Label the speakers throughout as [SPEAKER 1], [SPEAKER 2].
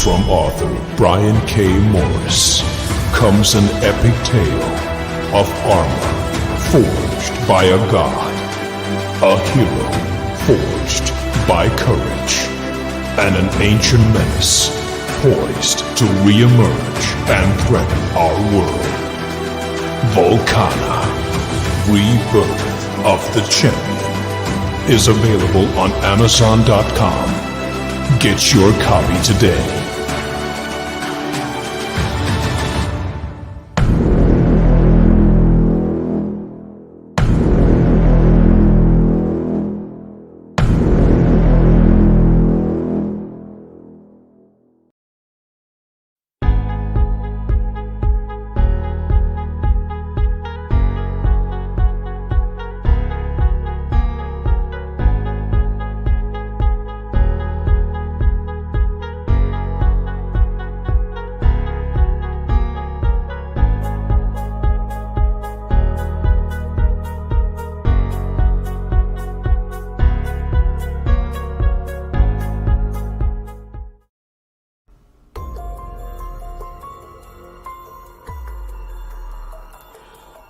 [SPEAKER 1] From author Brian K. Morris comes an epic tale of armor forged by a god, a hero forged by courage, and an ancient menace poised to re-emerge and threaten our world. Volcana, Rebirth of the Champion, is available on Amazon.com. Get your copy today.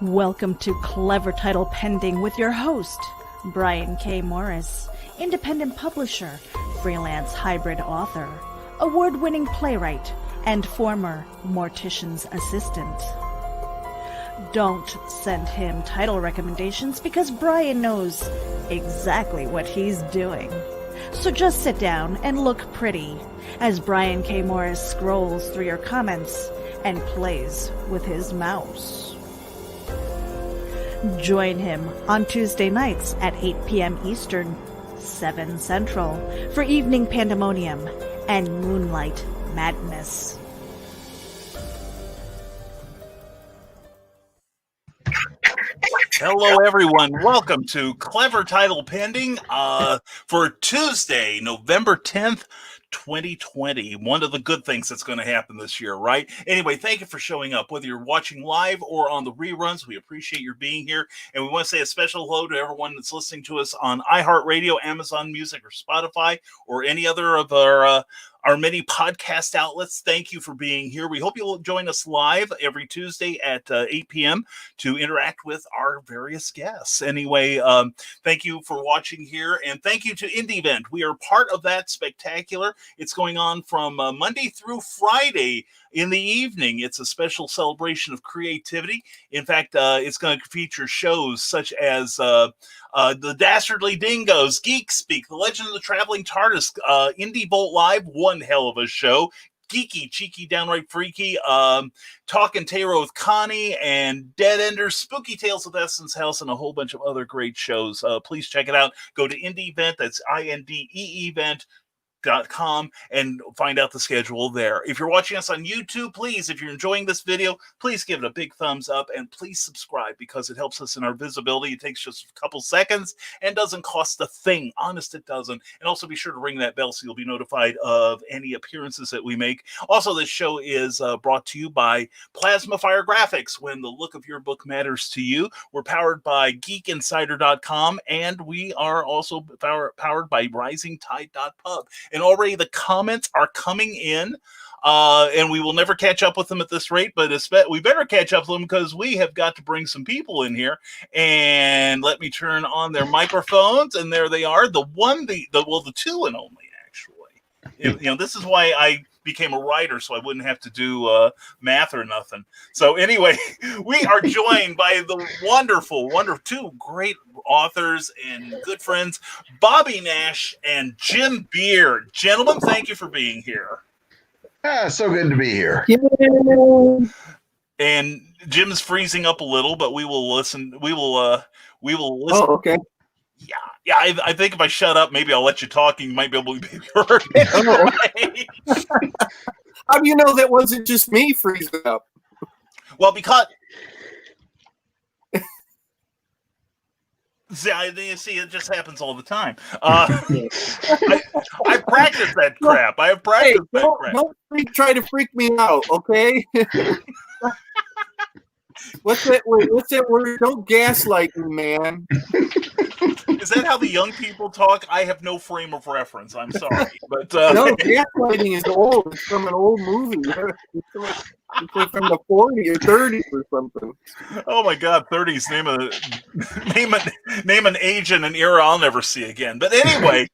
[SPEAKER 2] Welcome to Clever Title Pending with your host, Brian K. Morris, independent publisher, freelance hybrid author, award-winning playwright, and former mortician's assistant. Don't send him title recommendations because Brian knows exactly what he's doing. So just sit down and look pretty as Brian K. Morris scrolls through your comments and plays with his mouse. Join him on Tuesday nights at 8 p.m. Eastern, 7 Central, for Evening Pandemonium and Moonlight Madness.
[SPEAKER 3] Hello, everyone. Welcome to Clever Title Pending for Tuesday, November 10th, 2020. One of the good things that's going to happen this year, right? Anyway, thank you for showing up. Whether you're watching live or on the reruns, we appreciate your being here. And we want to say a special hello to everyone that's listening to us on iHeartRadio, Amazon Music, or Spotify, or any other of our many podcast outlets. Thank you for being here. We hope you'll join us live every Tuesday at 8 p.m. to interact with our various guests. Anyway, thank you for watching here, and thank you to Indie Event. We are part of that spectacular. It's going on from Monday through Friday in the evening. It's a special celebration of creativity. In fact, it's going to feature shows such as The Dastardly Dingoes, Geek Speak, The Legend of the Traveling TARDIS, Indie Bolt Live, one hell of a show, Geeky, Cheeky, Downright Freaky, Talkin' Tarot with Connie, and Dead Enders, Spooky Tales of Essence House, and a whole bunch of other great shows. Please check it out. Go to Indie Event, that's INDE event.com, and find out the schedule there. If you're watching us on YouTube, please, if you're enjoying this video, please give it a big thumbs up and please subscribe because it helps us in our visibility. It takes just a couple seconds and doesn't cost a thing. Honest, it doesn't. And also be sure to ring that bell so you'll be notified of any appearances that we make. Also, this show is brought to you by Plasma Fire Graphics. When the look of your book matters to you, we're powered by geekinsider.com, and we are also powered by risingtide.pub. And already the comments are coming in, and we will never catch up with them at this rate, but we better catch up with them because we have got to bring some people in here. And let me turn on their microphones, and there they are. The two and only, actually. This is why I became a writer, so I wouldn't have to do math or nothing. So anyway, we are joined by the wonderful two great authors and good friends, Bobby Nash and Jim Beard. Gentlemen, thank you for being here.
[SPEAKER 4] So good to be here.
[SPEAKER 2] Yay.
[SPEAKER 3] And Jim's freezing up a little, but we will listen. We will listen.
[SPEAKER 5] Oh, okay.
[SPEAKER 3] Yeah. I think if I shut up, maybe I'll let you talk, and you might be able to be heard.
[SPEAKER 5] Oh, okay. How do you know that wasn't just me freezing up?
[SPEAKER 3] Well, because see, it just happens all the time. I practice that crap. I have practiced that crap.
[SPEAKER 5] Don't try to freak me out, okay? What's that? Wait, what's that word? Don't gaslight me, man.
[SPEAKER 3] Is that how the young people talk? I have no frame of reference. I'm sorry, but
[SPEAKER 5] No, gaslighting is old. It's from an old movie. It's like from the 40s or 30s or something.
[SPEAKER 3] oh my God, 30s. Name an age and an era I'll never see again. But anyway,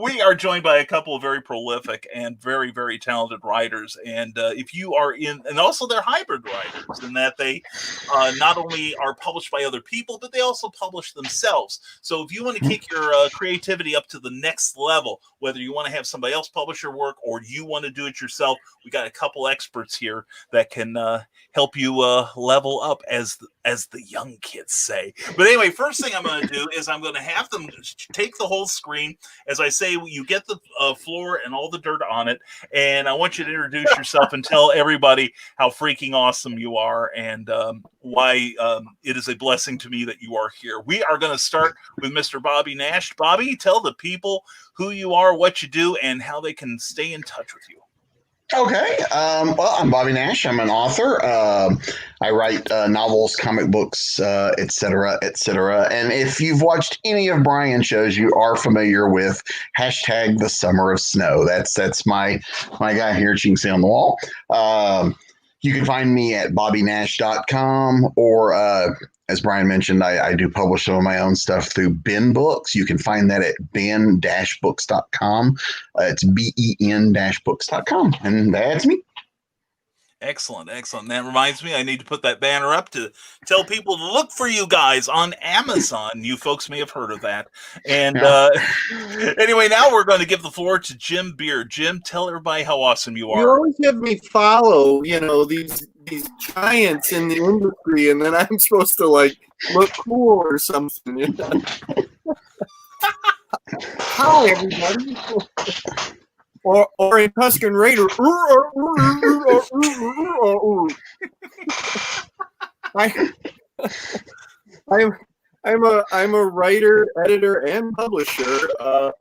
[SPEAKER 3] we are joined by a couple of very prolific and very, very talented writers. And if you are and also they're hybrid writers in that they not only are published by other people, but they also publish themselves. So if you want to kick your creativity up to the next level, whether you want to have somebody else publish your work or you want to do it yourself, we got a couple experts here that can help you level up, as the young kids say. But anyway, first thing I'm going to do is I'm going to have them take the whole screen. As I say, you get the floor and all the dirt on it, and I want you to introduce yourself and tell everybody how freaking awesome you are and why it is a blessing to me that you are here. We are going to start with Mr. Bobby Nash. Bobby, tell the people who you are, what you do, and how they can stay in touch with you.
[SPEAKER 4] Okay. Well, I'm Bobby Nash. I'm an author. I write novels, comic books, et cetera, et cetera. And if you've watched any of Brian's shows, you are familiar with hashtag the Summer of Snow. That's my guy here that you can see on the wall. You can find me at bobbynash.com or as Brian mentioned, I do publish some of my own stuff through Ben Books. You can find that at ben-books.com. It's ben-books.com. And that's me.
[SPEAKER 3] Excellent, excellent. That reminds me, I need to put that banner up to tell people to look for you guys on Amazon. You folks may have heard of that. And anyway, now we're going to give the floor to Jim Beard. Jim, tell everybody how awesome you are.
[SPEAKER 5] You always have me follow, these giants in the industry, and then I'm supposed to look cool or something. Hi, everybody. Or in Tuscan Raider. I'm a writer, editor, and publisher of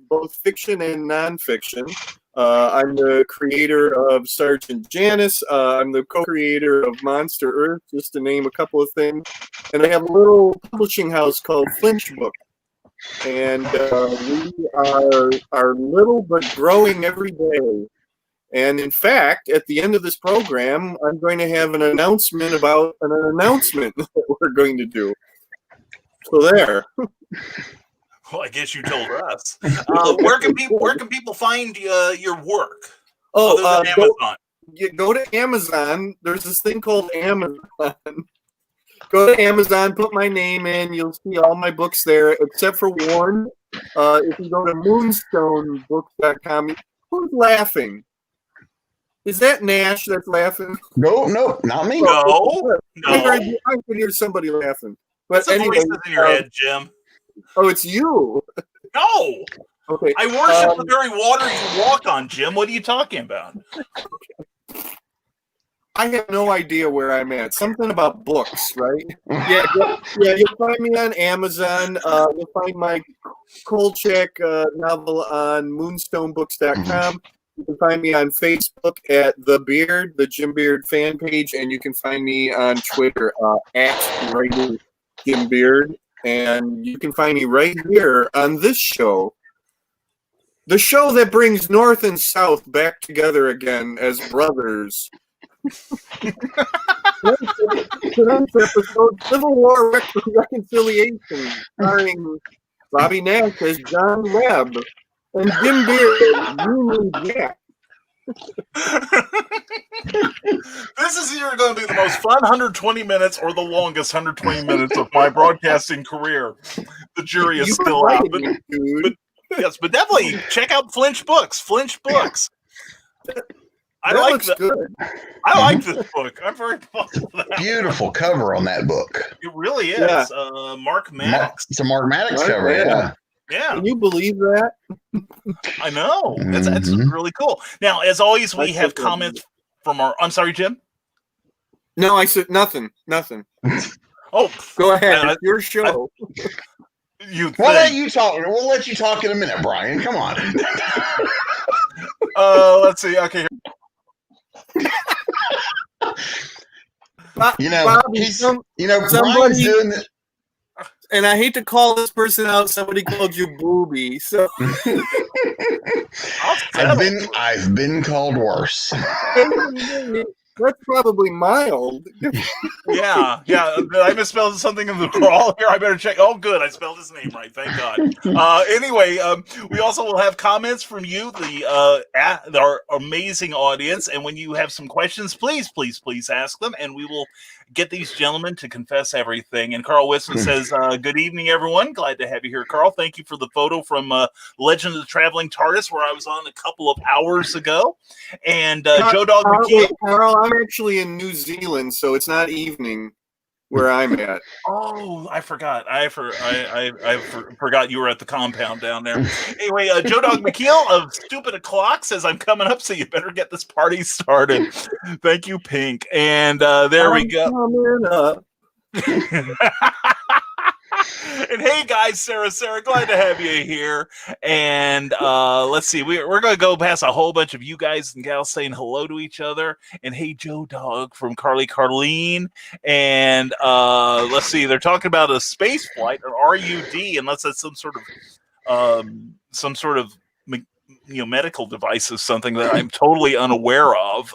[SPEAKER 5] both fiction and nonfiction. I'm the creator of Sergeant Janice. I'm the co-creator of Monster Earth, just to name a couple of things. And I have a little publishing house called Flinch Book. And we are little but growing every day. And in fact, at the end of this program, I'm going to have an announcement about an announcement that we're going to do. So there.
[SPEAKER 3] Well, I guess you told us. Where can people find your work?
[SPEAKER 5] Oh,
[SPEAKER 3] Amazon.
[SPEAKER 5] Go to Amazon. There's this thing called Amazon. Go to Amazon, put my name in. You'll see all my books there, except for one. If you go to moonstonebooks.com, who's laughing? Is that Nash that's laughing?
[SPEAKER 4] No, not me.
[SPEAKER 3] No.
[SPEAKER 5] I could hear somebody laughing. But
[SPEAKER 3] anyway, voices in your head, Jim.
[SPEAKER 5] Oh, it's you.
[SPEAKER 3] No.
[SPEAKER 5] Okay.
[SPEAKER 3] I worship the very water you walk on, Jim. What are you talking about?
[SPEAKER 5] I have no idea where I'm at. Something about books, right? Yeah. You'll find me on Amazon. You'll find my Kolchak novel on moonstonebooks.com. You can find me on Facebook at The Beard, the Jim Beard fan page, and you can find me on Twitter at Writer Jim Beard. And you can find me right here on this show. The show that brings North and South back together again as brothers. Tonight's episode, Civil War Reconciliation, starring Bobby Nash as John Webb and Jim Beard as Union Jack.
[SPEAKER 3] This is either going to be the most fun 120 minutes or the longest 120 minutes of my broadcasting career. The jury is still out. But definitely check out Flinch Books. Flinch Books. I like this book. I'm very fond of that.
[SPEAKER 4] Beautiful cover on that book.
[SPEAKER 3] It really is. Yeah. Mark Maddox.
[SPEAKER 4] It's a Mark Maddox cover, yeah.
[SPEAKER 5] Yeah. Can you believe that?
[SPEAKER 3] I know. That's really cool. Now, as always, we have comments from our... I'm sorry, Jim?
[SPEAKER 5] No, I said nothing.
[SPEAKER 3] Oh.
[SPEAKER 5] Go ahead. It's your show.
[SPEAKER 4] We'll let you talk. We'll let you talk in a minute, Brian. Come on.
[SPEAKER 3] Let's see. Okay.
[SPEAKER 5] Bobby,
[SPEAKER 4] Brian's
[SPEAKER 5] somebody,
[SPEAKER 4] doing the,
[SPEAKER 5] and I hate to call this person out. Somebody called you booby, so
[SPEAKER 4] I've been called worse.
[SPEAKER 5] that's probably mild.
[SPEAKER 3] Yeah. I misspelled something in the crawl here. I better check. Oh, good. I spelled his name right. Thank God. Anyway, we also will have comments from you, our amazing audience. And when you have some questions, please ask them, and we will get these gentlemen to confess everything. And Carl Wilson says, good evening, everyone. Glad to have you here, Carl. Thank you for the photo from Legend of the Traveling TARDIS, where I was on a couple of hours ago. And Joe Dog McKeel.
[SPEAKER 5] Carl, I'm actually in New Zealand, so it's not evening where I'm at.
[SPEAKER 3] Oh, I forgot. I forgot you were at the compound down there. Anyway, Joe Dog McKeel of Stupid O'Clock says, I'm coming up, so you better get this party started. Thank you, Pink. And there we go.
[SPEAKER 5] Coming up.
[SPEAKER 3] And hey, guys, Sarah, glad to have you here. And let's see, we're going to go past a whole bunch of you guys and gals saying hello to each other. And hey, Joe Dog from Carleen. And let's see, they're talking about a space flight or RUD, unless that's some sort of medical devices, something that I'm totally unaware of.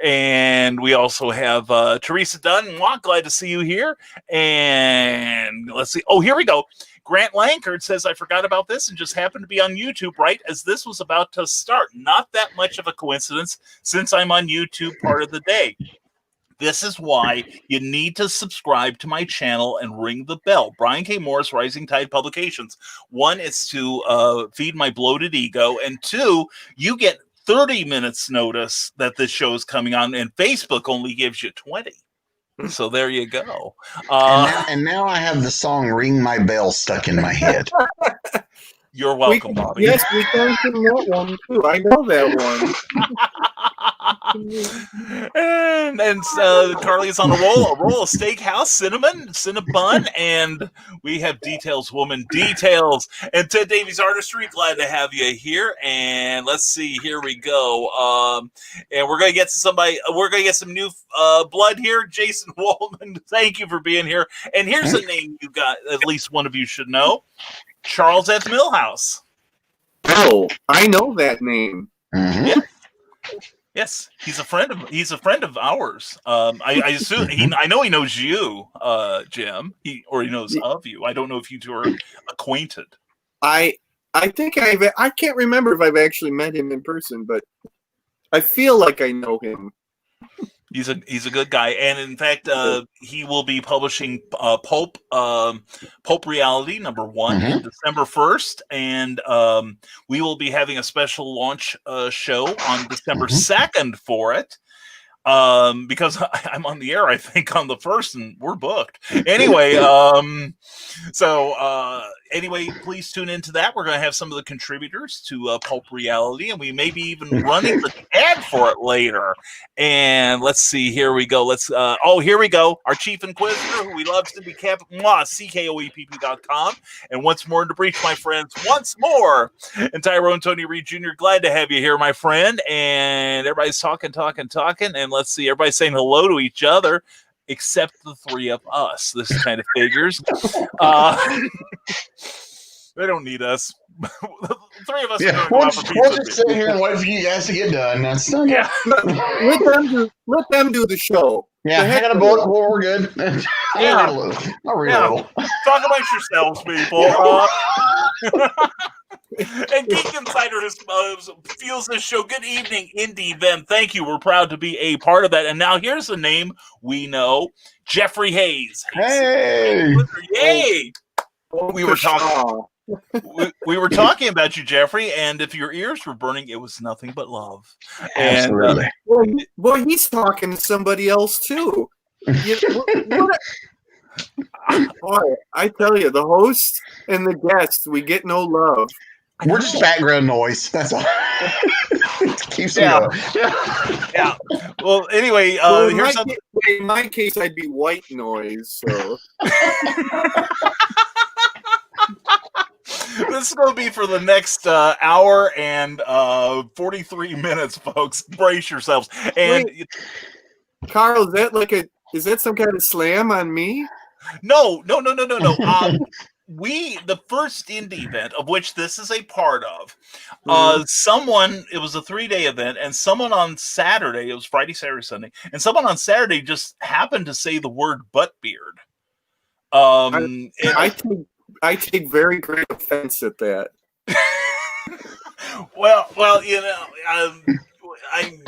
[SPEAKER 3] And we also have Teresa Dunn. Glad to see you here. And let's see. Oh, here we go. Grant Lankard says, I forgot about this and just happened to be on YouTube right as this was about to start. Not that much of a coincidence since I'm on YouTube part of the day. This is why you need to subscribe to my channel and ring the bell. Brian K. Morris, Rising Tide Publications. One is to feed my bloated ego, and two, you get 30 minutes notice that this show is coming on, and Facebook only gives you 20. So there you go.
[SPEAKER 4] And now I have the song "Ring My Bell" stuck in my head.
[SPEAKER 3] You're welcome, Bobby.
[SPEAKER 5] Yes, we can sing that one too. I know that one.
[SPEAKER 3] and Carly is on a roll of steakhouse, cinnabon, and we have details. And Ted Davies Artistry, glad to have you here. And let's see, here we go. And we're gonna get some new blood here. Jason Wallman, thank you for being here. And here's a name you got, at least one of you should know. Charles F. Millhouse.
[SPEAKER 5] Oh, I know that name.
[SPEAKER 4] Mm-hmm.
[SPEAKER 3] Yeah. Yes, he's a friend of ours. I assume I know he knows you, Jim. He knows of you. I don't know if you two are acquainted.
[SPEAKER 5] I think I can't remember if I've actually met him in person, but I feel like I know him.
[SPEAKER 3] He's a good guy, and in fact, he will be publishing Pulp Reality #1 in December 1st, and we will be having a special launch show on December 2nd for it. Because I'm on the air, I think, on the 1st, and we're booked. Anyway, anyway, please tune into that. We're going to have some of the contributors to Pulp Reality, and we may be even running the ad for it later. And let's see, here we go. Here we go. Our Chief Inquisitor, who we love, Cindy CKOEPP.com. And once more in the breach, my friends, once more. And Tyrone Tony Reed Jr., glad to have you here, my friend. And everybody's talking. And let's see, everybody's saying hello to each other, except the three of us. This kind of figures. They don't need us. The three of us.
[SPEAKER 4] Yeah, we'll just sit here and wait for you guys to get done. That's not
[SPEAKER 3] yeah.
[SPEAKER 5] Let them do the show.
[SPEAKER 4] Yeah, hang on a book. We're good. I'll read a little.
[SPEAKER 3] Talk about yourselves, people. And Geek Insider feels this show. Good evening, Indie Them. Thank you. We're proud to be a part of that. And now here's a name we know, Jeffrey Hayes.
[SPEAKER 4] Hey!
[SPEAKER 3] Yay! We were talking. We were talking about you, Jeffrey, and if your ears were burning, it was nothing but love.
[SPEAKER 4] Absolutely.
[SPEAKER 5] Boy, he's talking to somebody else too. Boy, I tell you, the host and the guests, we get no love.
[SPEAKER 4] We're just background noise. That's all. It keeps me going.
[SPEAKER 3] Yeah. Well, anyway, here's something.
[SPEAKER 5] In my case, I'd be white noise. So.
[SPEAKER 3] This is going to be for the next hour and 43 minutes, folks. Brace yourselves. And
[SPEAKER 5] Carl, is that some kind of slam on me?
[SPEAKER 3] No. The first indie event, of which this is a part of, it was a 3-day event, and someone on Saturday, it was Friday, Saturday, Sunday, and someone on Saturday just happened to say the word butt beard.
[SPEAKER 5] I take very great offense at that.
[SPEAKER 3] Well, I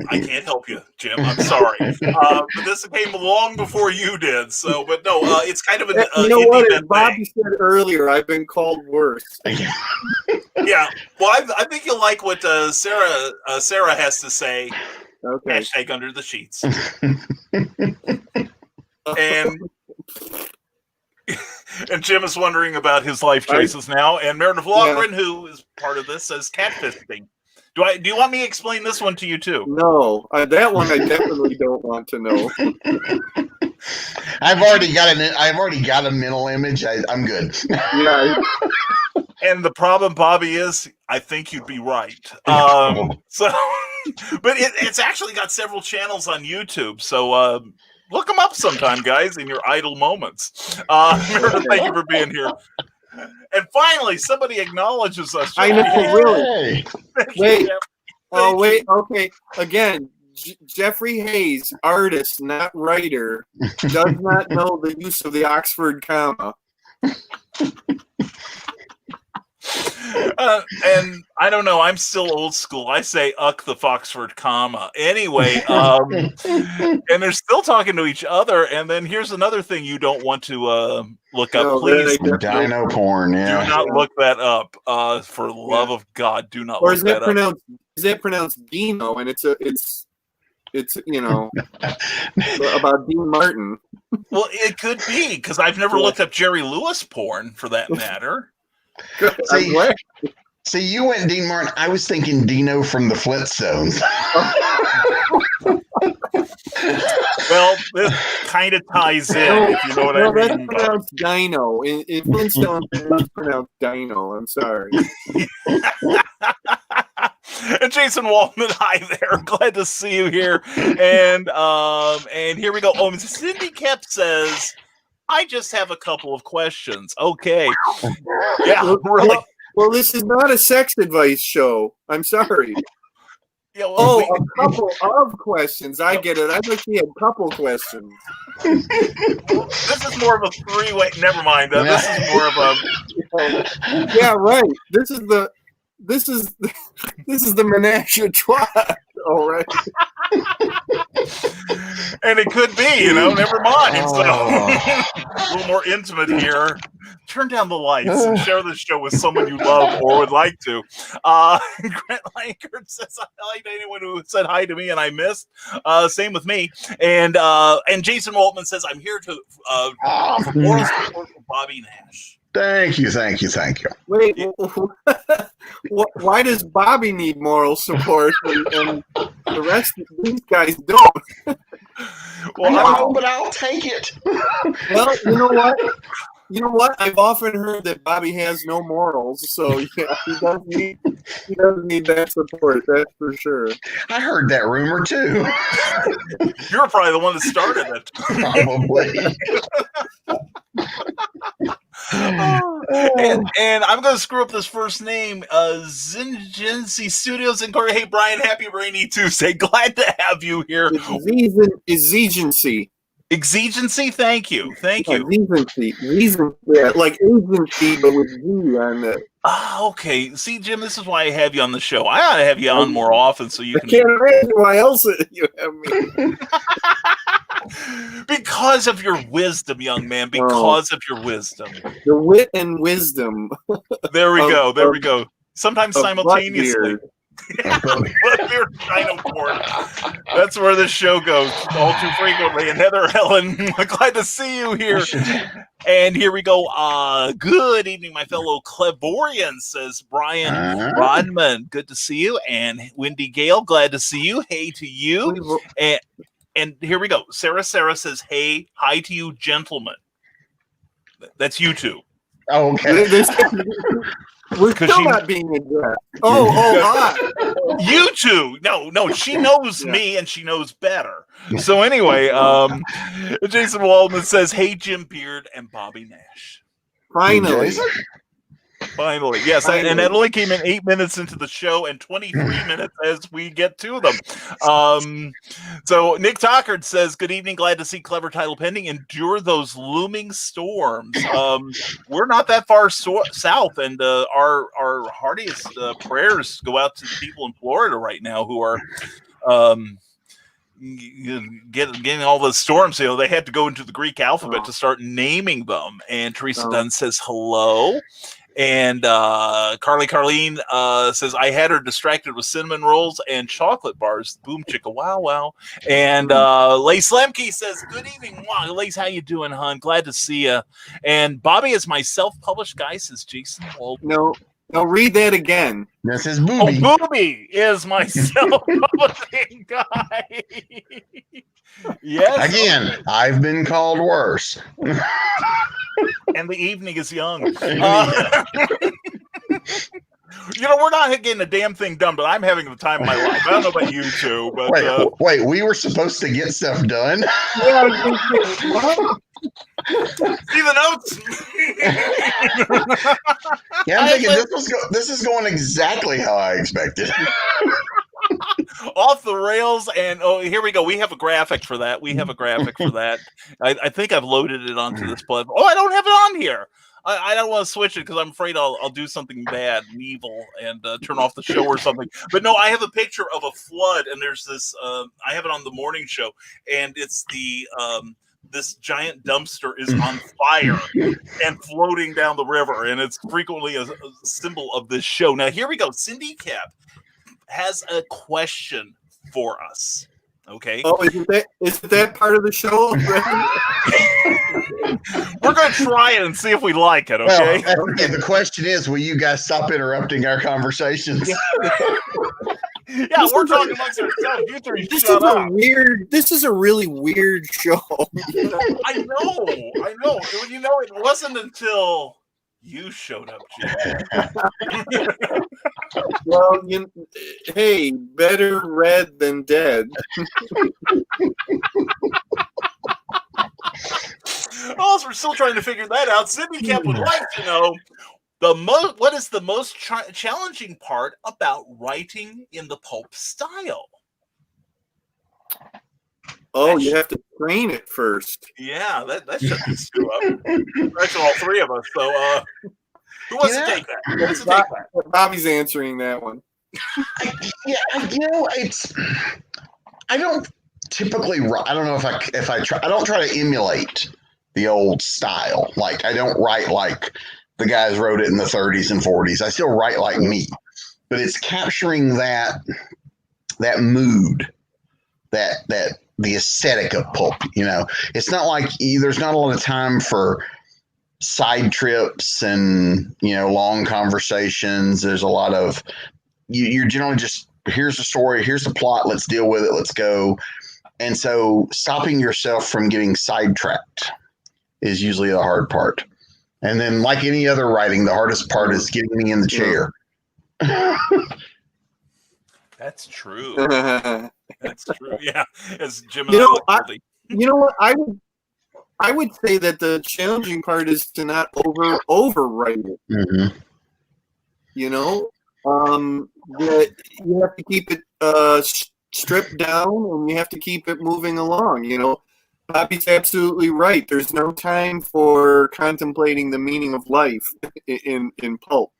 [SPEAKER 3] can't help you, Jim. I'm sorry, but this came long before you did. So, but no, it's kind of an
[SPEAKER 5] you know what? As
[SPEAKER 3] thing.
[SPEAKER 5] Bobby said earlier, I've been called worse.
[SPEAKER 3] Yeah, well, I think you'll like what Sarah has to say.
[SPEAKER 5] Okay.
[SPEAKER 3] Hashtag under the sheets. And Jim is wondering about his life choices now. And Meredith Logren, who is part of this, says catfisting. Do you want me to explain this one to you too?
[SPEAKER 5] No, that one I definitely don't want to know.
[SPEAKER 4] I've already got a mental image. I'm good.
[SPEAKER 5] Yeah.
[SPEAKER 3] And the problem, Bobby, is I think you'd be right. So, but it's actually got several channels on YouTube. So look them up sometime, guys, in your idle moments. Meredith, thank you for being here. And finally, somebody acknowledges us.
[SPEAKER 5] I know, really. Wait.
[SPEAKER 3] Oh,
[SPEAKER 5] wait. Okay. Again, Jeffrey Hayes, artist, not writer, does not know the use of the Oxford comma.
[SPEAKER 3] And I don't know. I'm still old school. I say "uck the Foxford comma." Anyway, and they're still talking to each other. And then here's another thing you don't want to look up. Please,
[SPEAKER 4] dino porn. Yeah.
[SPEAKER 3] Do not look that up. For the love of God, do not.
[SPEAKER 5] Or
[SPEAKER 3] look that up.
[SPEAKER 5] Is that pronounced Dino? And it's about Dean Martin.
[SPEAKER 3] Well, it could be, because I've never looked up Jerry Lewis porn, for that matter.
[SPEAKER 4] See, you went Dean Martin. I was thinking Dino from the Flintstones.
[SPEAKER 3] Well, this kind of ties in, if you know what I mean.
[SPEAKER 5] That's pronounced Dino. In Flintstones, it's pronounced Dino. I'm sorry.
[SPEAKER 3] And Jason Waldman, hi there. Glad to see you here. And here we go. Oh, Cindy Kep says, I just have a couple of questions. Okay. Yeah, really.
[SPEAKER 5] Well, this is not a sex advice show. I'm sorry.
[SPEAKER 3] Yeah, well,
[SPEAKER 5] a couple of questions. I get it. I thought she had a couple questions.
[SPEAKER 3] This is more of a three-way. Never mind. This is more of a.
[SPEAKER 5] Yeah, right. This is the menage a trois. All right.
[SPEAKER 3] And it could be, never mind. So a little more intimate here. Turn down the lights and share this show with someone you love or would like to. Grant Lankert says hi to anyone who said hi to me and I missed. Same with me. And Jason Waltman says, I'm here to for moral support for Bobby Nash.
[SPEAKER 4] Thank you.
[SPEAKER 5] Wait, why does Bobby need moral support and the rest of these guys don't?
[SPEAKER 4] Well, but I'll take it.
[SPEAKER 5] Well, you know what? I've often heard that Bobby has no morals, so yeah, he does need that support. That's for sure.
[SPEAKER 4] I heard that rumor too.
[SPEAKER 3] You're probably the one that started it.
[SPEAKER 4] Probably.
[SPEAKER 3] And I'm going to screw up this first name. Zingency Studios and Corey. Hey, Brian, happy rainy Tuesday. Glad to have you here.
[SPEAKER 5] Exigency.
[SPEAKER 3] Exigency? Thank you.
[SPEAKER 5] Exigency. Yeah, like agency, but with Z on it.
[SPEAKER 3] Okay. See, Jim, this is why I have you on the show. I ought to have you on more often so you can.
[SPEAKER 5] I can't imagine why else you have me.
[SPEAKER 3] Because of your wisdom, young man. Because of your wisdom.
[SPEAKER 5] The wit and wisdom.
[SPEAKER 3] There we go. Sometimes simultaneously. That's where this show goes all too frequently. And Heather Helen, glad to see you here. And here we go. Good evening, my fellow Clevorians, says Brian Rodman. Good to see you. And Wendy Gale, glad to see you. Hey to you. And here we go. Sarah says, hey, hi to you, gentlemen. That's you two.
[SPEAKER 4] Oh, okay.
[SPEAKER 5] We're still not being addressed.
[SPEAKER 3] You two. No, she knows me and she knows better. So anyway, Jason Waldman says, "Hey, Jim Beard and Bobby Nash."
[SPEAKER 5] Finally.
[SPEAKER 3] Finally, yes, and that only came in 8 minutes into the show and 23 minutes as we get to them. So Nick Tockard says, "Good evening, glad to see Clever Title Pending endure those looming storms." We're not that far south, and our heartiest prayers go out to the people in Florida right now who are getting all the storms. You know, they had to go into the Greek alphabet to start naming them. And Teresa Dunn says hello. And Carleen says, "I had her distracted with cinnamon rolls and chocolate bars. Boom chicka wow wow." And Lace Lemke says, "Good evening." Wow, Lace, how you doing, hon? Glad to see you. And Bobby is my self-published guy, says Jason Waldman.
[SPEAKER 5] No, read that again.
[SPEAKER 4] This is Booby.
[SPEAKER 3] Oh, Booby is my self-publishing guy. Yes.
[SPEAKER 4] Again, I've been called worse.
[SPEAKER 3] And the evening is young. You know, we're not getting a damn thing done, but I'm having the time of my life. I don't know about you two, but
[SPEAKER 4] wait, we were supposed to get stuff done?
[SPEAKER 5] Yeah,
[SPEAKER 3] what? See the notes?
[SPEAKER 4] Yeah, I'm thinking this is going exactly how I expected.
[SPEAKER 3] Off the rails, and here we go. We have a graphic for that. I think I've loaded it onto this platform. Oh, I don't have it on here. I don't want to switch it because I'm afraid I'll do something bad and evil and turn off the show or something. But no, I have a picture of a flood, and there's this. I have it on the morning show, and it's the this giant dumpster is on fire and floating down the river, and it's frequently a symbol of this show. Now here we go. Cindy Cap has a question for us. Okay.
[SPEAKER 5] Oh, is that part of the show?
[SPEAKER 3] We're going to try it and see if we like it. Okay.
[SPEAKER 4] Well, okay. The question is, will you guys stop interrupting our conversations?
[SPEAKER 3] Yeah, we're talking amongst ourselves. You three shut up.
[SPEAKER 5] This is a really weird show.
[SPEAKER 3] I know. You know, it wasn't until you showed up, Jim.
[SPEAKER 5] Well, hey, better read than dead.
[SPEAKER 3] Also, we're still trying to figure that out. Sydney Kemp would like to know what is the most challenging part about writing in the pulp style?
[SPEAKER 5] Oh, you have to train it first.
[SPEAKER 3] Yeah, that should be Stu up. That's all three of us. So, who wants to take that?
[SPEAKER 5] Bobby's answering that one.
[SPEAKER 4] I don't typically. I don't know if I try. I don't try to emulate the old style. Like, I don't write like the guys wrote it in the 30s and 40s. I still write like me, but it's capturing that mood, that the aesthetic of pulp. You know, it's not like there's not a lot of time for side trips and, you know, long conversations. There's a lot of you're generally just, here's the story, here's the plot, let's deal with it, let's go. And so stopping yourself from getting sidetracked is usually the hard part. And then, like any other writing, the hardest part is getting me in the chair.
[SPEAKER 3] That's true. That's true. Yeah. As Jim and
[SPEAKER 5] you know what? I would say that the challenging part is to not overwrite it.
[SPEAKER 4] Mm-hmm.
[SPEAKER 5] You know, that you have to keep it stripped down, and you have to keep it moving along. You know, Bobby's absolutely right. There's no time for contemplating the meaning of life in pulp.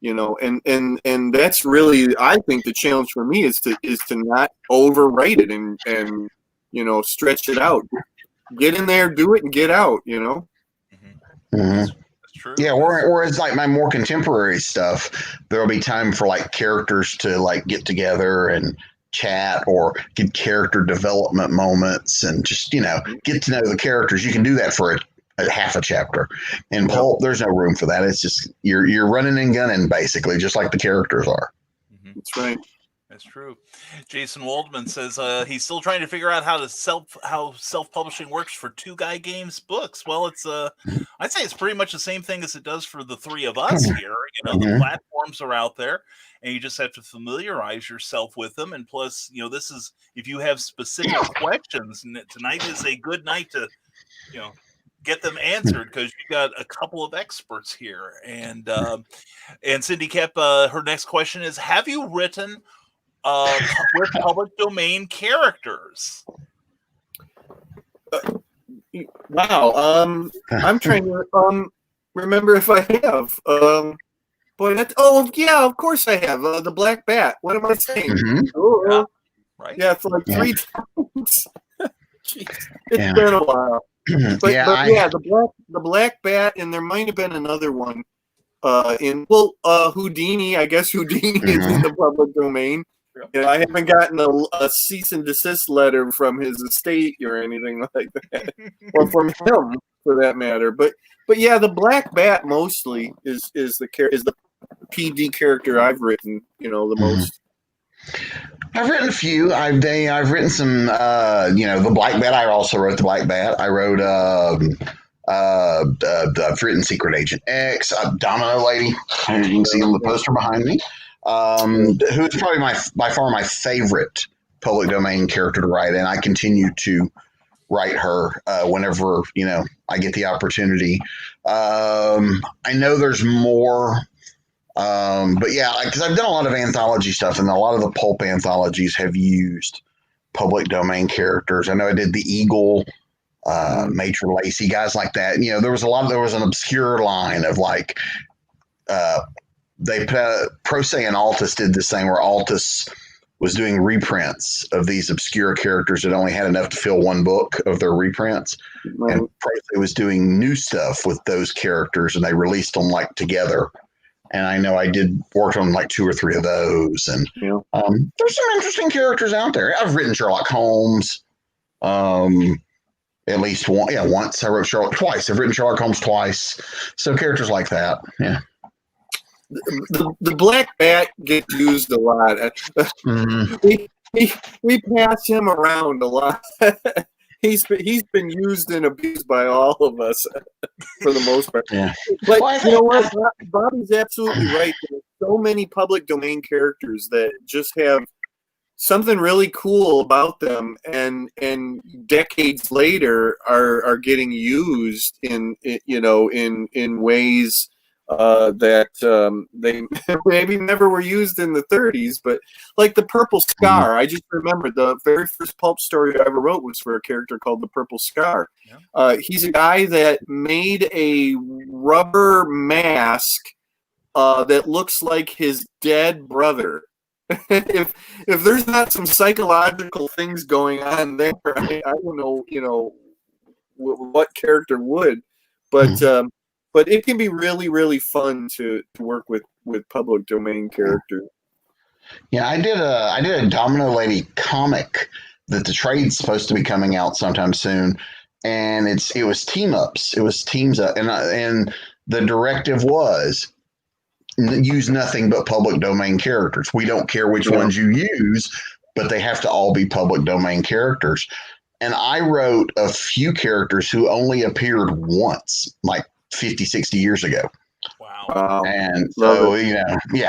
[SPEAKER 5] You know, and that's really, I think, the challenge for me is to not overwrite it and you know, stretch it out. Get in there, do it, and get out. You know.
[SPEAKER 4] Mm-hmm.
[SPEAKER 3] That's true.
[SPEAKER 4] Yeah, whereas like my more contemporary stuff, there'll be time for like characters to like get together and chat or get character development moments and just, you know, get to know the characters. You can do that for a half a chapter. In pulp, there's no room for that. It's just you're running and gunning basically, just like the characters are.
[SPEAKER 5] That's right.
[SPEAKER 3] That's true. Jason Waldman says he's still trying to figure out how self-publishing works for Two Guy Games books. Well, it's I'd say it's pretty much the same thing as it does for the three of us here. You know, the platforms are out there, and you just have to familiarize yourself with them. And plus, you know, this is if you have specific questions, tonight is a good night to, you know, get them answered because you got a couple of experts here. And Cindy kept her next question is: have you written with public domain characters?
[SPEAKER 5] Wow. I'm trying to remember if I have. Yeah, of course I have. The Black Bat. What am I saying?
[SPEAKER 3] Yeah, right.
[SPEAKER 5] Yeah, it's like 3 times. Jeez, it's been a while. The Black Bat, and there might have been another one. Houdini. I guess Houdini is in the public domain. Yeah, I haven't gotten a cease and desist letter from his estate or anything like that, or from him for that matter. But yeah, the Black Bat mostly is the PD character I've written. You know, the most.
[SPEAKER 4] I've written a few. I've written some. The Black Bat. I also wrote the Black Bat. I wrote. I've written Secret Agent X, Domino Lady. You can see on the poster behind me. Who's probably by far my favorite public domain character to write, and I continue to write her whenever I get the opportunity. I know there's more, but yeah, because I've done a lot of anthology stuff, and a lot of the pulp anthologies have used public domain characters. I know I did the Eagle, Major Lacey, guys like that. And, there was an obscure line of like. Pro Se and Altus did this thing where Altus was doing reprints of these obscure characters that only had enough to fill one book of their reprints. Right. And Pro Se was doing new stuff with those characters, and they released them like together. And I know I worked on like 2 or 3 of those. And there's some interesting characters out there. I've written Sherlock Holmes. At least once. I wrote Sherlock twice. I've written Sherlock Holmes twice. So characters like that. Yeah.
[SPEAKER 5] The Black Bat gets used a lot. We pass him around a lot. He's been used and abused by all of us for the most part. Yeah. But you know what? Bobby's absolutely right. There's so many public domain characters that just have something really cool about them, and decades later are getting used in ways that they maybe never were used in the 30s, but like the Purple Scar. I just remember the very first pulp story I ever wrote was for a character called the Purple Scar. He's a guy that made a rubber mask that looks like his dead brother. if there's not some psychological things going on there, I don't know, what character would, but it can be really, really fun to work with public domain characters.
[SPEAKER 4] Yeah, I did a Domino Lady comic that the trade's supposed to be coming out sometime soon, and it was team ups. It was teams up, and the directive was use nothing but public domain characters. We don't care which ones you use, but they have to all be public domain characters. And I wrote a few characters who only appeared once, like 50, 60 years ago.
[SPEAKER 3] Wow.
[SPEAKER 4] And so,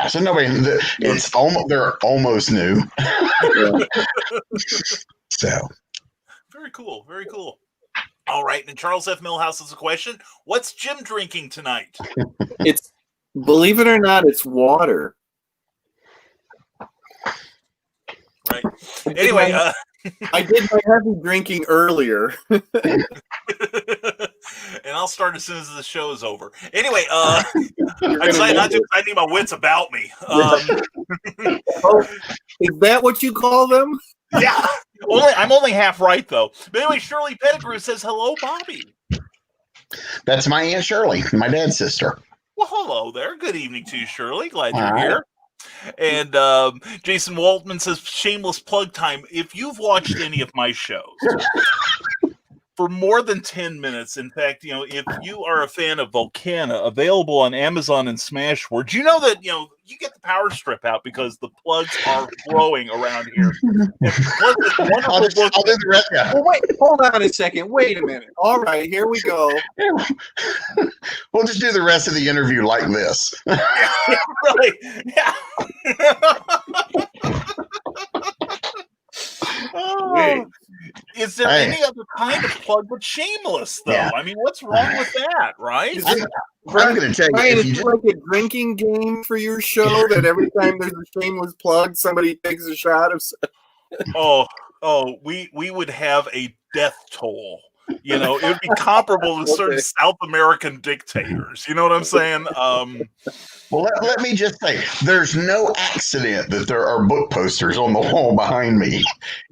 [SPEAKER 4] so nobody, they're almost new. So.
[SPEAKER 3] Very cool. Very cool. All right. And Charles F. Millhouse has a question. What's Jim drinking tonight?
[SPEAKER 5] Believe it or not, it's water.
[SPEAKER 3] Right. Anyway,
[SPEAKER 5] I did my heavy drinking earlier.
[SPEAKER 3] And I'll start as soon as the show is over. Anyway, I need my wits about me.
[SPEAKER 5] Is that what you call them?
[SPEAKER 3] Yeah. I'm only half right, though. But anyway, Shirley Pettigrew says, hello, Bobby.
[SPEAKER 4] That's my Aunt Shirley, my dad's sister.
[SPEAKER 3] Well, hello there. Good evening to you, Shirley. Glad you're here. And Jason Waltman says, shameless plug time. If you've watched any of my shows, for more than 10 minutes. In fact, if you are a fan of Volcana, available on Amazon and Smashwords, you know that, you get the power strip out because the plugs are flowing around here. And plus, this wonderful book.
[SPEAKER 4] I'll do the rest. Yeah.
[SPEAKER 5] Well, wait, hold on a second. Wait a minute. All right, here we go.
[SPEAKER 4] We'll just do the rest of the interview like this.
[SPEAKER 3] Yeah, really. Yeah.
[SPEAKER 5] Wait.
[SPEAKER 3] Is there any other kind of plug but shameless, though?
[SPEAKER 4] Yeah.
[SPEAKER 3] I mean, what's wrong with that, right?
[SPEAKER 4] I'm going to tell you,
[SPEAKER 5] Brian,
[SPEAKER 4] if
[SPEAKER 5] is
[SPEAKER 4] you
[SPEAKER 5] it
[SPEAKER 4] just,
[SPEAKER 5] like a drinking game for your show that every time there's a shameless plug, somebody takes a shot of?
[SPEAKER 3] We would have a death toll. It would be comparable to certain South American dictators. You know what I'm saying?
[SPEAKER 4] well, let me just say, there's no accident that there are book posters on the wall behind me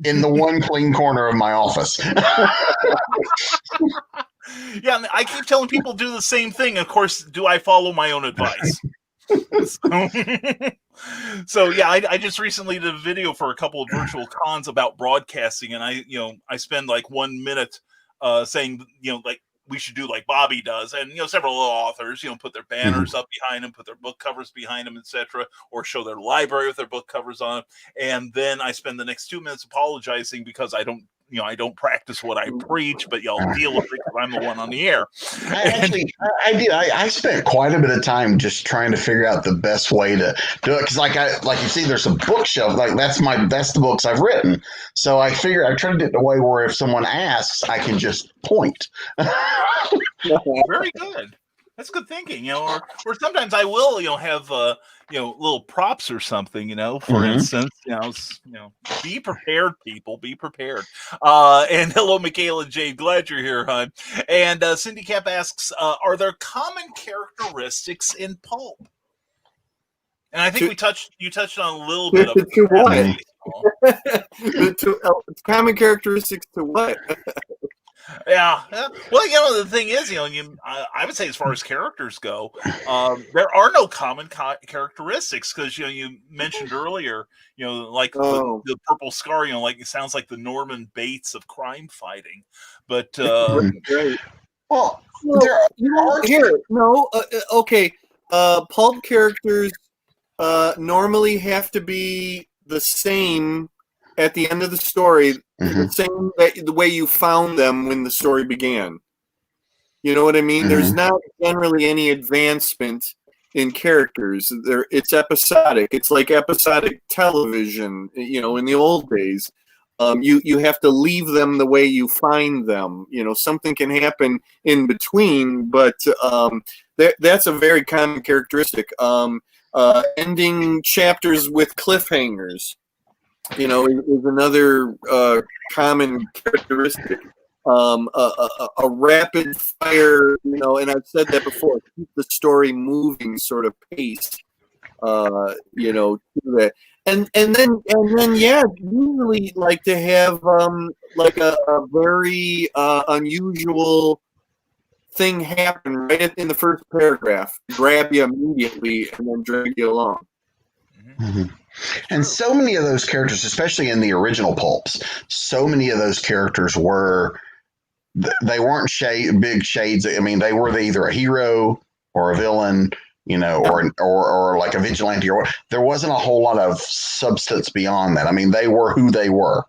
[SPEAKER 4] in the one clean corner of my office.
[SPEAKER 3] Yeah, I keep telling people do the same thing. Of course, do I follow my own advice? So yeah, I just recently did a video for a couple of virtual cons about broadcasting, and I spend like 1 minute saying like we should do like Bobby does, and several authors put their banners up behind them, put their book covers behind them, etc., or show their library with their book covers on them, and then I spend the next 2 minutes apologizing because I don't practice what I preach, but y'all deal with it because I'm the one on the air.
[SPEAKER 4] I did. I spent quite a bit of time just trying to figure out the best way to do it. Because like you see, there's a bookshelf. Like that's the books I've written. So I figured I tried to do it in a way where if someone asks, I can just point.
[SPEAKER 3] Very good. That's good thinking, or sometimes I will, have little props or something, for instance, be prepared, people, be prepared. And hello, Michaela J. Glad you're here, hon. And Cindy Cap asks, are there common characteristics in Pulp? And I think you touched on a little bit of it.
[SPEAKER 5] To what? Common characteristics to what?
[SPEAKER 3] Yeah. Well, the thing is, I would say as far as characters go, there are no common characteristics because you mentioned earlier, like the purple scar, like it sounds like the Norman Bates of crime fighting, but
[SPEAKER 5] right.
[SPEAKER 4] Well,
[SPEAKER 5] okay. Pulp characters normally have to be the same at the end of the story, the same the way you found them when the story began. You know what I mean? There's not generally any advancement in characters. It's episodic. It's like episodic television, in the old days. You have to leave them the way you find them. Something can happen in between, but that's a very common characteristic. Ending chapters with cliffhangers, is another common characteristic. A rapid fire, and I've said that before, keep the story moving sort of pace, to that. And then, yeah, usually like to have like a very unusual thing happen right in the first paragraph, grab you immediately, and then drag you along.
[SPEAKER 4] And so many of those characters, especially in the original pulps, so many of those characters they weren't big shades. I mean, they were either a hero or a villain, or like a vigilante, or there wasn't a whole lot of substance beyond that. I mean, they were who they were.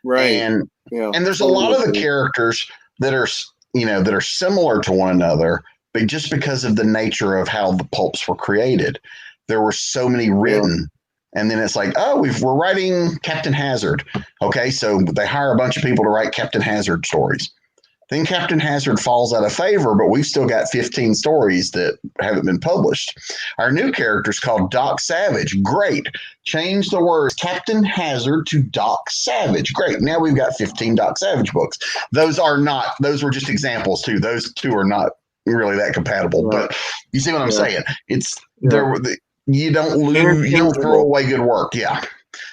[SPEAKER 5] Right.
[SPEAKER 4] And there's a lot of the characters that are similar to one another, but just because of the nature of how the pulps were created, there were so many written. And then it's like, we're writing Captain Hazard. Okay, so they hire a bunch of people to write Captain Hazard stories. Then Captain Hazard falls out of favor, but we've still got 15 stories that haven't been published. Our new character is called Doc Savage. Great. Change the words Captain Hazard to Doc Savage. Great. Now we've got 15 Doc Savage books. Those were just examples too. Those two are not really that compatible, but you see what I'm saying? You don't lose, you don't throw away good work. Yeah.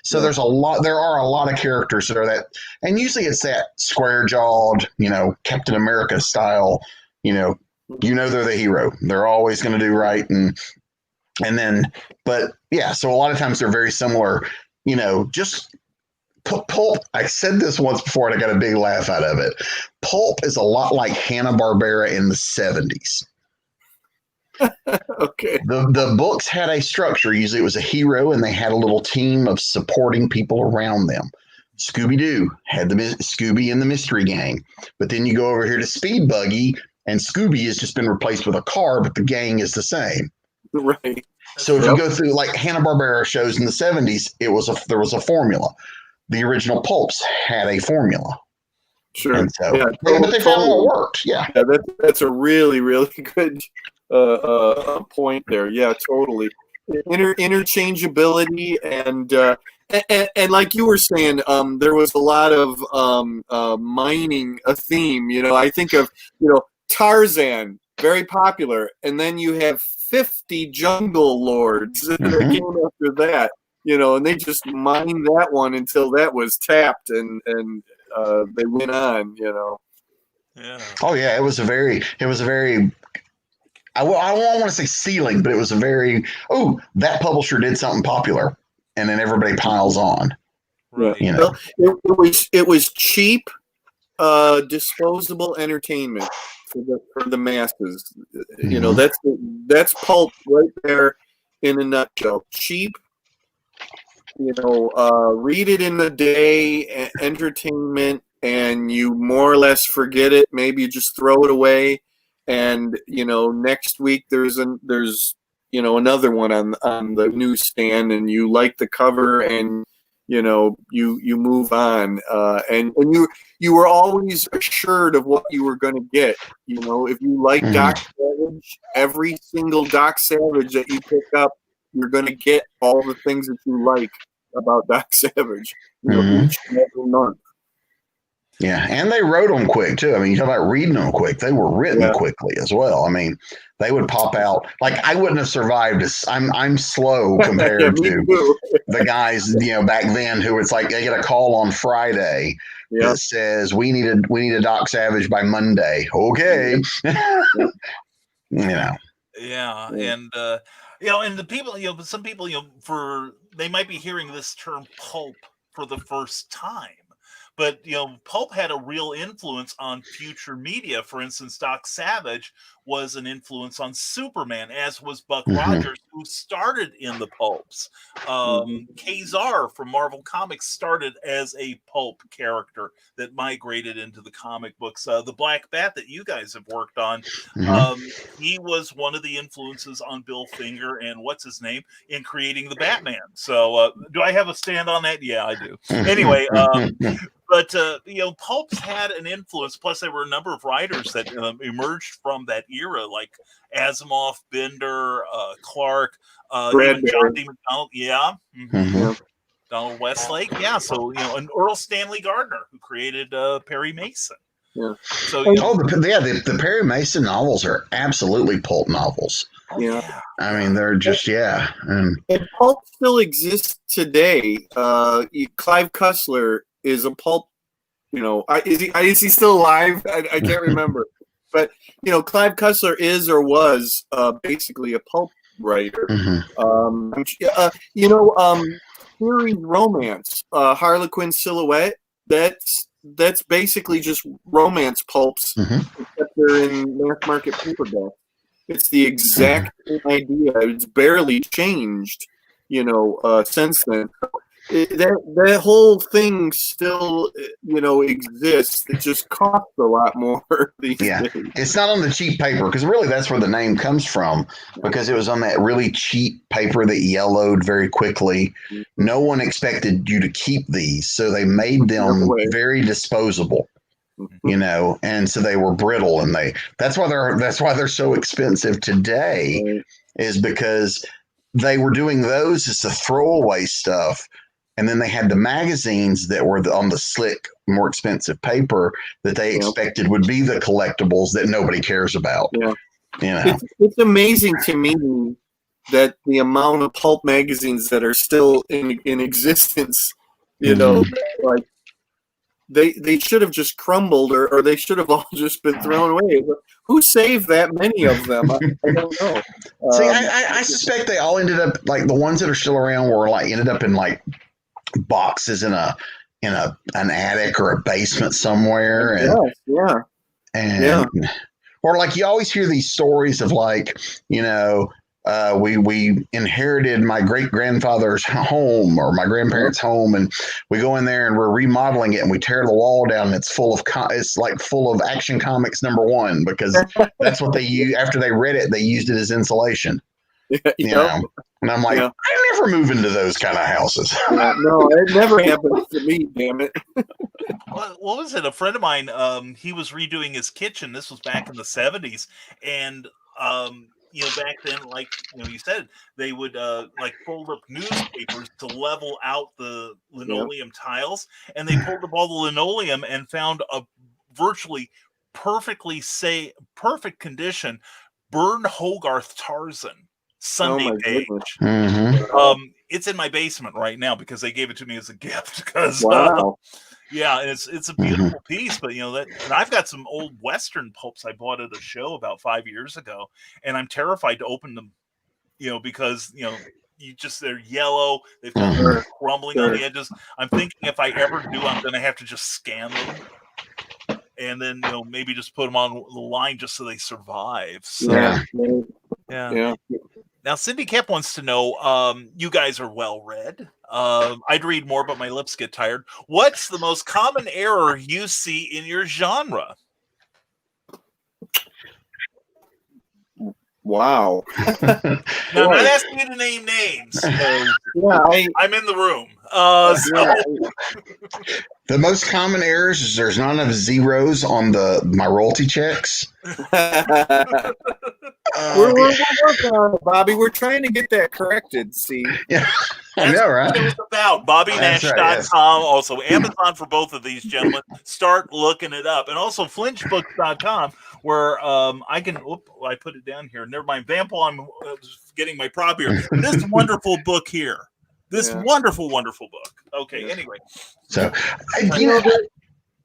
[SPEAKER 4] So there are a lot of characters that are that, and usually it's that square jawed, Captain America style, they're the hero. They're always going to do right. So a lot of times they're very similar, just Pulp, I said this once before and I got a big laugh out of it. Pulp is a lot like Hanna-Barbera in the 70s.
[SPEAKER 5] Okay.
[SPEAKER 4] The books had a structure. Usually it was a hero and they had a little team of supporting people around them. Scooby-Doo had the Scooby and the Mystery Gang. But then you go over here to Speed Buggy and Scooby has just been replaced with a car, but the gang is the same.
[SPEAKER 5] Right.
[SPEAKER 4] So if you go through like Hanna-Barbera shows in the 70s, there was a formula. The original Pulps had a formula.
[SPEAKER 5] Sure.
[SPEAKER 4] And so,
[SPEAKER 5] yeah,
[SPEAKER 4] but they found what worked. Yeah.
[SPEAKER 5] That's a really, really good point there. Yeah, totally. Interchangeability and like you were saying, there was a lot of mining a theme. I think of Tarzan, very popular, and then you have 50 jungle lords that came after that. And they just mined that one until that was tapped, and they went on.
[SPEAKER 3] Yeah.
[SPEAKER 4] Oh yeah, it was a very. I don't want to say ceiling, but it was a very. Oh, that publisher did something popular, and then everybody piles on.
[SPEAKER 3] Right.
[SPEAKER 5] Well, it was cheap, disposable entertainment for the masses. That's Pulp right there in a nutshell. Cheap. Read it in the day, entertainment, and you more or less forget it. Maybe you just throw it away, and next week there's another one on the newsstand, and you like the cover, and you move on, and you were always assured of what you were going to get. If you like Doc Savage, every single Doc Savage that you pick up, you're going to get all the things that you like about Doc Savage, each and every month.
[SPEAKER 4] Yeah, and they wrote them quick too. I mean, you talk about reading them quick; they were written quickly as well. I mean, they would pop out like I wouldn't have survived. I'm slow compared to the guys back then who it's like they get a call on Friday that says we need a Doc Savage by Monday. Okay,
[SPEAKER 3] Yeah, and and the people, some people, they might be hearing this term pulp for the first time. But, Pulp had a real influence on future media. For instance, Doc Savage was an influence on Superman, as was Buck Rogers, who started in the Pulps. Kazar from Marvel Comics started as a Pulp character that migrated into the comic books. The Black Bat that you guys have worked on, he was one of the influences on Bill Finger and what's his name in creating the Batman. So do I have a stand on that? Yeah, I do. Anyway, but Pulps had an influence. Plus, there were a number of writers that emerged from that era, like Asimov, Bender, Clark, even John D. McDonald. Donald Westlake. Yeah. So and Earl Stanley Gardner, who created Perry Mason. Yeah. So
[SPEAKER 4] the Perry Mason novels are absolutely pulp novels.
[SPEAKER 5] Yeah.
[SPEAKER 4] I mean, they're just and
[SPEAKER 5] Pulp still exists today. Clive Cussler is a pulp. Is he still alive? I can't remember. But Clive Cussler is or was basically a pulp writer. Series romance, Harlequin Silhouette. That's basically just romance pulps, except they're in mass market paperback. It's the exact same idea. It's barely changed, since then. That whole thing still, exists. It just costs a lot more these days.
[SPEAKER 4] It's not on the cheap paper because really that's where the name comes from because it was on that really cheap paper that yellowed very quickly. No one expected you to keep these, so they made them very disposable. And so they were brittle, and that's why they're so expensive today, is because they were doing those as the throwaway stuff. And then they had the magazines that were on the slick, more expensive paper that they expected would be the collectibles that nobody cares about.
[SPEAKER 5] It's amazing to me that the amount of pulp magazines that are still in existence, like they should have just crumbled or they should have all just been thrown away. Who saved that many of them? I don't know.
[SPEAKER 4] See, I suspect they all ended up like the ones that are still around were like ended up in like boxes in a in an attic or a basement somewhere. And,
[SPEAKER 5] Yeah.
[SPEAKER 4] and or like you always hear these stories of like, we inherited my great grandfather's home or my grandparents' home, and we go in there and we're remodeling it, and we tear the wall down, and it's full of it's like full of Action Comics #1 because that's what they use. After they read it, they used it as insulation. You know, and I'm like, I never move into those kind of houses.
[SPEAKER 5] No, it never happens to me. Damn it.
[SPEAKER 3] What was it? A friend of mine, he was redoing his kitchen. This was back in the 70s, and back then, like you said, they would like fold up newspapers to level out the linoleum tiles, and they pulled up all the linoleum and found a virtually perfect condition Bern Hogarth Tarzan Sunday page.
[SPEAKER 4] Mm-hmm.
[SPEAKER 3] It's in my basement right now because they gave it to me as a gift. Because it's a beautiful piece. But and I've got some old Western pulps I bought at a show about 5 years ago, and I'm terrified to open them. Because they're yellow. They've got crumbling on the edges. I'm thinking if I ever do, I'm going to have to just scan them. And then maybe just put them on the line just so they survive. So, yeah. Now Cindy Cap wants to know. You guys are well read. I'd read more, but my lips get tired. What's the most common error you see in your genre?
[SPEAKER 5] Wow.
[SPEAKER 3] Now, I'm not asking you to name names. I'm in the room.
[SPEAKER 4] The most common errors is there's not enough zeros on my royalty checks.
[SPEAKER 5] We're working on it, Bobby. We're trying to get that corrected. See,
[SPEAKER 4] I know, right?
[SPEAKER 3] That's what it was about. BobbyNash.com.
[SPEAKER 4] Right, yes.
[SPEAKER 3] Also, Amazon for both of these gentlemen. Start looking it up, and also FlinchBooks.com, where I can. I put it down here. Never mind. Vampel, I'm getting my prop here. This wonderful book here. This wonderful book. Okay. Anyway,
[SPEAKER 4] so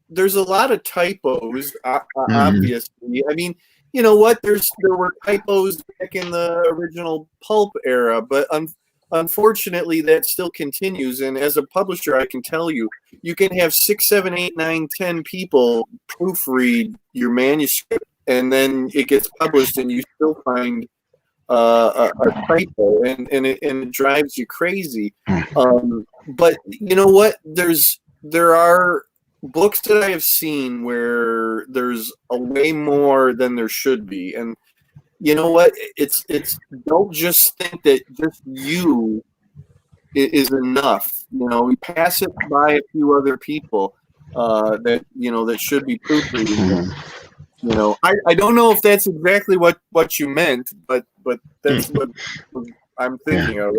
[SPEAKER 5] there's a lot of typos. Obviously, I mean. You know what? There were typos back in the original Pulp era, but unfortunately, that still continues. And as a publisher, I can tell you, you can have 6, 7, 8, 9, 10 people proofread your manuscript, and then it gets published, and you still find a typo, and it drives you crazy. But you know what? There are books that I have seen where there's a way more than there should be, and you know what? It's don't just think that just you is enough. We pass it by a few other people that should be proofreading. I don't know if that's exactly what you meant, but that's what I'm thinking of.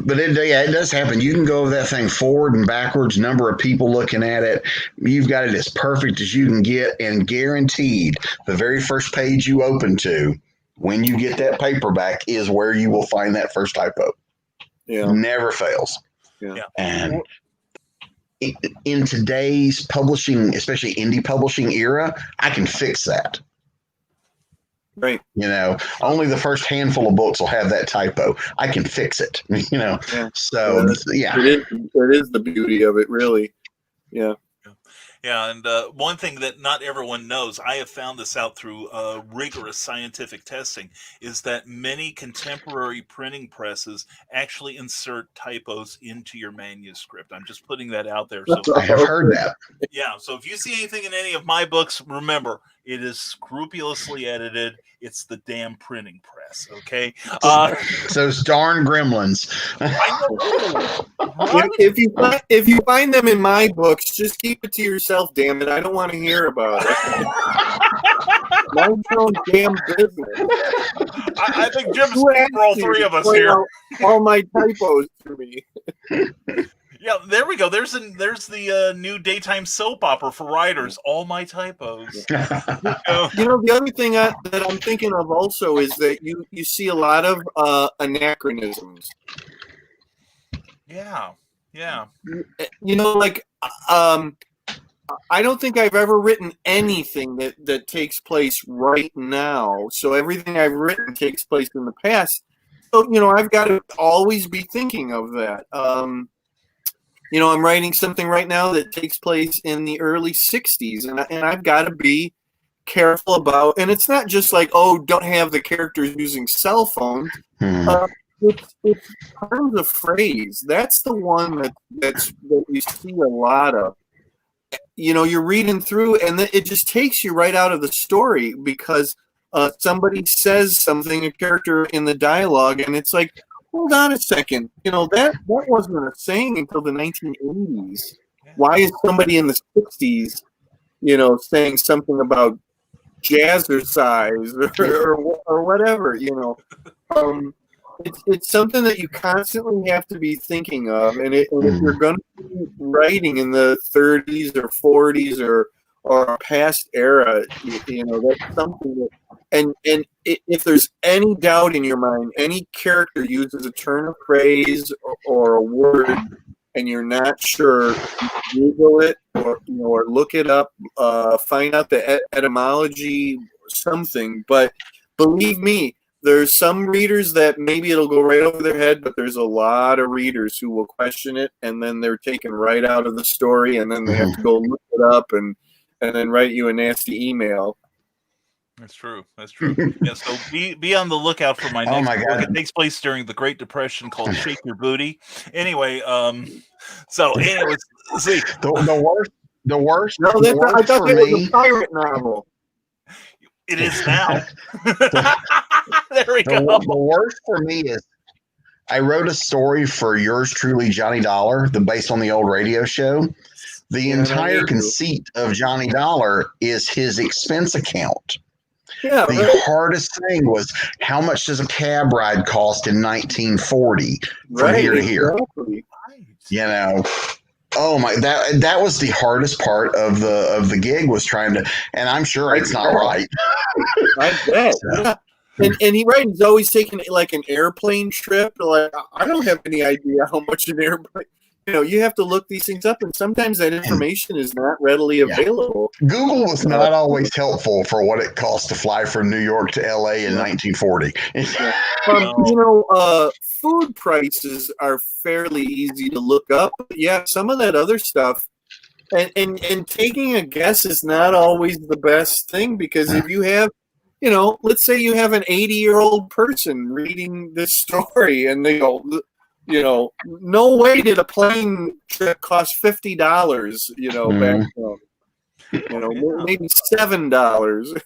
[SPEAKER 4] But it does happen. You can go over that thing forward and backwards, number of people looking at it. You've got it as perfect as you can get, and guaranteed the very first page you open to, when you get that paperback, is where you will find that first typo.
[SPEAKER 5] Yeah.
[SPEAKER 4] Never fails.
[SPEAKER 5] Yeah.
[SPEAKER 4] And in today's publishing, especially indie publishing era, I can fix that.
[SPEAKER 5] Right.
[SPEAKER 4] Only the first handful of books will have that typo. I can fix it. So
[SPEAKER 5] it is the beauty of it, really. Yeah.
[SPEAKER 3] Yeah, and one thing that not everyone knows, I have found this out through rigorous scientific testing, is that many contemporary printing presses actually insert typos into your manuscript. I'm just putting that out there. So
[SPEAKER 4] I have heard that.
[SPEAKER 3] Yeah, so if you see anything in any of my books, remember, it is scrupulously edited. It's the damn printing press, okay?
[SPEAKER 4] Those darn gremlins.
[SPEAKER 5] If you find them in my books, just keep it to yourself, damn it. I don't want to hear about it. Mind your own damn business.
[SPEAKER 3] I think Jim's speaking for all three of us here.
[SPEAKER 5] All my typos to me.
[SPEAKER 3] Yeah, there we go. There's the new daytime soap opera for writers. All my typos.
[SPEAKER 5] The other thing that I'm thinking of also is that you see a lot of anachronisms.
[SPEAKER 3] Yeah.
[SPEAKER 5] I don't think I've ever written anything that takes place right now. So everything I've written takes place in the past. So I've got to always be thinking of that. I'm writing something right now that takes place in the early 60s, and I've got to be careful about, and it's not just like, oh, don't have the characters using cell phones. It's terms of phrase. That's the one that you see a lot of. You're reading through, and it just takes you right out of the story because somebody says something, a character in the dialogue, and it's like, hold on a second. That wasn't a saying until the 1980s. Why is somebody in the 60s, saying something about jazzercise or whatever? It's something that you constantly have to be thinking of, and if you're going to be writing in the 30s or 40s or a past era, that's something that. And if there's any doubt in your mind, any character uses a turn of phrase or a word, and you're not sure, Google it or look it up, find out the etymology, something. But believe me, there's some readers that maybe it'll go right over their head, but there's a lot of readers who will question it, and then they're taken right out of the story, and then they have to go look it up and then write you a nasty email.
[SPEAKER 3] That's true. Yeah, so be on the lookout for my next book. It takes place during the Great Depression, called "Shake Your Booty." Anyway, so anyways, see
[SPEAKER 4] the worst.
[SPEAKER 5] No, I thought it was a pirate novel.
[SPEAKER 3] It is now. There we go.
[SPEAKER 4] The worst for me is I wrote a story for yours truly, Johnny Dollar, based on the old radio show. The entire conceit of Johnny Dollar is his expense account.
[SPEAKER 5] Yeah,
[SPEAKER 4] the hardest thing was, how much does a cab ride cost in 1940 from here to here? Oh my! That was the hardest part of the gig, was trying to, and I'm sure it's not right.
[SPEAKER 5] I bet. So. And he's always taking like an airplane trip. Like, I don't have any idea how much an airplane. You have to look these things up, and sometimes that information is not readily available.
[SPEAKER 4] Google was not always helpful for what it cost to fly from New York to LA in 1940.
[SPEAKER 5] Food prices are fairly easy to look up. But yeah, some of that other stuff, and taking a guess is not always the best thing, because if you have, let's say you have an 80-year-old person reading this story, and they go, no way did a plane trip cost $50, back then. Maybe $7.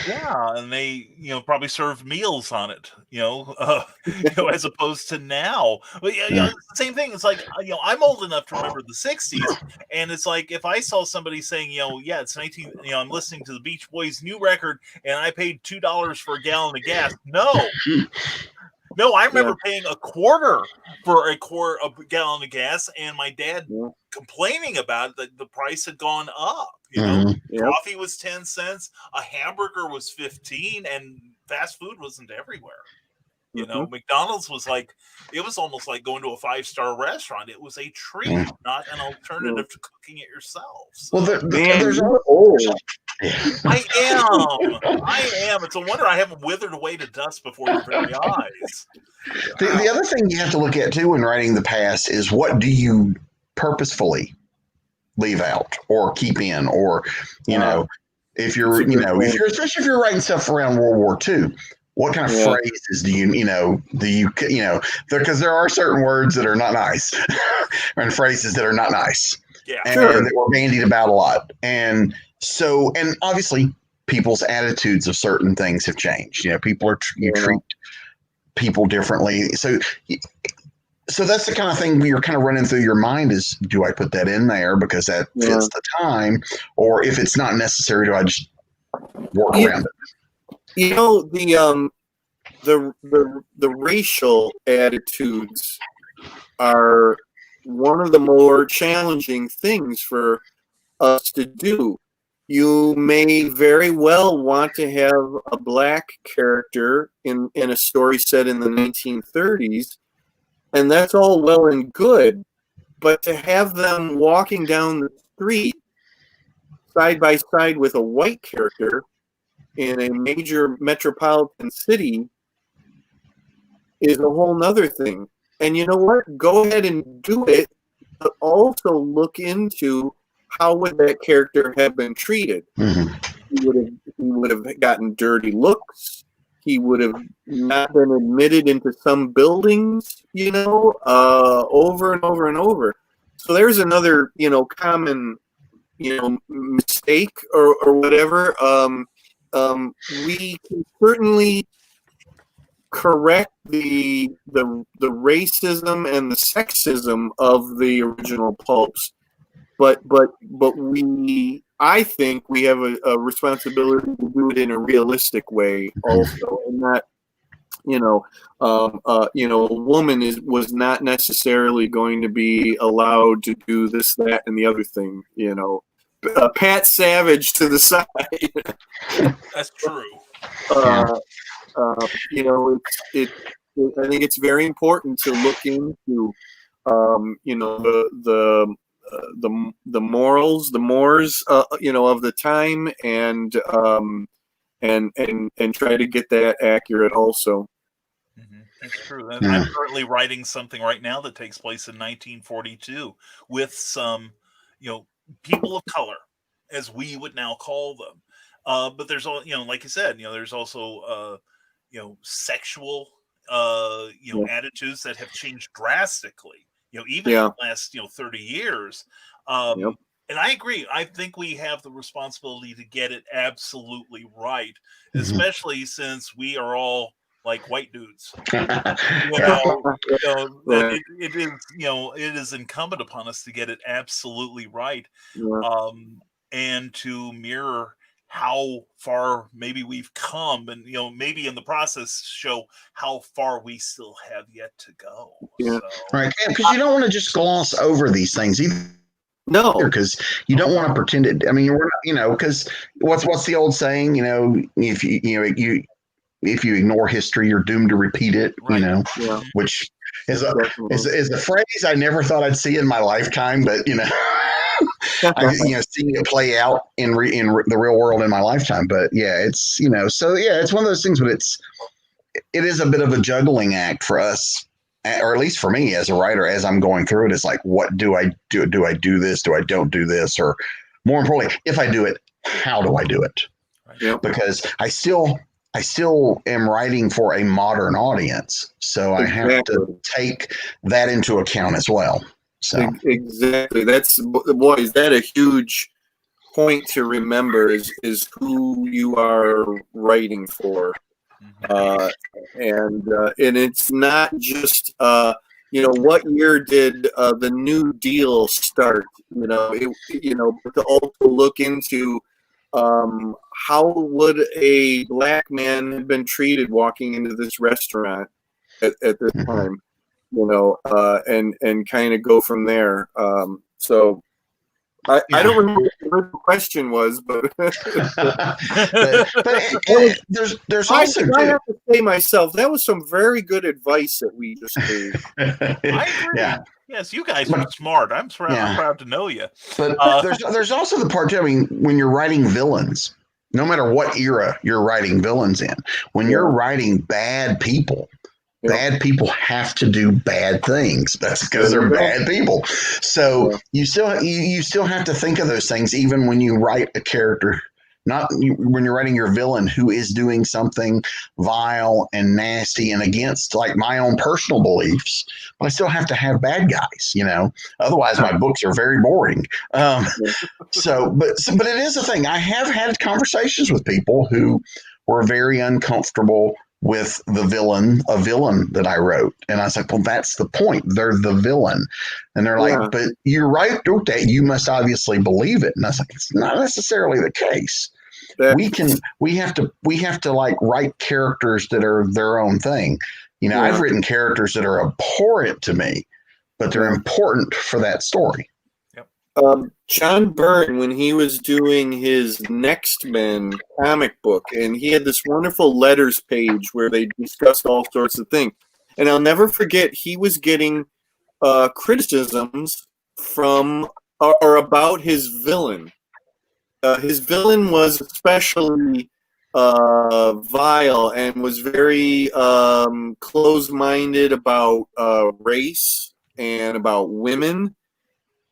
[SPEAKER 3] Yeah, and they, probably serve meals on it, as opposed to now. But the same thing. It's like, I'm old enough to remember the 60s, and it's like, if I saw somebody saying, it's 19, I'm listening to the Beach Boys' new record, and I paid $2 for a gallon of gas. No, I remember paying a quarter for a gallon of gas, and my dad complaining about it, that the price had gone up. Coffee was 10 cents, a hamburger was 15, and fast food wasn't everywhere. McDonald's was like, it was almost like going to a 5-star restaurant. It was a treat, not an alternative to cooking it yourself. So.
[SPEAKER 4] Well, there's old.
[SPEAKER 3] I am. It's a wonder I haven't withered away to dust before your very eyes.
[SPEAKER 4] The other thing you have to look at too when writing the past is, what do you purposefully leave out or keep in, or if you're especially if you're writing stuff around World War II. What kind of phrases do you because there are certain words that are not nice and phrases that are not nice.
[SPEAKER 3] Yeah,
[SPEAKER 4] and that were bandied about a lot. And so, and obviously people's attitudes of certain things have changed. People you treat people differently. So that's the kind of thing you're kind of running through your mind is, do I put that in there because that fits the time? Or if it's not necessary, do I just work around it?
[SPEAKER 5] The racial attitudes are one of the more challenging things for us to do. You may very well want to have a black character in a story set in the 1930s, and that's all well and good, but to have them walking down the street side by side with a white character in a major metropolitan city is a whole nother thing. And you know what? Go ahead and do it, but also look into how would that character have been treated.
[SPEAKER 4] Mhm.
[SPEAKER 5] He would have gotten dirty looks. He would have not been admitted into some buildings, over and over and over. So there's another, common, mistake or whatever. We can certainly correct the racism and the sexism of the original pulps, but I think we have a responsibility to do it in a realistic way also, and not a woman was not necessarily going to be allowed to do this, that, and the other thing. Pat Savage to the side.
[SPEAKER 3] That's true.
[SPEAKER 5] I think it's very important to look into, the morals, the mores, of the time, and try to get that accurate also.
[SPEAKER 3] Mm-hmm. That's true. I'm currently writing something right now that takes place in 1942 with some, people of color, as we would now call them. But there's all, like you said, there's also, sexual, attitudes that have changed drastically, even in the last, 30 years. And I agree. I think we have the responsibility to get it absolutely right, especially since we are all like white dudes. It is incumbent upon us to get it absolutely right, and to mirror how far maybe we've come, and maybe in the process show how far we still have yet to go.
[SPEAKER 5] Yeah.
[SPEAKER 3] So,
[SPEAKER 4] Right, because you don't want to just gloss over these things either.
[SPEAKER 5] No,
[SPEAKER 4] because you don't want to pretend it. I mean, we're not, because what's the old saying? If you ignore history, you're doomed to repeat it.
[SPEAKER 3] Right.
[SPEAKER 4] Which is a phrase I never thought I'd see in my lifetime, but I seeing it play out in the real world in my lifetime. But yeah, it's so yeah, it's one of those things. But it is a bit of a juggling act for us, or at least for me as a writer, as I'm going through it. It's like, what do I do? Do I do this? Do I don't do this? Or more importantly, if I do it, how do I do it?
[SPEAKER 5] Yep.
[SPEAKER 4] Because I still am writing for a modern audience, so I have to take that into account as well. So
[SPEAKER 5] exactly, is that a huge point to remember is who you are writing for. And it's not just what year did the New Deal start? But to also look into how would a black man have been treated walking into this restaurant at this time, and kind of go from there. So. I don't remember what the question was, but, there's also I have to say myself, that was some very good advice that we just gave.
[SPEAKER 3] I agree. Yeah. Yes, you guys are smart. I'm proud to know you.
[SPEAKER 4] But there's also the part too. I mean, when you're writing villains, no matter what era you're writing villains in, when you're writing bad people. Bad people have to do bad things. That's because they're bad people. So you still have to think of those things, even when you write a character. Not when you're writing your villain who is doing something vile and nasty and against like my own personal beliefs. But I still have to have bad guys. Otherwise my books are very boring. But it is a thing. I have had conversations with people who were very uncomfortable with a villain that I wrote. And I was like, well, that's the point. They're the villain. And they're like, but you wrote that, you must obviously believe it. And I was like, it's not necessarily the case. We have to like write characters that are their own thing. I've written characters that are abhorrent to me, but they're important for that story.
[SPEAKER 5] John Byrne, when he was doing his Next Men comic book, and he had this wonderful letters page where they discussed all sorts of things. And I'll never forget, he was getting criticisms from or about his villain. His villain was especially vile and was very closed-minded about race and about women.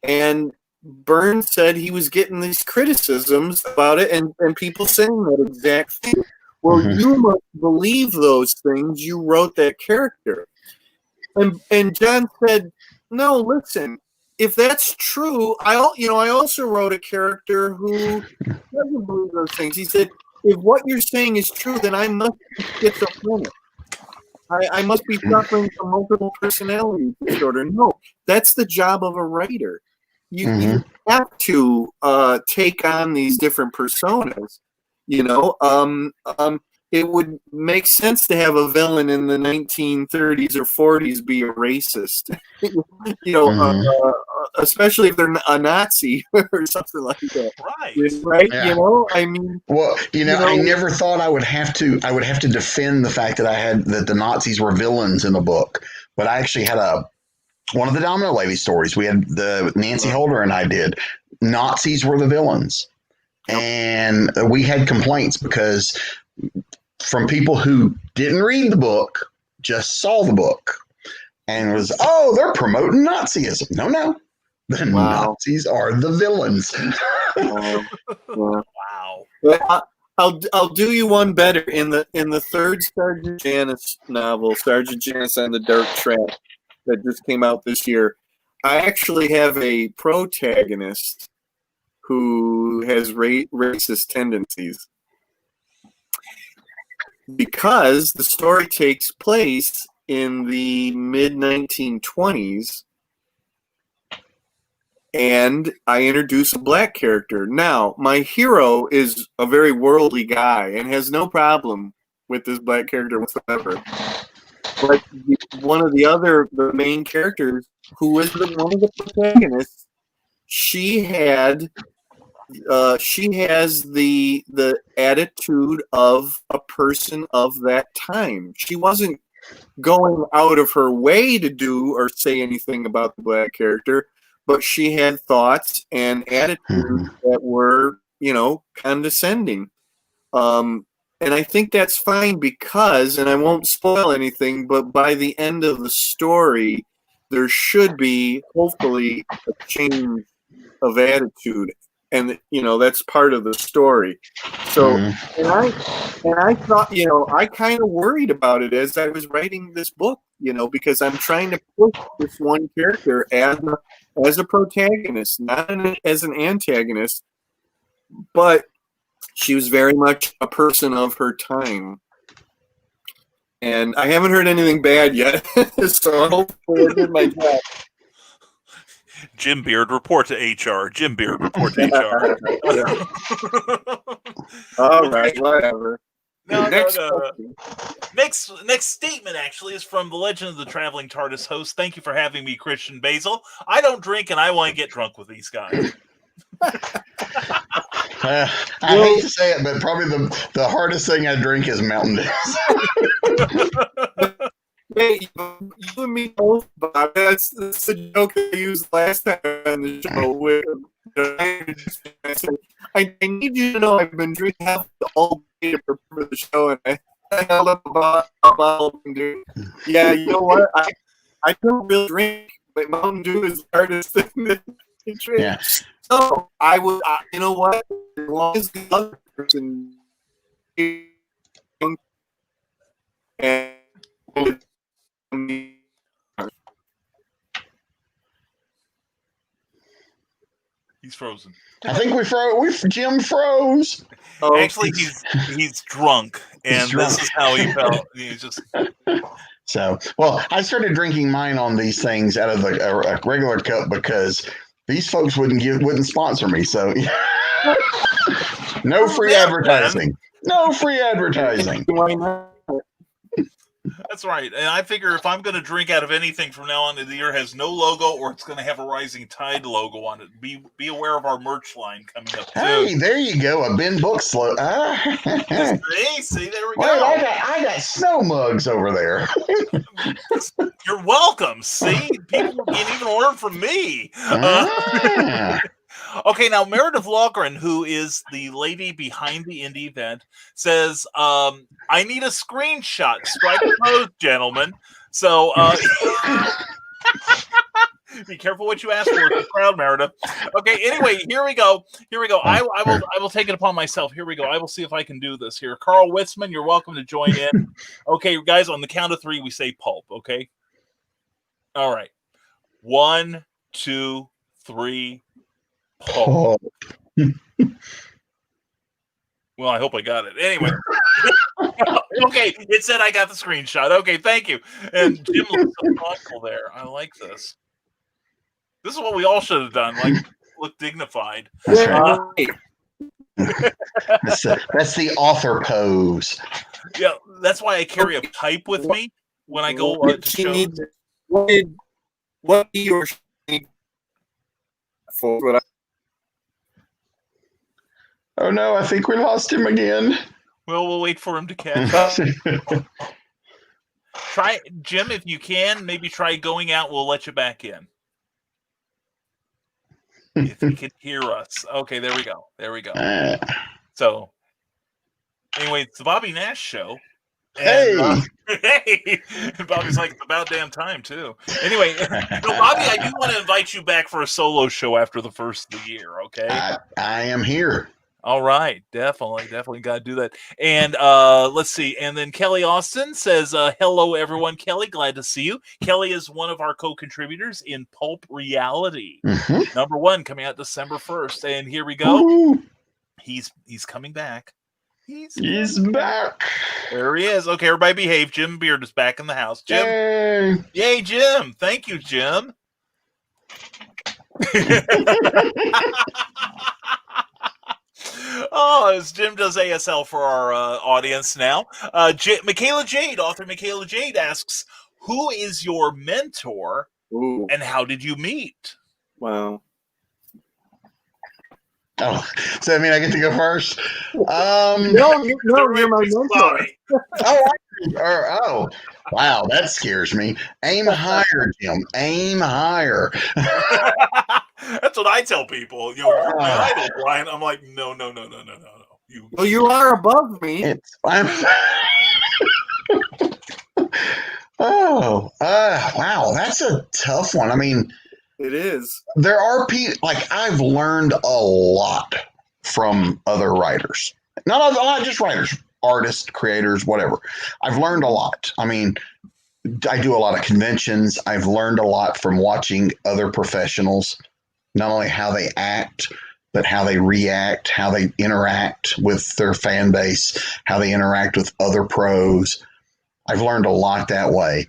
[SPEAKER 5] And Burns said he was getting these criticisms about it, and people saying that exact thing. Well, you must believe those things. You wrote that character. And John said, no, listen, if that's true, I also wrote a character who doesn't believe those things. He said, if what you're saying is true, then I must be schizophrenic. I must be suffering from multiple personality disorder. No, that's the job of a writer. You have to take on these different personas. It would make sense to have a villain in the 1930s or 40s be a racist. Especially if they're a Nazi or something like that. Right?
[SPEAKER 4] Yeah.
[SPEAKER 5] I mean.
[SPEAKER 4] Well, I never thought I would have to defend the fact that the Nazis were villains in the book, but I actually had one of the Domino Lady stories. We had the Nancy Holder and I did. Nazis were the villains, and we had complaints because from people who didn't read the book, just saw the book, and it was, they're promoting Nazism. No. The Nazis are the villains.
[SPEAKER 5] Wow. I'll do you one better. In the third Sergeant Janice novel, Sergeant Janice and the Dark Trap, that just came out this year, I actually have a protagonist who has racist tendencies. Because the story takes place in the mid-1920s, and I introduce a black character. Now, my hero is a very worldly guy and has no problem with this black character whatsoever. But one of the main characters, who is one of the protagonists, she has the attitude of a person of that time. She wasn't going out of her way to do or say anything about the black character, but she had thoughts and attitudes that were, condescending. And I think that's fine because, and I won't spoil anything, but by the end of the story, there should be, hopefully, a change of attitude. And, that's part of the story. So, and I thought, I kind of worried about it as I was writing this book, because I'm trying to push this one character as a protagonist, not as an antagonist, but she was very much a person of her time. And I haven't heard anything bad yet, so hopefully I did my job.
[SPEAKER 3] Jim Beard, report to HR. Jim Beard, report to HR.
[SPEAKER 5] All right, whatever.
[SPEAKER 3] No. Next statement actually is from the Legend of the Traveling TARDIS host. Thank you for having me, Christian Basil. I don't drink and I want to get drunk with these guys.
[SPEAKER 4] I hate to say it, but probably the hardest thing I drink is Mountain Dew.
[SPEAKER 5] Hey, you and me both, Bob. That's the joke I used last time on the show. I need you to know I've been drinking all day to prepare for the show, and I held up a bottle of Mountain Dew. Yeah, you know what? I don't really drink, but Mountain Dew is the hardest thing to drink. Yeah. So I would, you know what? As long as the other person and
[SPEAKER 3] he's frozen.
[SPEAKER 4] I think Jim froze.
[SPEAKER 3] Oh. Actually, he's drunk, and this is how he felt. He's just.
[SPEAKER 4] So, I started drinking mine on these things out of a regular cup because these folks wouldn't sponsor me. So, no free advertising. No free advertising.
[SPEAKER 5] Why not?
[SPEAKER 3] That's right. And I figure if I'm going to drink out of anything from now on, the year has no logo or it's going to have a Rising Tide logo on it. Be aware of our merch line coming up, too.
[SPEAKER 4] Hey, there you go. A Ben Book slogan.
[SPEAKER 3] See, there we go.
[SPEAKER 4] I got snow mugs over there.
[SPEAKER 3] You're welcome. See? People can even order from me. Okay, now Meredith Logren, who is the lady behind the indie event, says, I need a screenshot. Strike a pose, gentlemen. So be careful what you ask for. It's a crowd, Meredith. Okay, anyway, here we go. I will take it upon myself. Here we go. I will see if I can do this here. Carl Witzman, you're welcome to join in. Okay, guys, on the count of 3, we say pulp, okay? All right. 1, 2, 3, pulp. Well, I hope I got it. Anyway. Okay, it said I got the screenshot. Okay, thank you. And Jim looks so thoughtful there. I like this. This is what we all should have done. Like, look dignified.
[SPEAKER 4] That's right. That's the author pose.
[SPEAKER 3] Yeah, that's why I carry a pipe with me when I go to shows.
[SPEAKER 5] What he or she need for what?
[SPEAKER 4] Oh no, I think we lost him again.
[SPEAKER 3] Well, we'll wait for him to catch up. Try, Jim, if you can, maybe try going out. We'll let you back in. If you can hear us. Okay, there we go. So, anyway, it's the Bobby Nash Show. And, hey! Bobby's like, it's about damn time, too. Anyway, Bobby, I do want to invite you back for a solo show after the first of the year, okay?
[SPEAKER 4] I am here.
[SPEAKER 3] All right. Definitely got to do that. And let's see. And then Kelly Austin says, hello, everyone. Kelly, glad to see you. Kelly is one of our co-contributors in Pulp Reality.
[SPEAKER 4] Mm-hmm.
[SPEAKER 3] Number 1 coming out December 1st. And here we go.
[SPEAKER 4] Woo-hoo.
[SPEAKER 3] He's coming back.
[SPEAKER 4] He's back.
[SPEAKER 3] There he is. Okay, everybody behave. Jim Beard is back in the house. Jim. Yay, Jim. Thank you, Jim. Oh, as Jim does ASL for our audience now. Michaela Jade, author Michaela Jade asks, who is your mentor and how did you meet?
[SPEAKER 5] Wow.
[SPEAKER 4] Oh, so I mean I get to go first?
[SPEAKER 5] No, you're my mentor.
[SPEAKER 4] Oh, wow, that scares me. Aim higher, Jim. Aim higher.
[SPEAKER 3] That's what I tell people. You're my idol, Brian. I'm like, no.
[SPEAKER 5] You are above me.
[SPEAKER 4] Wow, that's a tough one. I mean,
[SPEAKER 5] it is.
[SPEAKER 4] There are people, like, I've learned a lot from other writers. Not just writers, artists, creators, whatever. I've learned a lot. I mean, I do a lot of conventions. I've learned a lot from watching other professionals, not only how they act, but how they react, how they interact with their fan base, how they interact with other pros. I've learned a lot that way.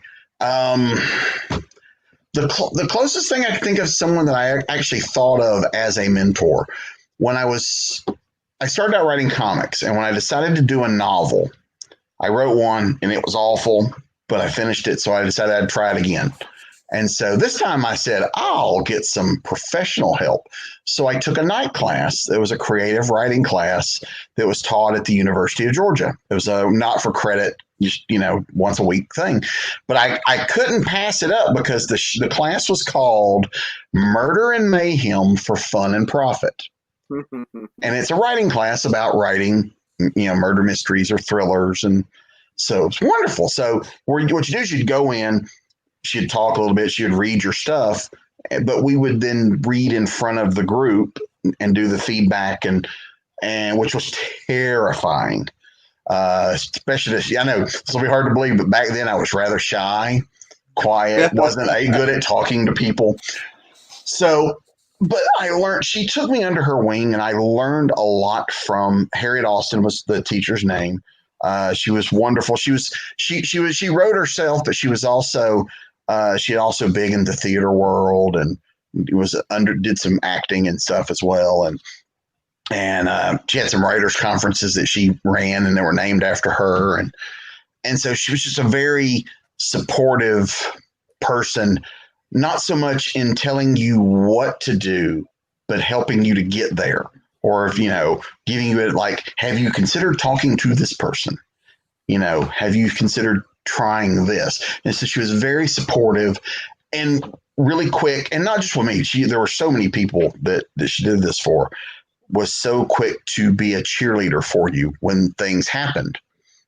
[SPEAKER 4] The closest thing I can think of someone that I actually thought of as a mentor when I started out writing comics, and when I decided to do a novel, I wrote one and it was awful, but I finished it, so I decided I'd try it again. And so this time I said, I'll get some professional help. So I took a night class. It was a creative writing class that was taught at the University of Georgia. It was a not for credit, once a week thing. But I couldn't pass it up because the class was called Murder and Mayhem for Fun and Profit. And it's a writing class about writing, murder mysteries or thrillers. And so it's wonderful. So what you do is you'd go in, she'd talk a little bit, she would read your stuff, but we would then read in front of the group and do the feedback, and which was terrifying. Especially, I know this will be hard to believe, but back then I was rather shy, quiet, wasn't good at talking to people. So, but I learned, she took me under her wing, and I learned a lot from Harriet Austin was the teacher's name. She was wonderful. She wrote herself, but she was also, she had also big in the theater world, and did some acting and stuff as well. And she had some writers conferences that she ran, and they were named after her. And so she was just a very supportive person, not so much in telling you what to do, but helping you to get there. Or, giving you like, have you considered talking to this person? Have you considered trying this? And so she was very supportive. and really quick, and not just with me. There were so many people that she did this for. Was so quick to be a cheerleader for you when things happened.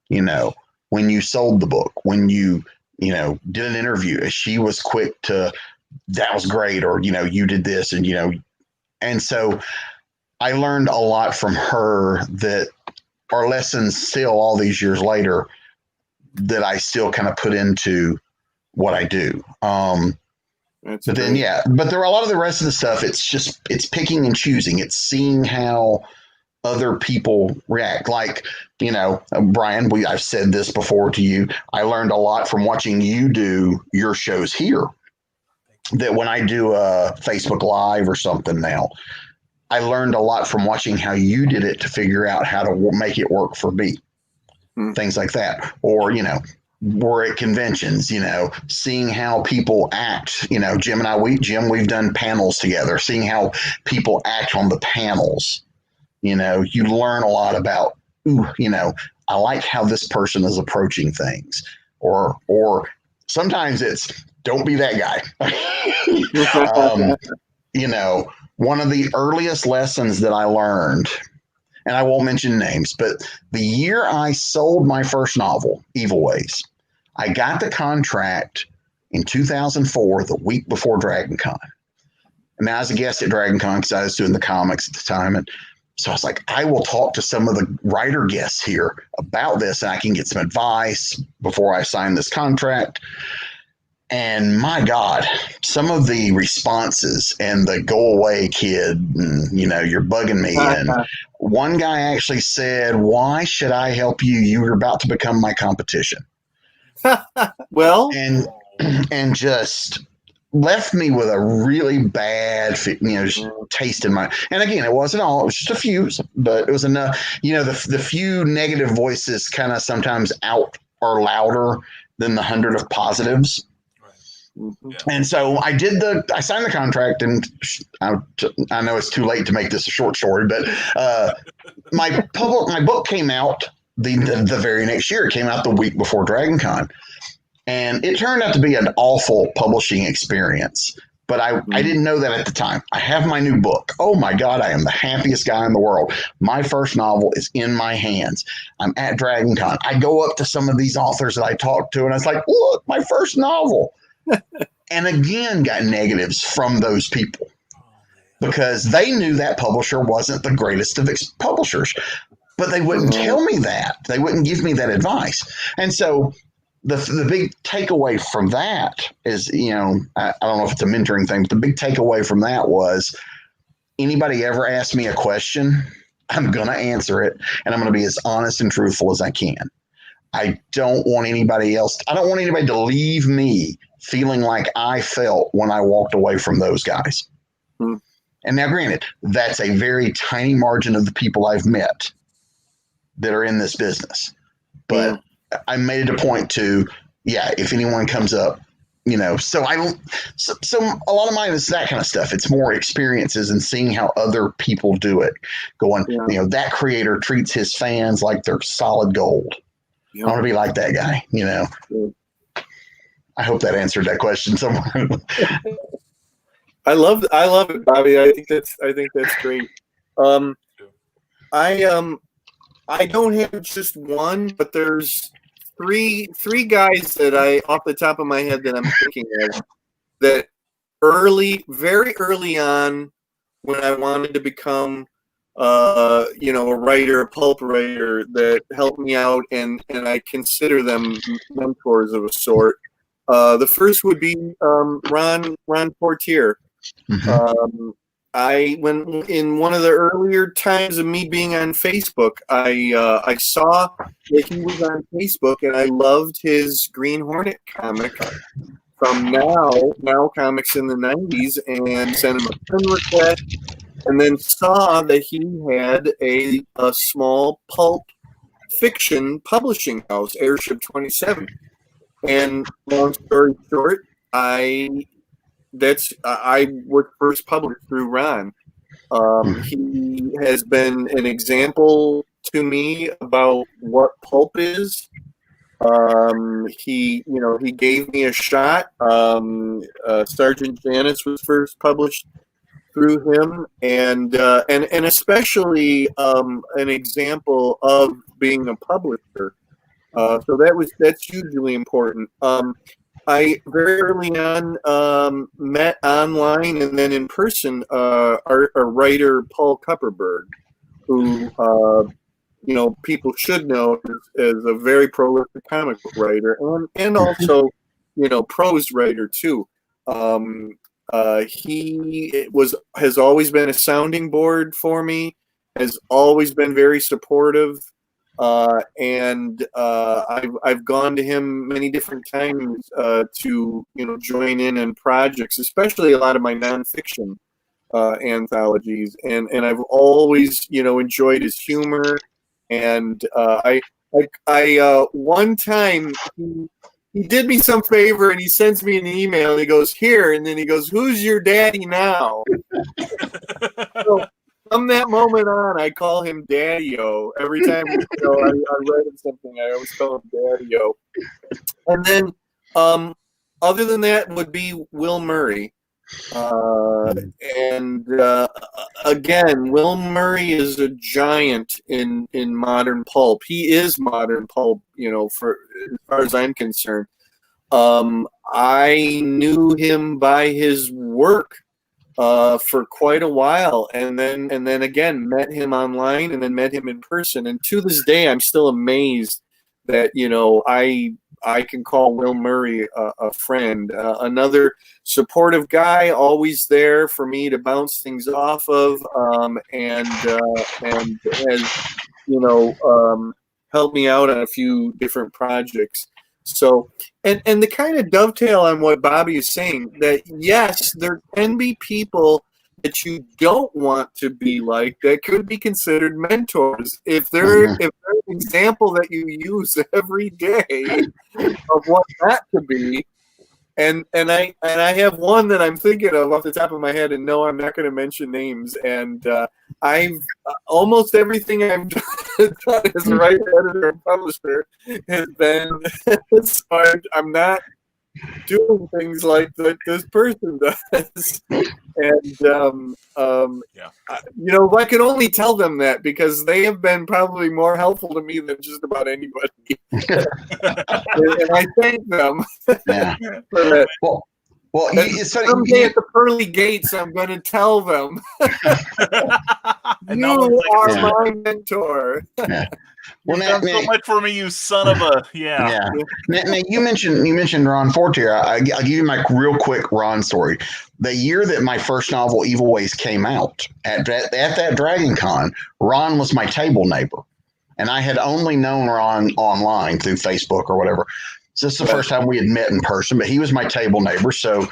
[SPEAKER 4] When you sold the book, when you did an interview, she was quick to, that was great, or you did this, and so I learned a lot from her that are lessons still all these years later that I still kind of put into what I do. But then, but there are a lot of the rest of the stuff. It's picking and choosing. It's seeing how other people react. Like, Brian, I've said this before to you. I learned a lot from watching you do your shows here. That when I do a Facebook Live or something now, I learned a lot from watching how you did it to figure out how to make it work for me. Things like that. Or, we're at conventions, seeing how people act. Jim and I, we've done panels together, seeing how people act on the panels. You learn a lot about, I like how this person is approaching things, or sometimes it's don't be that guy. One of the earliest lessons that I learned, and I won't mention names, but the year I sold my first novel, Evil Ways, I got the contract in 2004, the week before DragonCon. And I was a guest at DragonCon because I was doing the comics at the time. And so I was like, I will talk to some of the writer guests here about this, and I can get some advice before I sign this contract. And my God, some of the responses and the go away kid, and, you're bugging me. And one guy actually said, why should I help you? You're about to become my competition.
[SPEAKER 5] Well,
[SPEAKER 4] and just left me with a really bad, taste in my. And again, it wasn't all; it was just a few, but it was enough. The few negative voices kind of sometimes are louder than the 100 of positives.
[SPEAKER 5] Mm-hmm.
[SPEAKER 4] And so I signed the contract, and I know it's too late to make this a short story, but my book came out the very next year. It came out the week before DragonCon, and it turned out to be an awful publishing experience. But I didn't know that at the time. I have my new book. Oh my God, I am the happiest guy in the world. My first novel is in my hands. I'm at DragonCon. I go up to some of these authors that I talked to, and I was like, look, my first novel. And again, got negatives from those people because they knew that publisher wasn't the greatest of publishers, but they wouldn't tell me that. They wouldn't give me that advice. And so the big takeaway from that is, I don't know if it's a mentoring thing, but the big takeaway from that was anybody ever ask me a question, I'm going to answer it, and I'm going to be as honest and truthful as I can. I don't want anybody to leave me feeling like I felt when I walked away from those guys. And now, granted, that's a very tiny margin of the people I've met that are in this business. But I made it a point to, if anyone comes up, so I don't, so a lot of mine is that kind of stuff. It's more experiences and seeing how other people do it. Going, that creator treats his fans like they're solid gold. I want to be like that guy, I hope that answered that question somewhere.
[SPEAKER 5] I love it, Bobby. I think that's great. I don't have just one, but there's three guys that off the top of my head that I'm thinking of that very early on when I wanted to become a writer, a pulp writer, that helped me out, and I consider them mentors of a sort. The first would be Ron Portier.
[SPEAKER 4] Mm-hmm.
[SPEAKER 5] When in one of the earlier times of me being on Facebook, I saw that he was on Facebook, and I loved his Green Hornet comic from Now Comics in the 90s, and sent him a friend request, and then saw that he had a small pulp fiction publishing house, Airship 27. And long story short, I was first published through Ron. He has been an example to me about what pulp is, He gave me a shot. Sergeant Janice was first published through him, and especially an example of being a publisher. So that's hugely important. I very early on met online and then in person our writer Paul Kupperberg, who people should know as a very prolific comic book writer and also prose writer too. He has always been a sounding board for me, has always been very supportive. And I've gone to him many different times to join in projects, especially a lot of my nonfiction anthologies, and I've always enjoyed his humor. And I one time he did me some favor and he sends me an email. And he goes, "Here," and then he goes, "Who's your daddy now?" So, from that moment on, I call him Daddy-O. Every time I write him something, I always call him Daddy-O. And then, other than that, would be Will Murray. Again, Will Murray is a giant in modern pulp. He is modern pulp, for as far as I'm concerned. I knew him by his work for quite a while, and then again met him online, and then met him in person. And to this day, I'm still amazed that I can call Will Murray a friend, another supportive guy, always there for me to bounce things off of, and has helped me out on a few different projects. So, and the kind of dovetail on what Bobby is saying, that yes, there can be people that you don't want to be like that could be considered mentors if they're an example that you use every day of what that could be. And I have one that I'm thinking of off the top of my head, and no, I'm not going to mention names. And I've almost everything I've done as a writer, editor, and publisher has been. So I'm not doing things like this person does. And I can only tell them that because they have been probably more helpful to me than just about anybody. And I thank them.
[SPEAKER 4] Yeah.
[SPEAKER 5] For that.
[SPEAKER 4] Well,
[SPEAKER 5] someday at the pearly gates, I'm going to tell them, you are my mentor.
[SPEAKER 3] Yeah. Well, You've done so much for me, you son of a
[SPEAKER 4] yeah. Now, you mentioned Ron Fortier. I'll give you my real quick Ron story. The year that my first novel, Evil Ways, came out at that Dragon Con, Ron was my table neighbor, and I had only known Ron online through Facebook or whatever. So this is the first time we had met in person, but he was my table neighbor. So,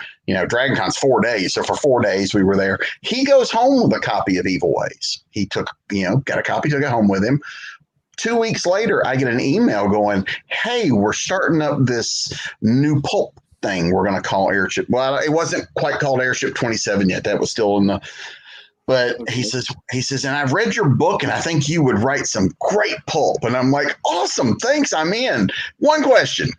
[SPEAKER 4] Dragon Con's 4 days. So for 4 days we were there. He goes home with a copy of Evil Ways. He took, got a copy, took it home with him. 2 weeks later, I get an email going, "Hey, we're starting up this new pulp thing we're going to call Airship." Well, it wasn't quite called Airship 27 yet. That was still in the... But he says, "And I've read your book, and I think you would write some great pulp." And I'm like, "Awesome, thanks, I'm in. One question,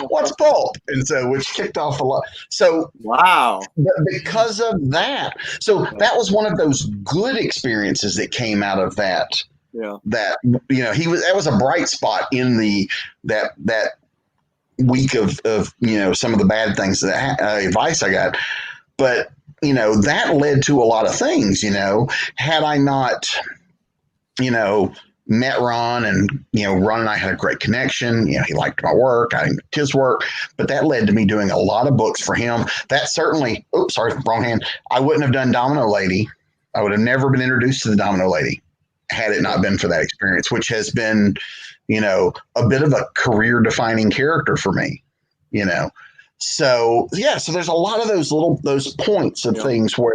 [SPEAKER 4] what's pulp?" And so, which kicked off a lot. So,
[SPEAKER 5] wow,
[SPEAKER 4] because of that, so that was one of those good experiences that came out of that.
[SPEAKER 5] Yeah,
[SPEAKER 4] that that was a bright spot in that week of some of the bad things that advice I got, but. That led to a lot of things, had I not, met Ron and, Ron and I had a great connection. He liked my work. I liked his work, but that led to me doing a lot of books for him. That certainly, wrong hand. I wouldn't have done Domino Lady. I would have never been introduced to the Domino Lady had it not been for that experience, which has been, a bit of a career defining character for me, So there's a lot of those points of things where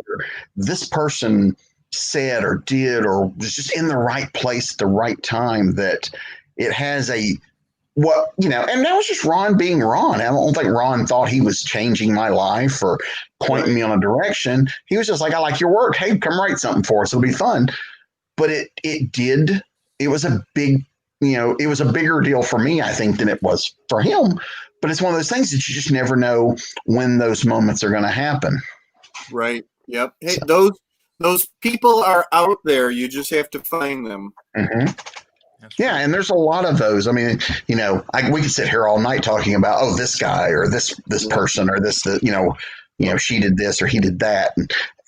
[SPEAKER 4] this person said or did or was just in the right place at the right time that it has and that was just Ron being Ron. I don't think Ron thought he was changing my life or pointing me on a direction. He was just like, "I like your work. Hey, come write something for us. It'll be fun." But it was a big, it was a bigger deal for me, I think, than it was for him. But it's one of those things that you just never know when those moments are going to happen.
[SPEAKER 5] Right. Yep. Hey, those people are out there. You just have to find them.
[SPEAKER 4] Mm-hmm. Yeah, and there's a lot of those. I mean, we could sit here all night talking about, this guy or this person or this, she did this or he did that,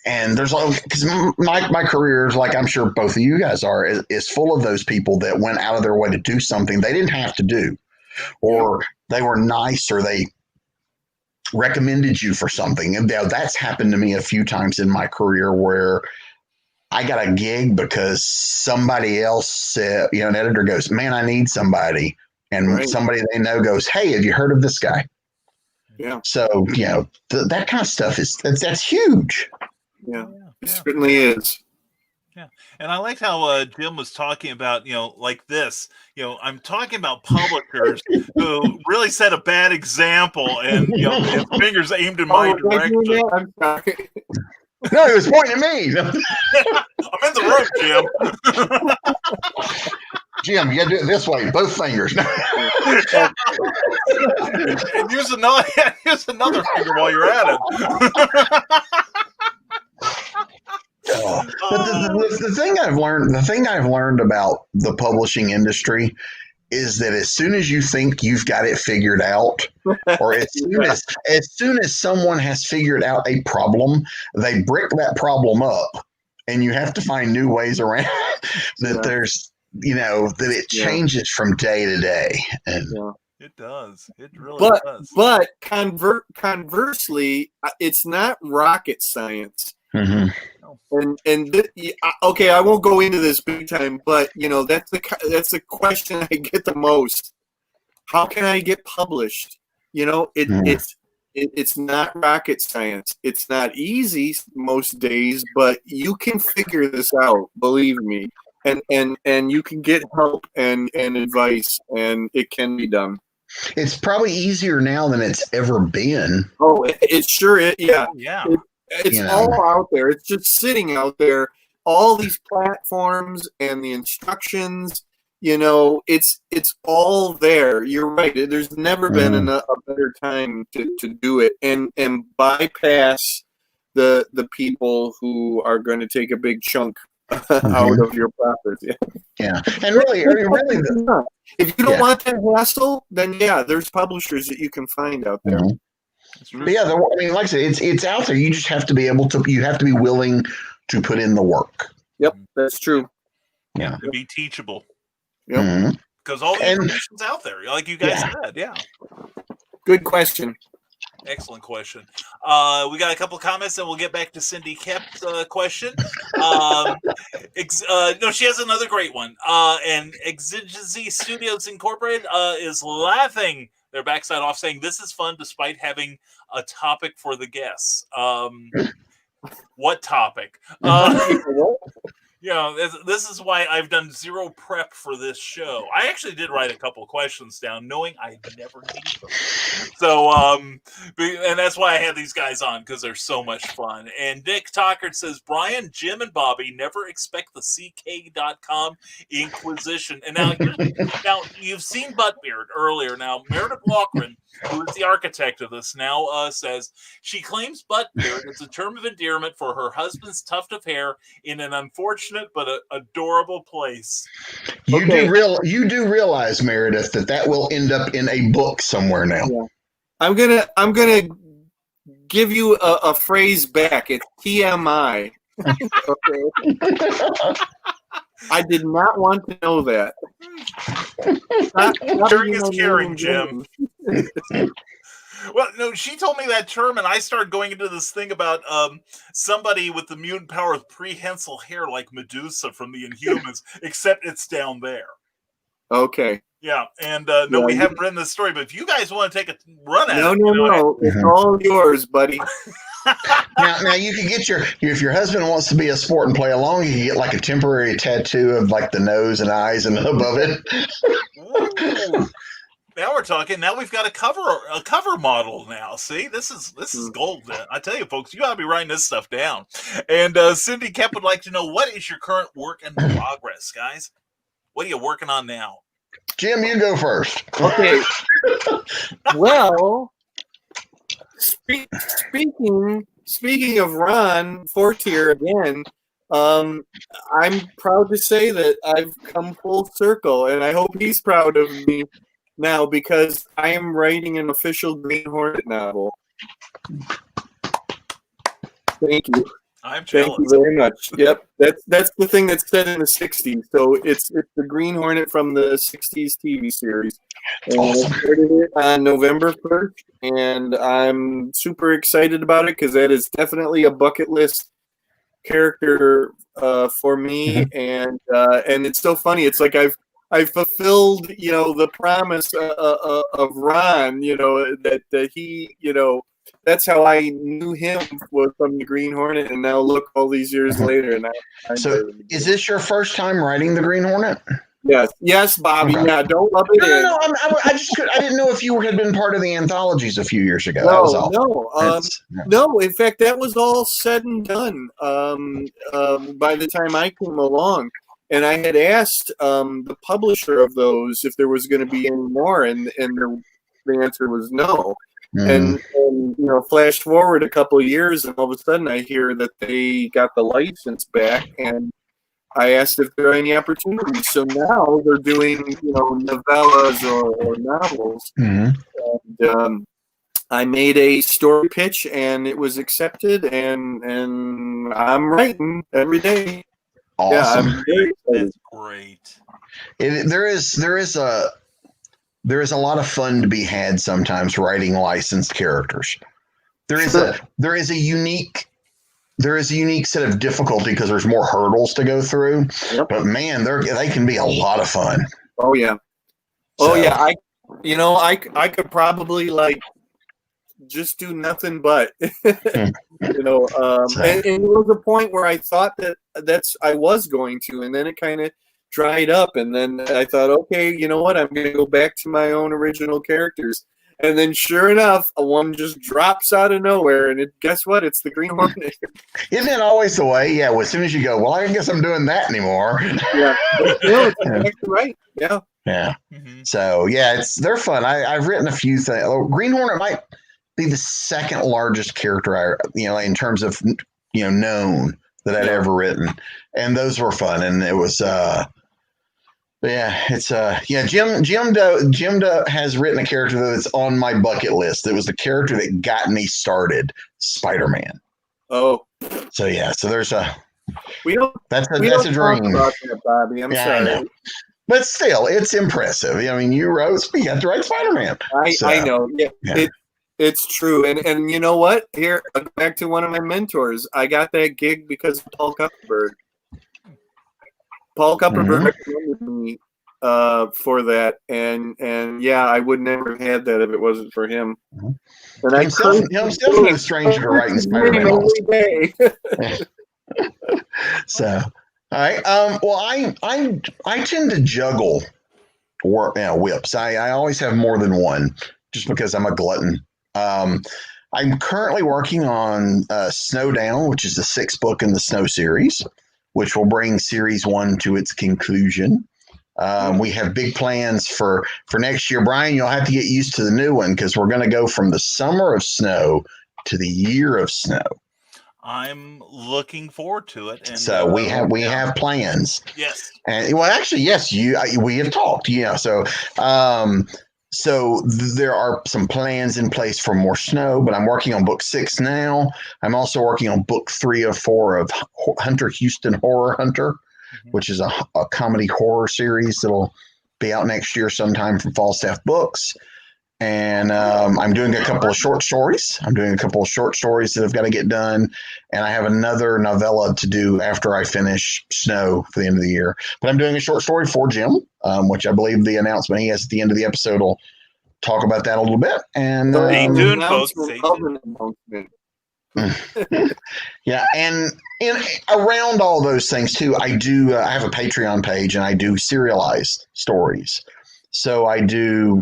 [SPEAKER 4] and there's because my career is, like I'm sure both of you guys are, is full of those people that went out of their way to do something they didn't have to do, or they were nice, or they recommended you for something. And that's happened to me a few times in my career where I got a gig because somebody else said, an editor goes, man, I need somebody. And somebody they know goes, hey, have you heard of this guy?
[SPEAKER 5] Yeah.
[SPEAKER 4] So, that kind of stuff that's huge.
[SPEAKER 5] Yeah, it certainly is.
[SPEAKER 3] Yeah. And I liked how Jim was talking about, like this, I'm talking about publishers who really set a bad example and, his fingers aimed in my direction.
[SPEAKER 5] I'm sorry.
[SPEAKER 4] No, he was pointing at me.
[SPEAKER 3] I'm in the room, Jim.
[SPEAKER 4] Jim, you got to do it this way, both fingers.
[SPEAKER 3] And use another finger while you're at it.
[SPEAKER 4] But the thing I've learned about the publishing industry is that as soon as you think you've got it figured out, or as soon as someone has figured out a problem, they brick that problem up, and you have to find new ways around that. There's, that it changes from day to day, and
[SPEAKER 3] it does. It really does.
[SPEAKER 5] But conversely, it's not rocket science.
[SPEAKER 4] Mm-hmm.
[SPEAKER 5] Okay, I won't go into this big time, but that's the question I get the most. How can I get published? It's not rocket science. It's not easy most days, but you can figure this out. Believe me, and you can get help and advice, and it can be done.
[SPEAKER 4] It's probably easier now than it's ever been.
[SPEAKER 5] Oh, it sure is. Yeah.
[SPEAKER 3] Yeah.
[SPEAKER 5] It's all out there. It's just sitting out there. All these platforms and the instructions, it's all there. You're right. There's never been a better time to do it and bypass the people who are going to take a big chunk out of your profits.
[SPEAKER 4] Yeah. And really,
[SPEAKER 5] if you don't want that hassle, then there's publishers that you can find out there.
[SPEAKER 4] But like I said, it's out there. You just have to be you have to be willing to put in the work.
[SPEAKER 5] Yep, that's true.
[SPEAKER 4] Yeah.
[SPEAKER 3] To be teachable.
[SPEAKER 5] Yep.
[SPEAKER 3] Because all the information's out there, like you guys said. Yeah.
[SPEAKER 5] Good question.
[SPEAKER 3] Excellent question. We got a couple of comments, and we'll get back to Cindy Kep's question. No, she has another great one. And Exigency Studios Incorporated is laughing their backside off, saying this is fun despite having a topic for the guests. What topic? This is why I've done zero prep for this show. I actually did write a couple of questions down, knowing I'd never need them. So, and that's why I had these guys on, because they're so much fun. And Nick Tockert says, Brian, Jim, and Bobby never expect the CK.com Inquisition. And now you've seen Buttbeard earlier. Now, Meredith Walkren, who is the architect of this, now says she claims Buttbeard is a term of endearment for her husband's tuft of hair in an unfortunate but adorable place.
[SPEAKER 4] You do realize, Meredith, that will end up in a book somewhere now.
[SPEAKER 5] Yeah. I'm gonna give you a phrase back. It's TMI. Okay. I did not want to know that.
[SPEAKER 3] Sharing is caring, Jim. Well, no, she told me that term, and I started going into this thing about somebody with the mutant power of prehensile hair like Medusa from the Inhumans, except it's down there.
[SPEAKER 5] Okay.
[SPEAKER 3] Yeah, and we haven't written this story, but if you guys want to take a run at it.
[SPEAKER 5] No. It's all yours, buddy.
[SPEAKER 4] Now you can get if your husband wants to be a sport and play along, you can get like a temporary tattoo of like the nose and eyes and above it.
[SPEAKER 3] Ooh. Now we're talking. Now we've got a cover model. Now, see, this is gold. I tell you, folks, you ought to be writing this stuff down. And Cindy Kep would like to know, what is your current work in progress, guys? What are you working on now?
[SPEAKER 4] Jim, you go first.
[SPEAKER 5] Okay. Well, speaking of Ron Fortier again, I'm proud to say that I've come full circle, and I hope he's proud of me now because I am writing an official Green Hornet novel. Thank you.
[SPEAKER 3] I'm
[SPEAKER 5] Thank
[SPEAKER 3] jealous.
[SPEAKER 5] you very much. Yep, that's the thing that's set in the '60s. So it's the Green Hornet from the '60s TV series. And
[SPEAKER 4] Awesome.
[SPEAKER 5] I started it on November 1st, and I'm super excited about it because that is definitely a bucket list character for me. And it's so funny. It's like I've fulfilled, the promise of Ron. That he, that's how I knew him, was from the Green Hornet, and now look, all these years later. And
[SPEAKER 4] So, is this your first time writing the Green Hornet?
[SPEAKER 5] Yes, Bobby.
[SPEAKER 4] Okay.
[SPEAKER 5] Yeah, don't rub it in.
[SPEAKER 4] No. I didn't know if you had been part of the anthologies a few years ago.
[SPEAKER 5] No,
[SPEAKER 4] That was all.
[SPEAKER 5] no. In fact, that was all said and done by the time I came along. And I had asked the publisher of those if there was going to be any more, and the answer was no. And flash forward a couple of years, and all of a sudden I hear that they got the license back, and I asked if there are any opportunities. So now they're doing, novellas or novels. And I made a story pitch, and it was accepted, and I'm writing every day.
[SPEAKER 4] Awesome.
[SPEAKER 5] Yeah, I'm very excited.
[SPEAKER 3] That's great.
[SPEAKER 4] There is a lot of fun to be had sometimes writing licensed characters. There is a unique set of difficulty because there's more hurdles to go through.
[SPEAKER 5] Yep.
[SPEAKER 4] But man, they can be a lot of fun.
[SPEAKER 5] Oh yeah. I could probably just do nothing but and there was a point where I thought I was going to, and then it kind of dried up, and then I thought, okay, you know what, I'm going to go back to my own original characters. And then sure enough, one just drops out of nowhere, and guess what? It's the Green Hornet.
[SPEAKER 4] Isn't it always the way? Yeah, well, as soon as you go, well, I guess I'm doing that anymore.
[SPEAKER 5] Yeah. It's exactly right. Yeah.
[SPEAKER 4] Yeah.
[SPEAKER 3] Mm-hmm.
[SPEAKER 4] So, yeah, they're fun. I've written a few things. Green Hornet might be the second largest character in terms of, known that I'd ever written. And those were fun. And it was, Jim Doe has written a character that's on my bucket list. It was the character that got me started, Spider-Man.
[SPEAKER 5] Oh.
[SPEAKER 4] So there's that's a dream.
[SPEAKER 5] About that, Bobby. I'm sorry.
[SPEAKER 4] I know. But still, it's impressive. I mean, you got to write Spider-Man.
[SPEAKER 5] I know. Yeah. It's true. And you know what? Here, back to one of my mentors. I got that gig because of Paul Kupperberg. Paul Kupperberg recommended me for that, and I would never have had that if it wasn't for him. And I'm still
[SPEAKER 4] no stranger to writing Spider-Man
[SPEAKER 5] every day.
[SPEAKER 4] So, all right. Well, I tend to juggle whips. I always have more than one, just because I'm a glutton. I'm currently working on Snowdown, which is the 6th book in the Snow series, which will bring series 1 to its conclusion. We have big plans for next year. Brian, you'll have to get used to the new one because we're going to go from the summer of snow to the year of snow.
[SPEAKER 3] I'm looking forward to it. And,
[SPEAKER 4] so we have plans.
[SPEAKER 3] Yes.
[SPEAKER 4] And actually, yes, we have talked. Yeah. So there are some plans in place for more snow, but I'm working on book 6 now. I'm also working on book 3 of 4 of Hunter Houston Horror Hunter, which is a comedy horror series that'll be out next year sometime from Falstaff Books. And I'm doing a couple of short stories. That have got to get done. And I have another novella to do after I finish Snow for the end of the year. But I'm doing a short story for Jim, which I believe the announcement he has at the end of the episode will talk about that a little bit. And
[SPEAKER 3] stay tuned, folks.
[SPEAKER 4] Yeah, and around all those things too, I have a Patreon page, and I do serialized stories. So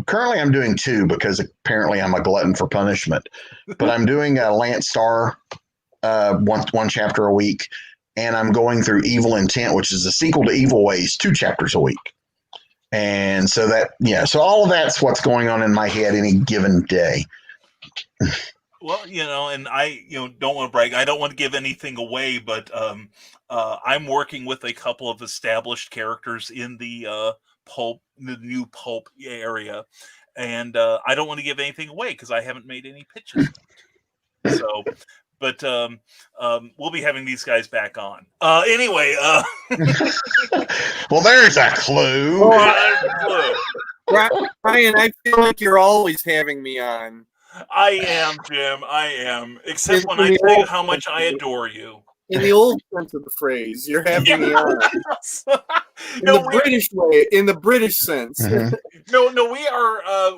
[SPEAKER 4] currently I'm doing 2 because apparently I'm a glutton for punishment, but I'm doing a Lance Starr, one chapter a week. And I'm going through Evil Intent, which is a sequel to Evil Ways, 2 chapters a week. And so so all of that's what's going on in my head any given day.
[SPEAKER 3] Well, and I, don't want to brag. I don't want to give anything away, but I'm working with a couple of established characters in the the new Pulp area, and I don't want to give anything away because I haven't made any pitches yet. So, but we'll be having these guys back on. Anyway.
[SPEAKER 4] Well, there's a clue.
[SPEAKER 5] Brian, I feel like you're always having me on.
[SPEAKER 3] I am, Jim. I am. Except when I tell you how much I adore you.
[SPEAKER 5] In the old sense of the phrase, you're having me on. In
[SPEAKER 3] No,
[SPEAKER 5] the British way, in the British sense.
[SPEAKER 4] Mhm.
[SPEAKER 3] No,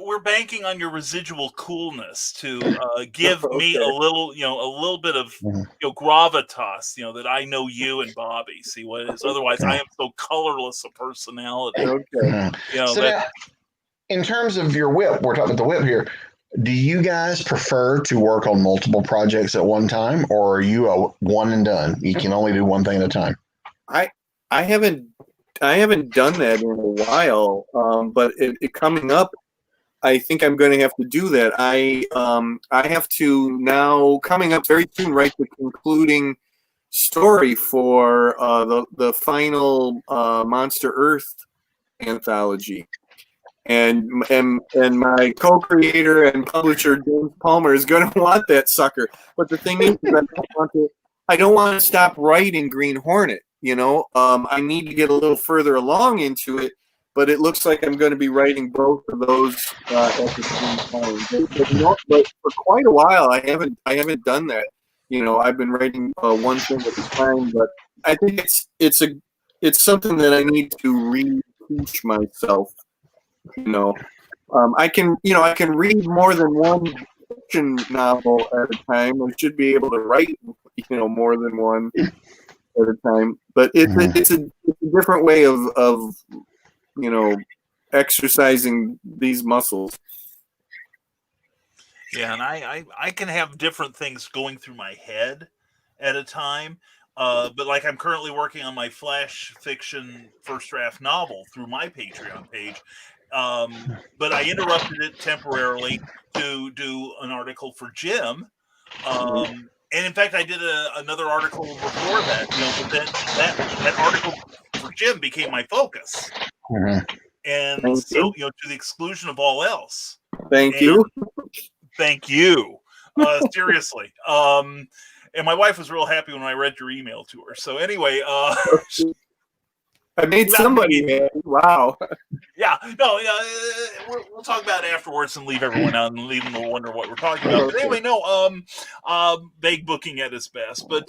[SPEAKER 3] we're banking on your residual coolness to give me a little, a little bit of gravitas, that I know you and Bobby. See what it is. Otherwise, I am so colorless a personality.
[SPEAKER 5] Okay.
[SPEAKER 4] So now, in terms of your whip, we're talking about the whip here. Do you guys prefer to work on multiple projects at one time, or are you a one and done? You can only do one thing at a time.
[SPEAKER 5] I haven't done that in a while, but it coming up, I think I'm going to have to do that. I have to now, coming up very soon, write the concluding story for the final Monster Earth anthology. And my co-creator and publisher James Palmer is going to want that sucker. But the thing is I don't want to stop writing Green Hornet. I need to get a little further along into it. But it looks like I'm going to be writing both of those at the same time. But for quite a while, I haven't done that. I've been writing one thing at a time. But I think it's something that I need to reteach myself. I can read more than one fiction novel at a time. I should be able to write, more than one at a time. But it's a different way of exercising these muscles.
[SPEAKER 3] Yeah, and I can have different things going through my head at a time. But like I'm currently working on my flash fiction first draft novel through my Patreon page. But I interrupted it temporarily to do an article for Jim. And in fact, I did another article before that, but then that article for Jim became my focus. And
[SPEAKER 5] Thank
[SPEAKER 3] so,
[SPEAKER 5] you.
[SPEAKER 3] to the exclusion of all else.
[SPEAKER 5] Thank you.
[SPEAKER 3] Thank you. Seriously. And my wife was real happy when I read your email to her. So anyway,
[SPEAKER 5] I made somebody mad. Wow.
[SPEAKER 3] Yeah, no, we'll talk about it afterwards and leave everyone out and leave them to wonder what we're talking about. But anyway, no, vague booking at its best. But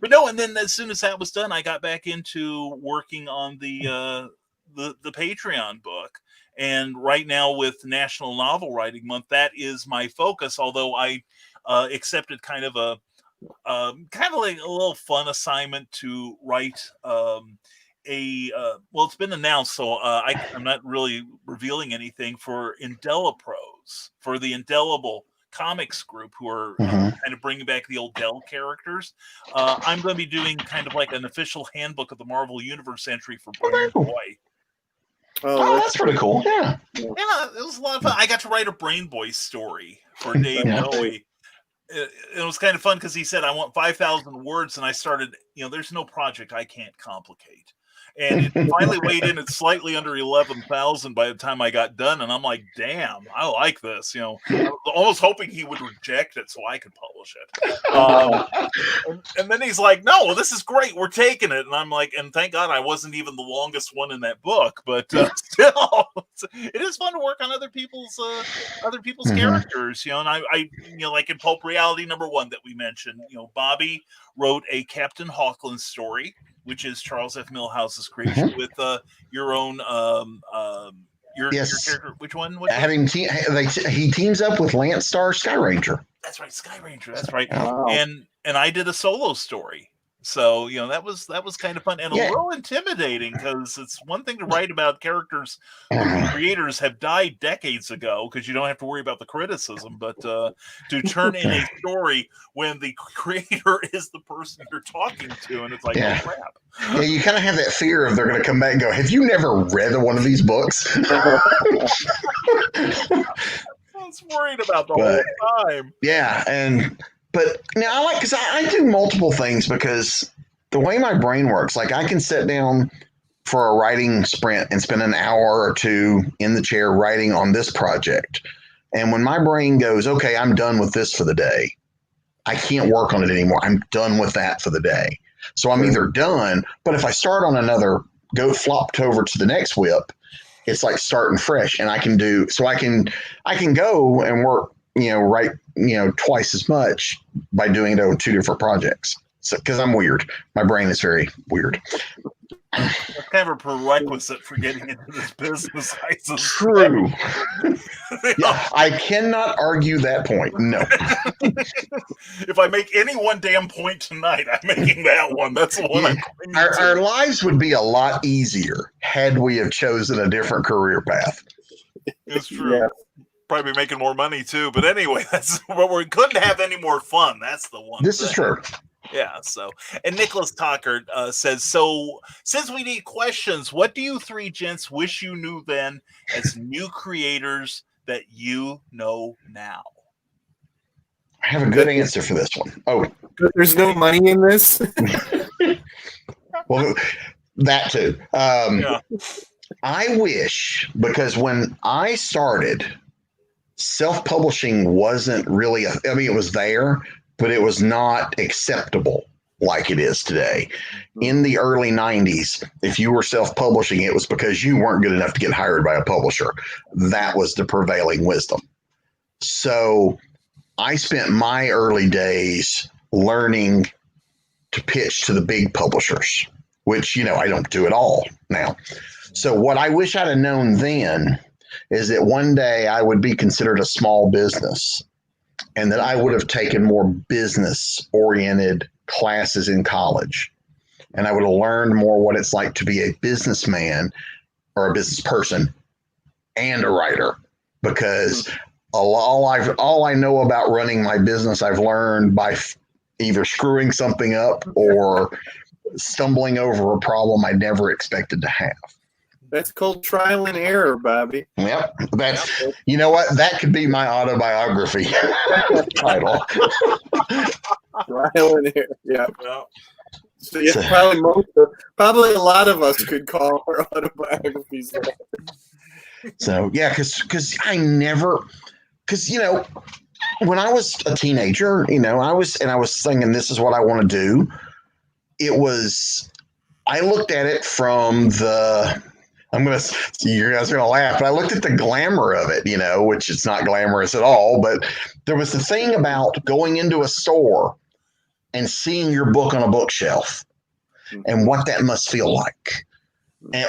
[SPEAKER 3] no, and then as soon as that was done, I got back into working on the Patreon book. And right now with National Novel Writing Month, that is my focus. Although I accepted kind of like a little fun assignment to write it's been announced, so I'm not really revealing anything for Indeliprose, for the Indelible Comics group, who are kind of bringing back the old Dell characters. I'm going to be doing kind of like an official handbook of the Marvel Universe entry for Brain Boy.
[SPEAKER 4] Oh, that's pretty cool. Yeah,
[SPEAKER 3] it was a lot of fun. I got to write a Brain Boy story for Dave Noe. It was kind of fun because he said, I want 5,000 words, and I started, there's no project I can't complicate. And it finally weighed in at slightly under 11,000 by the time I got done. And I'm like, damn, I like this. I was almost hoping he would reject it so I could publish it. And then he's like, no, this is great. We're taking it. And I'm like, and thank God I wasn't even the longest one in that book. But still, it is fun to work on other people's characters. And I like in Pulp Reality #1 that we mentioned, Bobby wrote a Captain Hawkland story, which is Charles F. Millhouse's creation with your own your character. Which one?
[SPEAKER 4] He teams up with Lance Starr Sky Ranger.
[SPEAKER 3] That's right, Sky Ranger. That's right.
[SPEAKER 5] Wow.
[SPEAKER 3] And I did a solo story. So, that was kind of fun and a
[SPEAKER 4] Yeah.
[SPEAKER 3] little intimidating, because it's one thing to write about characters who the creators have died decades ago, because you don't have to worry about the criticism, but to turn in a story when the creator is the person you're talking to, and it's like,
[SPEAKER 4] Yeah.
[SPEAKER 3] oh crap.
[SPEAKER 4] Yeah, you kind of have that fear of they're going to come back and go, have you never read one of these books?
[SPEAKER 3] I was worried about the whole time.
[SPEAKER 4] Yeah, but now because I do multiple things, because the way my brain works, like I can sit down for a writing sprint and spend an hour or two in the chair writing on this project. And when my brain goes, okay, I'm done with this for the day, I can't work on it anymore. I'm done with that for the day. So I'm either done, but if I start on another, go flopped over to the next whip, it's like starting fresh. And I can go and work, write, twice as much by doing it on two different projects. So, because I'm weird. My brain is very weird.
[SPEAKER 3] That's kind of a prerequisite for getting into this business.
[SPEAKER 4] True. Yeah, I cannot argue that point. No.
[SPEAKER 3] If I make any one damn point tonight, I'm making that one. That's the one I'm going to.
[SPEAKER 4] Our lives would be a lot easier had we have chosen a different career path.
[SPEAKER 3] It's true. Yeah. Probably making more money too. But anyway, that's what we couldn't have any more fun. That's the one.
[SPEAKER 4] This is true.
[SPEAKER 3] Yeah. So, and Nicholas Tockert says, so since we need questions, what do you three gents wish you knew then as new creators that you know now?
[SPEAKER 4] I have a good answer for this one. Oh,
[SPEAKER 5] there's no money in this.
[SPEAKER 4] Well, that too. I wish, because when I started, self-publishing wasn't really, it was there, but it was not acceptable like it is today. In the early 90s, if you were self-publishing, it was because you weren't good enough to get hired by a publisher. That was the prevailing wisdom. So I spent my early days learning to pitch to the big publishers, which, I don't do at all now. So what I wish I'd have known then is that one day I would be considered a small business, and that I would have taken more business-oriented classes in college. And I would have learned more what it's like to be a businessman or a business person and a writer. Because all I know about running my business, I've learned by either screwing something up or stumbling over a problem I never expected to have.
[SPEAKER 5] That's called trial and error, Bobby.
[SPEAKER 4] Yep. You know what? That could be my autobiography title.
[SPEAKER 5] Trial and error. Yeah. So probably a lot of us could call our autobiographies that.
[SPEAKER 4] So yeah, because when I was a teenager, I was thinking this is what I want to do. I looked at it from you guys are gonna laugh, but I looked at the glamour of it, which it's not glamorous at all. But there was the thing about going into a store and seeing your book on a bookshelf and what that must feel like,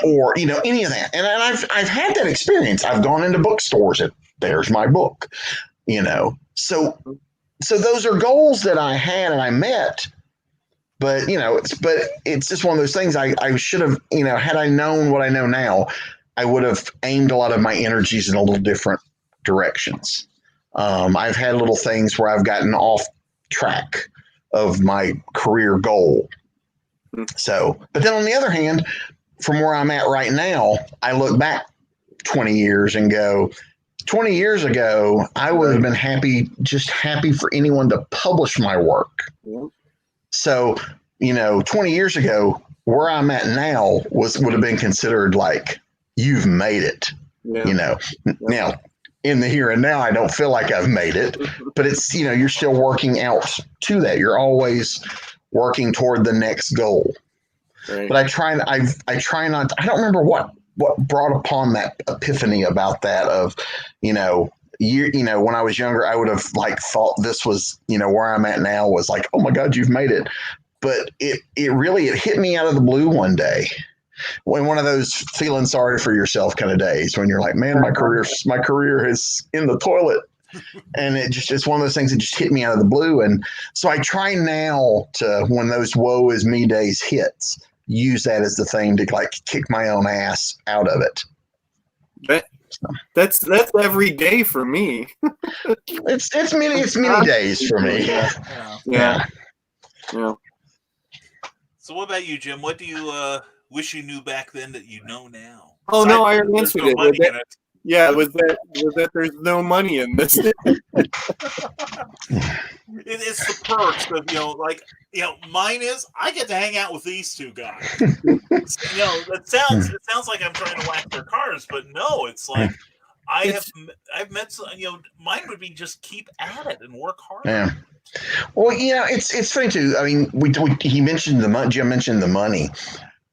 [SPEAKER 4] or any of that. And I've had that experience. I've gone into bookstores and there's my book, So those are goals that I had and I met. But it's just one of those things. I should have, had I known what I know now, I would have aimed a lot of my energies in a little different directions. I've had little things where I've gotten off track of my career goal. So, but then on the other hand, from where I'm at right now, I look back 20 years and go, 20 years ago, I would have been happy for anyone to publish my work. So, 20 years ago, where I'm at now would have been considered like, you've made it. Now in the here and now, I don't feel like I've made it, but it's, you're still working out to that. You're always working toward the next goal. Right. But I try not, I don't remember what brought upon that epiphany about that of, when I was younger, I would have thought this was, where I'm at now was like, oh my God, you've made it. But it hit me out of the blue one day, when one of those feeling sorry for yourself kind of days when you're like, man, my career is in the toilet. And it's one of those things that just hit me out of the blue. And so I try now to, when those woe is me days hits, use that as the thing to like kick my own ass out of it.
[SPEAKER 5] That's every day for me.
[SPEAKER 4] It's many days for me.
[SPEAKER 5] Yeah.
[SPEAKER 3] So what about you, Jim? What do you wish you knew back then that you know now?
[SPEAKER 5] Oh no, I answered it.
[SPEAKER 3] Money in it.
[SPEAKER 5] Yeah, was that there's no money in this?
[SPEAKER 3] It's the perks of mine is I get to hang out with these two guys. It sounds like I'm trying to whack their cars, but no, it's like I've met some, mine would be just keep at it and work hard.
[SPEAKER 4] Yeah. Well, it's funny too. I mean, he mentioned the money. Jim mentioned the money.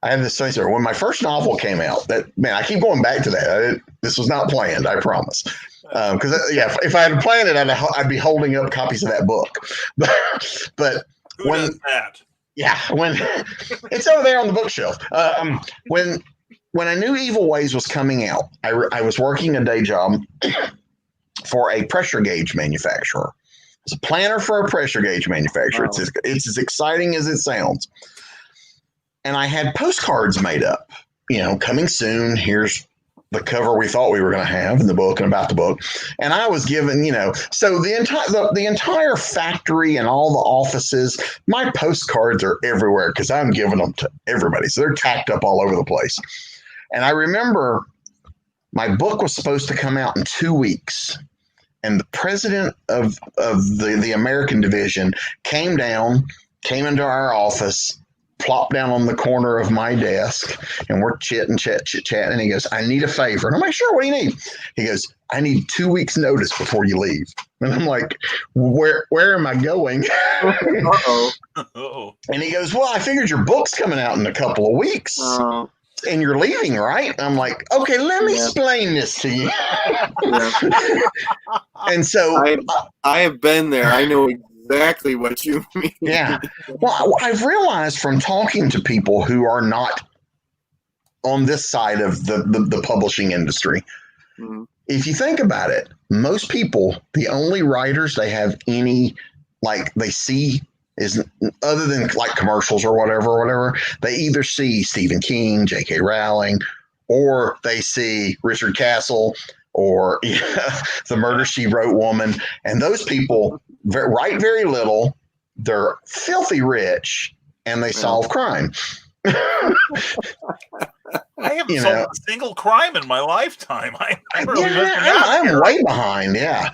[SPEAKER 4] I have this thing here. When my first novel came out, I keep going back to that. This was not planned, I promise. Because if I had planned it, I'd be holding up copies of that book. But
[SPEAKER 3] who does that?
[SPEAKER 4] Yeah, when it's over there on the bookshelf. When I knew Evil Ways was coming out, I was working a day job for a pressure gauge manufacturer. It's a planner for a pressure gauge manufacturer. Wow. It's as exciting as it sounds. And I had postcards made up, coming soon. Here's the cover we thought we were going to have in the book and about the book. And I was given, so the entire factory and all the offices, my postcards are everywhere because I'm giving them to everybody. So they're tacked up all over the place. And I remember my book was supposed to come out in 2 weeks. And the president of the American division came into our office, plopped down on the corner of my desk, and we're chatting. And he goes, "I need a favor." And I'm like, "Sure, what do you need?" He goes, "I need 2 weeks notice before you leave." And I'm like, where am I going?
[SPEAKER 3] Uh-oh.
[SPEAKER 4] And he goes, "Well, I figured your book's coming out in a couple of weeks. And you're leaving, right?" And I'm like, "Okay, let me explain this to you." And so
[SPEAKER 5] I have been there. I know exactly what you mean.
[SPEAKER 4] Yeah. Well, I've realized from talking to people who are not on this side of the publishing industry, if you think about it, most people, the only writers they have any, they see is, other than commercials or whatever, they either see Stephen King, J.K. Rowling, or they see Richard Castle or the Murder, She Wrote woman. And those people write very little. They're filthy rich, and they solve crime.
[SPEAKER 3] I haven't solved a single crime in my lifetime.
[SPEAKER 4] I'm way behind. Yeah.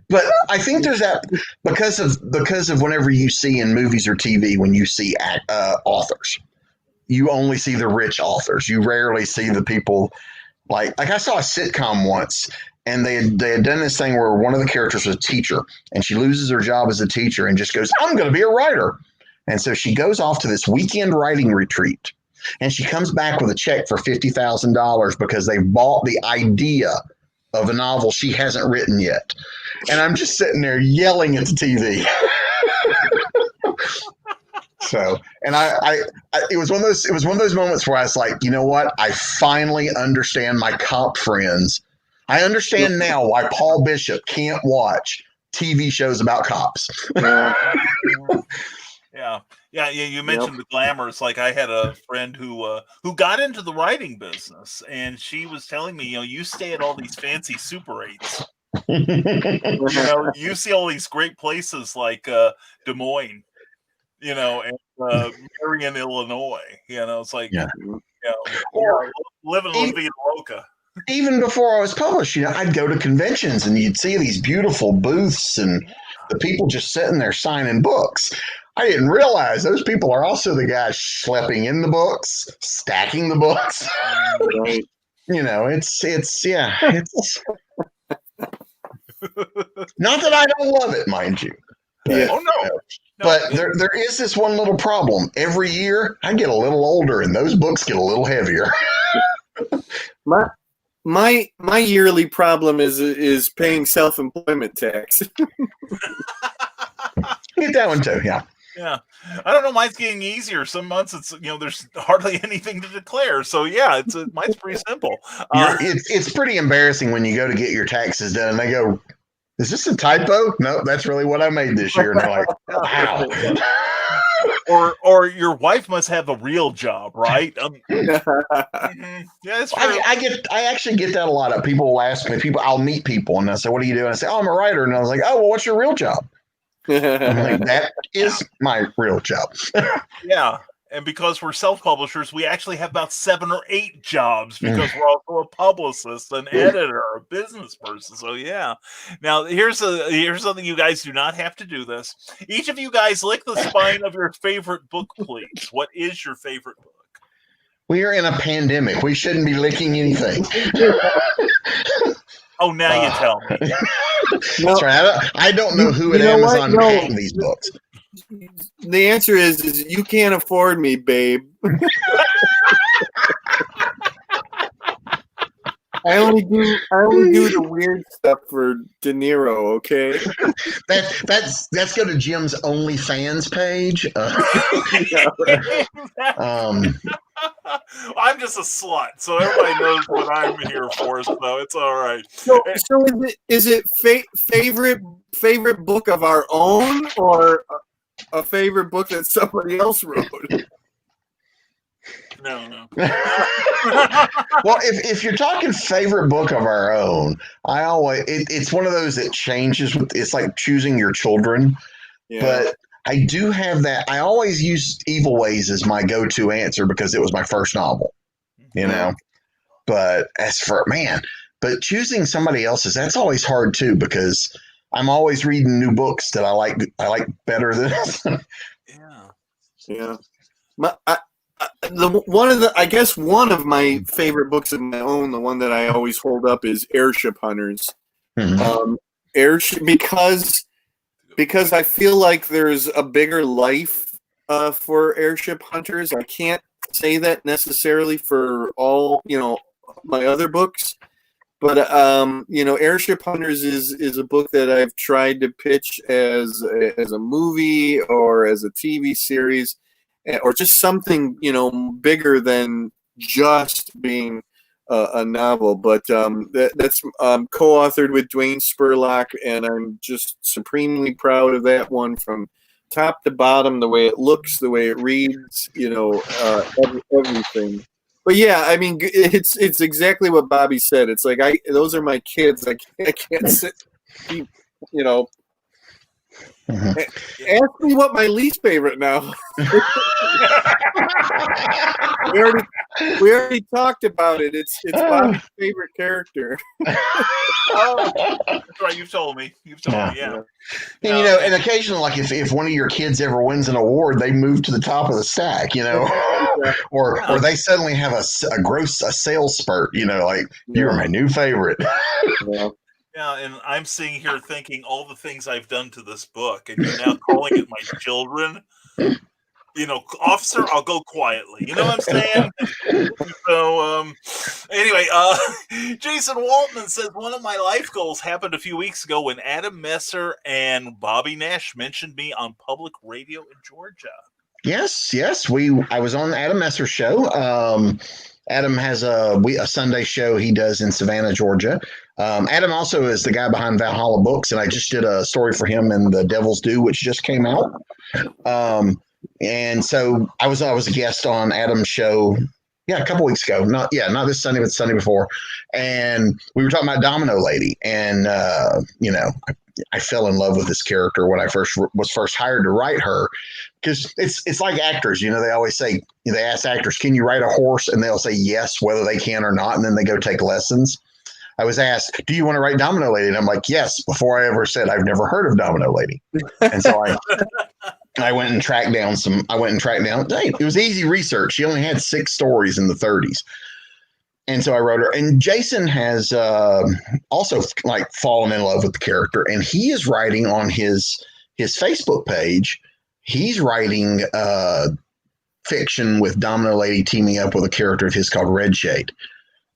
[SPEAKER 4] But I think there's that because of whenever you see in movies or TV, when you see authors, you only see the rich authors. You rarely see the people like I saw a sitcom once, and they had done this thing where one of the characters was a teacher, and she loses her job as a teacher and just goes, "I'm going to be a writer." And so she goes off to this weekend writing retreat, and she comes back with a check for $50,000 because they bought the idea of a novel she hasn't written yet. And I'm just sitting there yelling at the TV. So, and it was one of those moments where I was like, you know what? I finally understand my cop friends. I understand now why Paul Bishop can't watch TV shows about cops.
[SPEAKER 3] Yeah. You mentioned the glamour. It's like I had a friend who got into the writing business, and she was telling me, you stay at all these fancy Super 8s. You see all these great places like Des Moines, and Marion, Illinois. It's like, living La Vida Loca.
[SPEAKER 4] Even before I was published, I'd go to conventions, and you'd see these beautiful booths and the people just sitting there signing books. I didn't realize those people are also the guys schlepping in the books, stacking the books.
[SPEAKER 5] Right.
[SPEAKER 4] It's not that I don't love it, mind you.
[SPEAKER 3] But, oh no.
[SPEAKER 4] But there is this one little problem. Every year I get a little older, and those books get a little heavier.
[SPEAKER 5] My yearly problem is paying self-employment tax.
[SPEAKER 4] Get that one too, yeah.
[SPEAKER 3] Yeah, I don't know. Mine's getting easier. Some months it's there's hardly anything to declare. So yeah, mine's pretty simple.
[SPEAKER 4] It's pretty embarrassing when you go to get your taxes done, and they go, is this a typo? No, that's really what I made this year. And they're like, wow.
[SPEAKER 3] Or your wife must have a real job, right? Yeah, that's true.
[SPEAKER 4] I actually get that a lot. Of people will ask me. I'll meet people and I say, "What do you do?" And I say, "Oh, I'm a writer." And I was like, "Oh, well, what's your real job?" I'm like, "That is my real job."
[SPEAKER 3] Yeah. And because we're self-publishers, we actually have about 7 or 8 jobs because we're also a publicist, an editor, a business person. So yeah. Now here's something you guys do not have to do this. Each of you guys lick the spine of your favorite book, please. What is your favorite book?
[SPEAKER 4] We are in a pandemic. We shouldn't be licking anything.
[SPEAKER 3] Oh, now you tell me.
[SPEAKER 4] That's right. I don't know who at Amazon packed these books.
[SPEAKER 5] The answer is you can't afford me, babe. I only do the weird stuff for De Niro. Okay.
[SPEAKER 4] That's go to Jim's OnlyFans page.
[SPEAKER 3] I'm just a slut, so everybody knows what I'm here for. So it's all right.
[SPEAKER 5] So is it favorite book of our own or a favorite book that somebody else wrote?
[SPEAKER 3] No.
[SPEAKER 4] Well, if you're talking favorite book of our own, it's one of those that changes. It's like choosing your children. Yeah. But I do have that. I always use Evil Ways as my go-to answer because it was my first novel, you know. But but choosing somebody else's, that's always hard too because I'm always reading new books that I like better than.
[SPEAKER 5] Yeah. I guess one of my favorite books of my own, the one that I always hold up is Airship Hunters. Mm-hmm. Airship because I feel like there's a bigger life for Airship Hunters. I can't say that necessarily for all, my other books, but Airship Hunters is a book that I've tried to pitch as a movie or as a TV series, or just something bigger than just being a novel. But that's co-authored with Dwayne Spurlock, and I'm just supremely proud of that one from top to bottom. The way it looks, the way it reads, everything. But yeah, I mean, it's exactly what Bobby said. It's like those are my kids. I can't sit, Ask me what my least favorite now. we already talked about it. It's Bobby's favorite character.
[SPEAKER 3] Oh, that's right. You've told me. Yeah.
[SPEAKER 4] And and occasionally, like if one of your kids ever wins an award, they move to the top of the stack, or they suddenly have a sales spurt, you're my new favorite.
[SPEAKER 3] Yeah, and I'm sitting here thinking all the things I've done to this book, and you're now calling it my children. Officer, I'll go quietly. You know what I'm saying? So, anyway, Jason Waltman says one of my life goals happened a few weeks ago when Adam Messer and Bobby Nash mentioned me on public radio in Georgia.
[SPEAKER 4] Yes. I was on Adam Messer's show. Adam has a Sunday show he does in Savannah, Georgia. Adam also is the guy behind Valhalla Books, and I just did a story for him in The Devil's Due, which just came out. And so I was a guest on Adam's show, a couple weeks ago. Not this Sunday, but the Sunday before. And we were talking about Domino Lady, and I fell in love with this character when I was first hired to write her, because it's like actors. They always say, they ask actors, "Can you ride a horse?" And they'll say yes, whether they can or not, and then they go take lessons. I was asked, "Do you want to write Domino Lady?" And I'm like, "Yes," before I ever said I've never heard of Domino Lady. And so I went and tracked down it was easy research. She only had 6 stories in the 30s. And so I wrote her. And Jason has also fallen in love with the character, and he is writing on his Facebook page. He's writing fiction with Domino Lady teaming up with a character of his called Red Shade.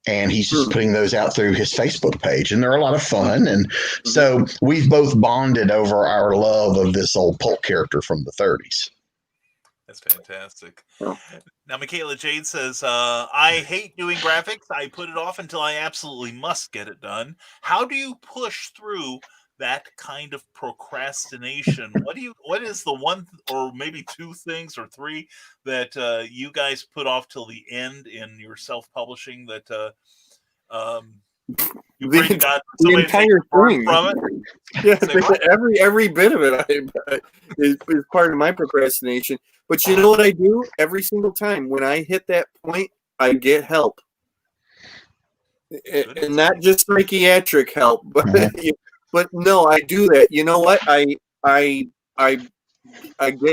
[SPEAKER 4] And he's just putting those out through his Facebook page, and they're a lot of fun. And so we've both bonded over our love of this old Pulp character from the 30s.
[SPEAKER 3] That's fantastic. Now, Michaela Jade says, I hate doing graphics. I put it off until I absolutely must get it done. How do you push through that kind of procrastination, what is the one or maybe two things or three that you guys put off till the end in your self-publishing that you pray to God
[SPEAKER 5] the
[SPEAKER 3] somebody
[SPEAKER 5] entire
[SPEAKER 3] take
[SPEAKER 5] thing
[SPEAKER 3] from it?
[SPEAKER 5] Yeah, every bit of it is part of my procrastination. But you know what I do every single time when I hit that point, I get help, and not just psychiatric help, but but no, I do that. You know what? I get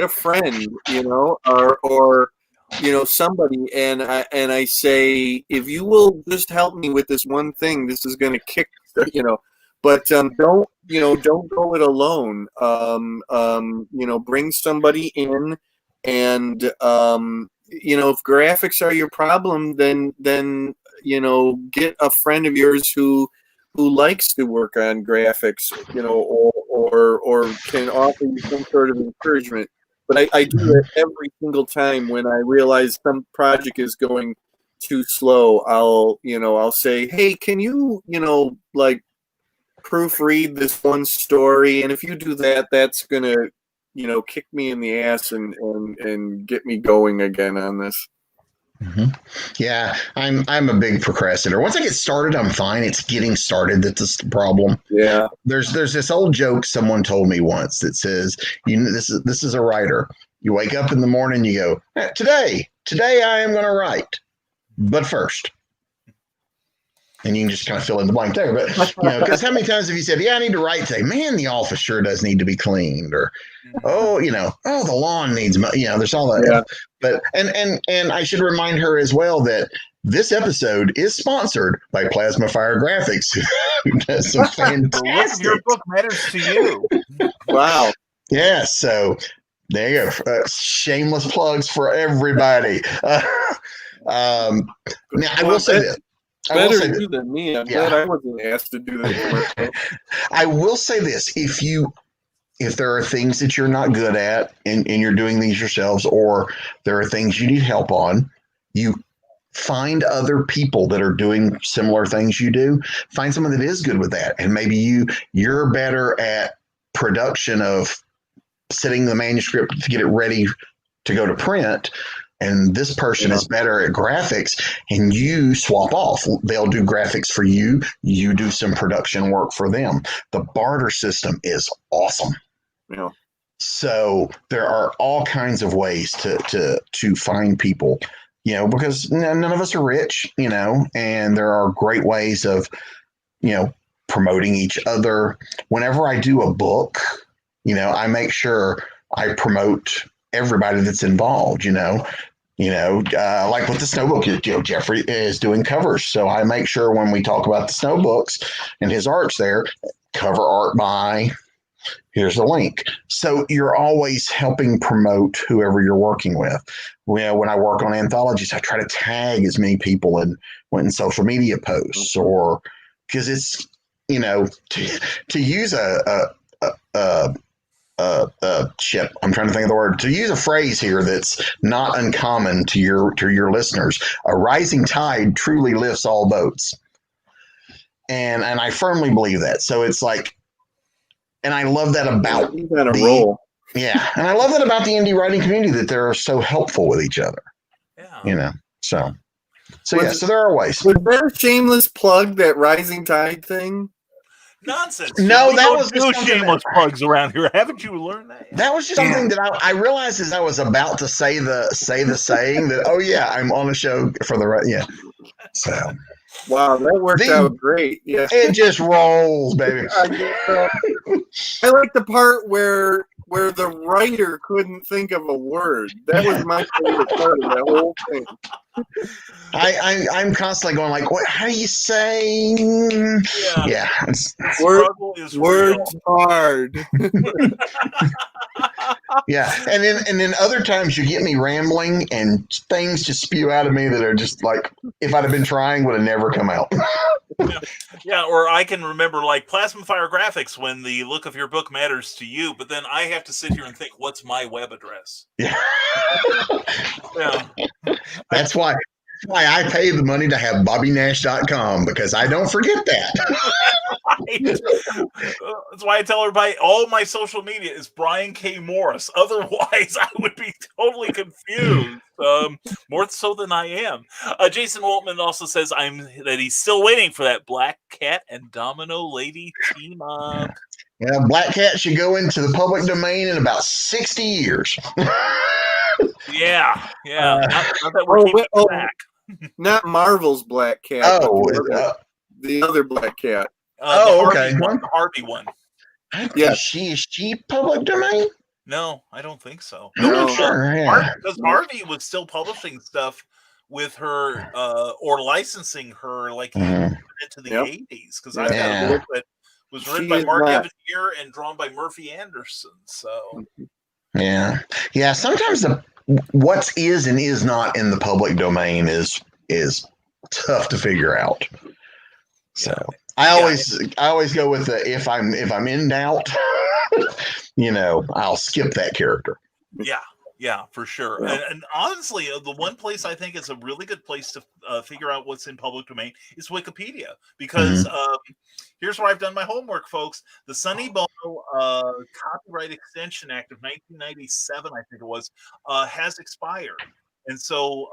[SPEAKER 5] a friend, or somebody, and I say, if you will just help me with this one thing, this is going to kick, But don't go it alone. Bring somebody in, and if graphics are your problem, then get a friend of yours who likes to work on graphics, or can offer you some sort of encouragement. But I do that every single time when I realize some project is going too slow. I'll say, hey, can you proofread this one story? And if you do that, that's gonna kick me in the ass and get me going again on this.
[SPEAKER 4] Yeah, I'm a big procrastinator. Once I get started, I'm fine. It's getting started that's the problem.
[SPEAKER 5] Yeah.
[SPEAKER 4] There's this old joke someone told me once that says, this is a writer. You wake up in the morning, you go, today I am going to write, but first. And you can just kind of fill in the blank there. But, because how many times have you said, I need to write today? Man, the office sure does need to be cleaned. Or, the lawn needs, there's all that.
[SPEAKER 5] Yeah.
[SPEAKER 4] But, and I should remind her as well that this episode is sponsored by Plasma Fire Graphics, who does some fantastic.
[SPEAKER 3] Your book matters to you.
[SPEAKER 5] Wow.
[SPEAKER 4] Yeah. So there you go. Shameless plugs for everybody. Now, I will say this.
[SPEAKER 5] Better you than me. I'm glad I wasn't asked to do that.
[SPEAKER 4] I will say this: if there are things that you're not good at and you're doing these yourselves, or there are things you need help on, you find other people that are doing similar things you do. Find someone that is good with that, and maybe you're better at production of setting the manuscript to get it ready to go to print. And this person is better at graphics, and you swap off. They'll do graphics for you. You do some production work for them. The barter system is awesome.
[SPEAKER 5] Yeah.
[SPEAKER 4] So there are all kinds of ways to find people, because none of us are rich, and there are great ways of, promoting each other. Whenever I do a book, I make sure I promote everybody that's involved, like with the snow book, Jeffrey is doing covers. So I make sure when we talk about the snow books and his art's there, cover art by, here's a link. So you're always helping promote whoever you're working with. When I work on anthologies, I try to tag as many people in social media posts, or because it's, to use I'm trying to think of the word, to use a phrase here that's not uncommon to your listeners. A rising tide truly lifts all boats. And I firmly believe that. So it's like, and I love that about
[SPEAKER 5] roll.
[SPEAKER 4] Yeah. And I love that about the indie writing community, that they're so helpful with each other.
[SPEAKER 3] Yeah.
[SPEAKER 4] So there are ways.
[SPEAKER 5] Was there a shameless plug, that rising tide thing?
[SPEAKER 3] Nonsense.
[SPEAKER 4] No,
[SPEAKER 3] that was no shameless plugs around here. Haven't you learned that?
[SPEAKER 4] That was just something that I realized as I was about to say the saying that, I'm on a show for the So
[SPEAKER 5] wow, that worked out great. Yeah,
[SPEAKER 4] it just rolls, baby.
[SPEAKER 5] I like the part where the writer couldn't think of a word. That was my favorite part of that whole thing.
[SPEAKER 4] I'm constantly going like, what? How do you say? Yeah.
[SPEAKER 5] Words hard.
[SPEAKER 4] Yeah, and then other times you get me rambling and things just spew out of me that are just like, if I'd have been trying, would have never come out.
[SPEAKER 3] Yeah, or I can remember like Plasma Fire Graphics, when the look of your book matters to you, but then I have to sit here and think, what's my web address?
[SPEAKER 4] Yeah.
[SPEAKER 3] Yeah.
[SPEAKER 4] That's why I pay the money to have BobbyNash.com, because I don't forget that.
[SPEAKER 3] right. That's why I tell everybody all my social media is Brian K. Morris. Otherwise, I would be totally confused. More so than I am. Jason Waltman also says that he's still waiting for that Black Cat and Domino Lady team up.
[SPEAKER 4] Yeah, Black Cat should go into the public domain in about 60 years.
[SPEAKER 3] Yeah. Not that we're keeping track.
[SPEAKER 5] Not Marvel's Black Cat. The other Black Cat.
[SPEAKER 4] Okay.
[SPEAKER 3] The Harvey one.
[SPEAKER 4] Yeah, is she public domain?
[SPEAKER 3] No, I don't think so.
[SPEAKER 4] No, sure.
[SPEAKER 3] Because Harvey was still publishing stuff with her or licensing her like into the 80s. Because I've got a book that was written by Mark Evanier and drawn by Murphy Anderson. So
[SPEAKER 4] yeah. Sometimes what is and is not in the public domain is tough to figure out. So I always go with the if I'm in doubt, I'll skip that character.
[SPEAKER 3] Yeah, for sure. And honestly, the one place I think is a really good place to figure out what's in public domain is Wikipedia, because here's where I've done my homework, folks. The Sonny Bono Copyright Extension Act of 1997, I think it was, has expired. And so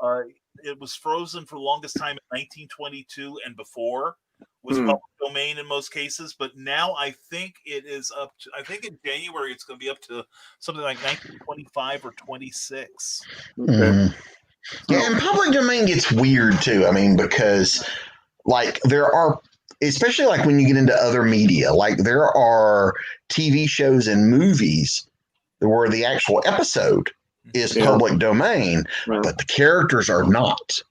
[SPEAKER 3] it was frozen for the longest time in 1922 and before. Was public domain in most cases, but now I think it is up to, I think in January it's going to be up to something like 1925 or 26.
[SPEAKER 4] Yeah, and public domain gets weird too. I mean, because like there are, especially like when you get into other media, like there are TV shows and movies where the actual episode is public domain, but the characters are not.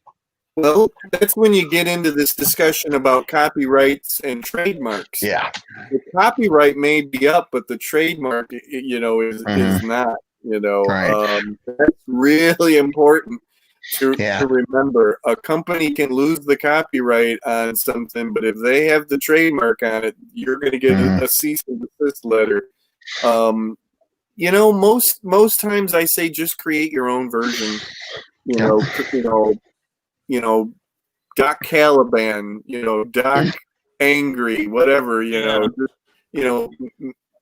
[SPEAKER 5] Well, that's when you get into this discussion about copyrights and trademarks.
[SPEAKER 4] Yeah.
[SPEAKER 5] The copyright may be up, but the trademark, is not,
[SPEAKER 4] Right.
[SPEAKER 5] That's really important to remember. A company can lose the copyright on something, but if they have the trademark on it, you're going to get a cease and desist letter. Most times I say just create your own version, Doc Caliban, Doc Angry, whatever,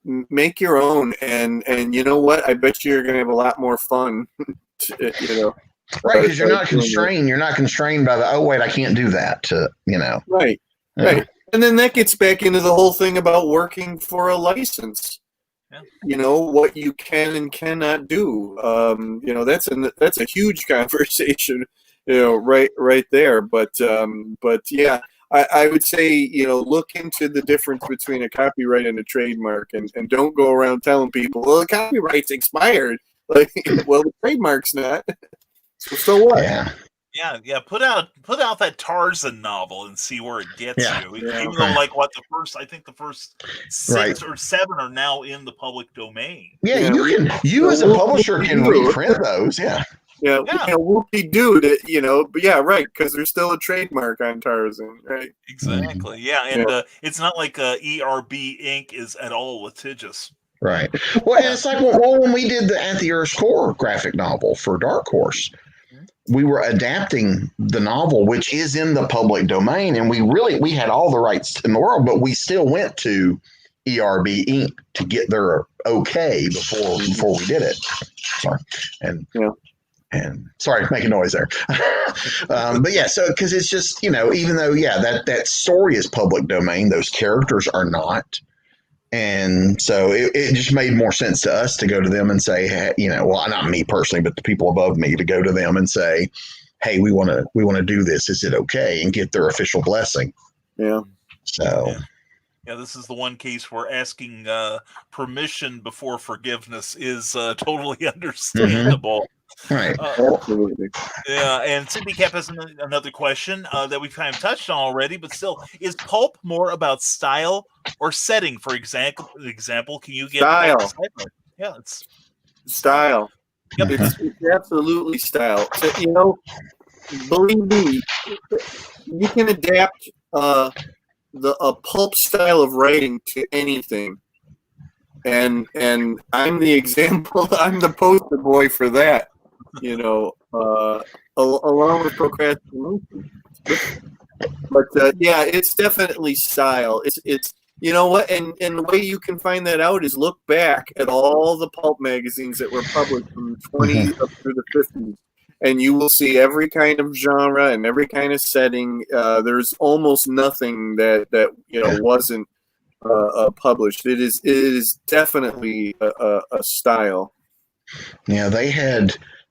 [SPEAKER 5] make your own. And you know what? I bet you're going to have a lot more fun,
[SPEAKER 4] Right, because you're not constrained. You're not constrained by the, wait, I can't do that,
[SPEAKER 5] Right, right. And then that gets back into the whole thing about working for a license. Yeah. What you can and cannot do. That's a huge conversation. Right there. But yeah, I would say, look into the difference between a copyright and a trademark, and don't go around telling people, well, the copyright's expired. Like, well, the trademark's not. So what?
[SPEAKER 3] Yeah. Put out that Tarzan novel and see where it gets you. Even though, like, the first 6 or 7 are now in the public domain.
[SPEAKER 4] Yeah, you as a publisher can reprint those. Yeah.
[SPEAKER 5] Yeah, whoopie-doo, but yeah, right, because there's still a trademark on Tarzan, right?
[SPEAKER 3] Exactly, and it's not like ERB Inc. is at all litigious.
[SPEAKER 4] Right. Well, and it's like when we did the At the Earth's Core graphic novel for Dark Horse, we were adapting the novel, which is in the public domain, and we had all the rights in the world, but we still went to ERB Inc. to get their okay before we did it. Sorry. And sorry, making noise there. But yeah, so because it's just, even though, that story is public domain, those characters are not. And so it just made more sense to us to go to them and say, hey, well, not me personally, but the people above me, to go to them and say, hey, we want to do this. Is it okay? And get their official blessing.
[SPEAKER 5] Yeah.
[SPEAKER 4] So.
[SPEAKER 3] Yeah, this is the one case where asking permission before forgiveness is totally understandable.
[SPEAKER 4] Right.
[SPEAKER 5] Absolutely.
[SPEAKER 3] Yeah, and Cindy Cap has another question that we've kind of touched on already, but still, is Pulp more about style or setting? For example, can you get
[SPEAKER 5] style?
[SPEAKER 3] Yeah, it's
[SPEAKER 5] style. Yep, it's absolutely style. So, believe me, you can adapt a Pulp style of writing to anything. And I'm the example. I'm the poster boy for that. Along with procrastination. But it's definitely style. You know what? And the way you can find that out is look back at all the pulp magazines that were published from the 20s up through the 50s, and you will see every kind of genre and every kind of setting. There's almost nothing that wasn't published. It is definitely a style.
[SPEAKER 4] Yeah,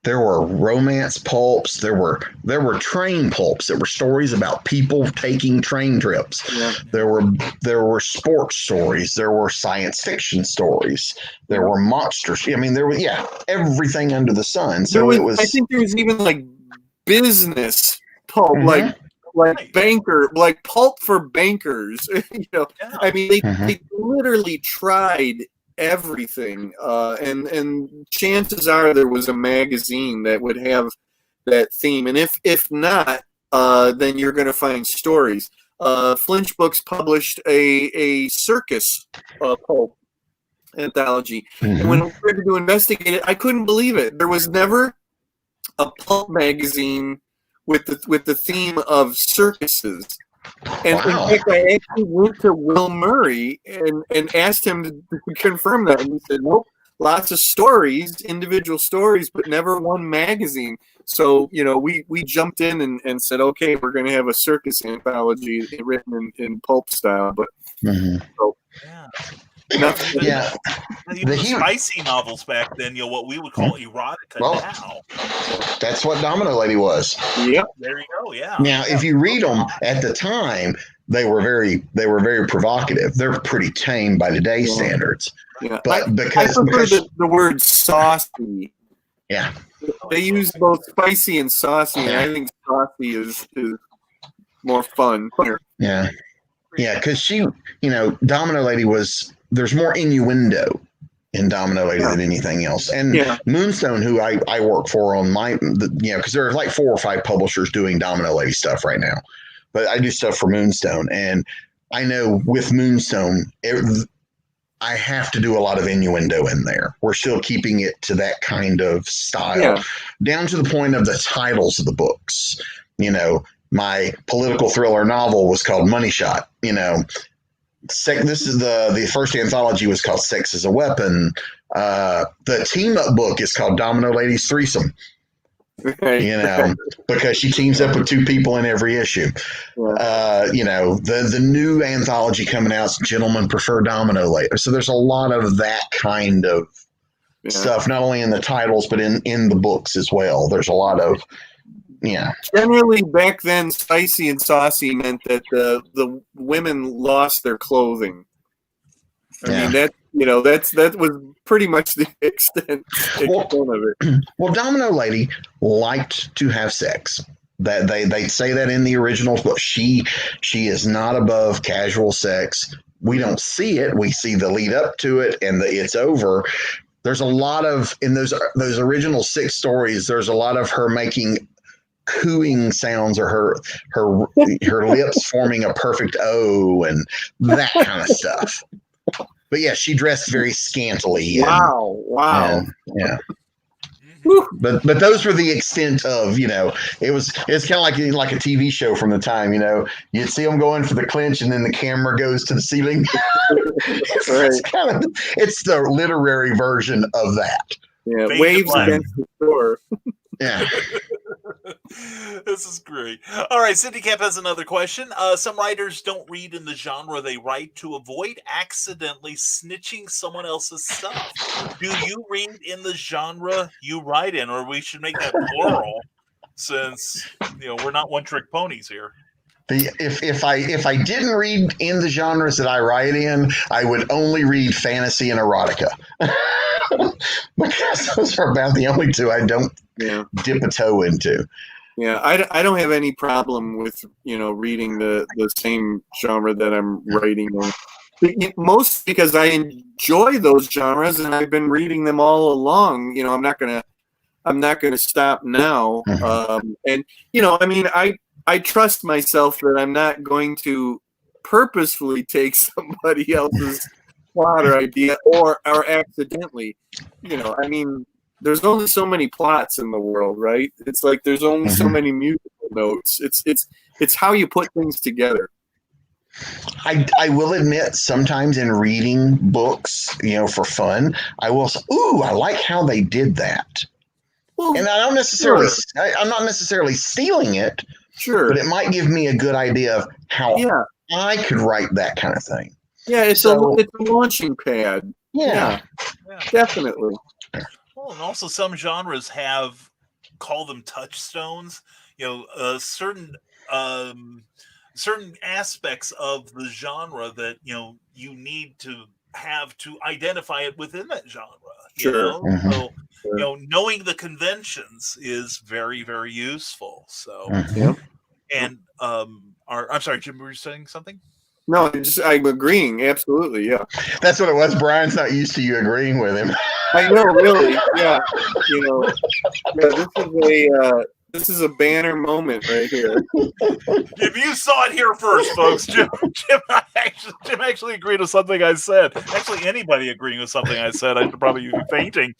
[SPEAKER 4] there were romance pulps. There were train pulps. There were stories about people taking train trips.
[SPEAKER 5] Yeah.
[SPEAKER 4] There were sports stories. There were science fiction stories. There were monsters. I mean, there was everything under the sun. So it was.
[SPEAKER 5] I think there was even like business pulp,
[SPEAKER 4] Mhm.
[SPEAKER 5] like banker, like pulp for bankers. I mean, they literally tried everything, and chances are there was a magazine that would have that theme, and if not, then you're going to find stories. Flinch Books published a circus pulp anthology, and when I started to investigate it, I couldn't believe it. There was never a pulp magazine with the theme of circuses. And
[SPEAKER 4] Wow.
[SPEAKER 5] in fact, I actually went to Will Murray and asked him to confirm that. And he said, nope, lots of stories, individual stories, but never one magazine. So, we jumped in and said, okay, we're going to have a circus anthology written in pulp style. But so, nothing.
[SPEAKER 4] Yeah.
[SPEAKER 3] The spicy novels back then, what we would call erotica now.
[SPEAKER 4] That's what Domino Lady was.
[SPEAKER 5] Yep.
[SPEAKER 3] There you go. Yeah.
[SPEAKER 4] Now, if you read them at the time, they were very provocative. They're pretty tame by today's standards.
[SPEAKER 5] Yeah.
[SPEAKER 4] But
[SPEAKER 5] I
[SPEAKER 4] because
[SPEAKER 5] prefer the word saucy.
[SPEAKER 4] yeah,
[SPEAKER 5] They use both spicy and saucy, and I think saucy is more fun.
[SPEAKER 4] yeah, because she, Domino Lady there's more innuendo in Domino Lady than anything else. And Moonstone, who I work for on because there are like 4 or 5 publishers doing Domino Lady stuff right now, but I do stuff for Moonstone, and I know with Moonstone, I have to do a lot of innuendo in there. We're still keeping it to that kind of style, down to the point of the titles of the books. My political thriller novel was called Money Shot. This is the first anthology was called Sex as a Weapon. The team up book is called Domino Lady's Threesome. Because she teams up with 2 people in every issue. The new anthology coming out is Gentlemen Prefer Domino Lady. So there's a lot of that kind of stuff, not only in the titles, but in the books as well. There's a lot of
[SPEAKER 5] Generally, back then, spicy and saucy meant that the women lost their clothing. I mean, that was pretty much the extent of it.
[SPEAKER 4] Well, Domino Lady liked to have sex. That they say that in the originals, but she is not above casual sex. We don't see it. We see the lead up to it, and it's over. There's a lot of in those original 6 stories. There's a lot of her making cooing sounds, or her lips forming a perfect O, and that kind of stuff. But yeah, she dressed very scantily.
[SPEAKER 5] Wow.
[SPEAKER 4] Yeah. But those were the extent of, it's kind of like a TV show from the time, you'd see them going for the clinch, and then the camera goes to the ceiling. It's the literary version of that.
[SPEAKER 5] Yeah, waves against the shore.
[SPEAKER 4] Yeah.
[SPEAKER 3] This is great. All right, Cindy Cap has another question. Some writers don't read in the genre they write to avoid accidentally snitching someone else's stuff. Do you read in the genre you write in, or we should make that plural, since we're not one-trick ponies here?
[SPEAKER 4] If I didn't read in the genres that I write in, I would only read fantasy and erotica, because those are about the only 2 I don't dip a toe into.
[SPEAKER 5] Yeah, I don't have any problem with reading the same genre that I'm writing in. Most because I enjoy those genres, and I've been reading them all along. I'm not gonna stop now. And I trust myself that I'm not going to purposefully take somebody else's plot or idea or accidentally. There's only so many plots in the world, right? It's like there's only so many musical notes. It's how you put things together.
[SPEAKER 4] I will admit, sometimes in reading books, for fun, I will say, "Ooh, I like how they did that."
[SPEAKER 5] Well,
[SPEAKER 4] And I don't necessarily,
[SPEAKER 5] sure.
[SPEAKER 4] I'm not necessarily stealing it,
[SPEAKER 5] Sure.
[SPEAKER 4] but it might give me a good idea of how
[SPEAKER 5] Yeah.
[SPEAKER 4] I could write that kind of thing.
[SPEAKER 5] Yeah, it's a
[SPEAKER 4] So-
[SPEAKER 5] launching pad.
[SPEAKER 4] Yeah.
[SPEAKER 3] Yeah.
[SPEAKER 5] Definitely.
[SPEAKER 3] Well, and also some genres call them touchstones. Certain certain aspects of the genre that you need to have to identify it within that genre.
[SPEAKER 5] Sure.
[SPEAKER 4] Mhm.
[SPEAKER 3] So
[SPEAKER 5] Sure.
[SPEAKER 3] knowing the conventions is very, very useful. So
[SPEAKER 4] Mhm.
[SPEAKER 3] and I'm sorry, Jim, were you saying something?
[SPEAKER 5] No, I'm agreeing. Absolutely. Yeah.
[SPEAKER 4] That's what it was. Brian's not used to you agreeing with him.
[SPEAKER 5] I know, really. Yeah. Yeah, this is a banner moment right here.
[SPEAKER 3] If you saw it here first, folks, Jim actually agreed with something I said. Actually, anybody agreeing with something I said, I'd probably be fainting.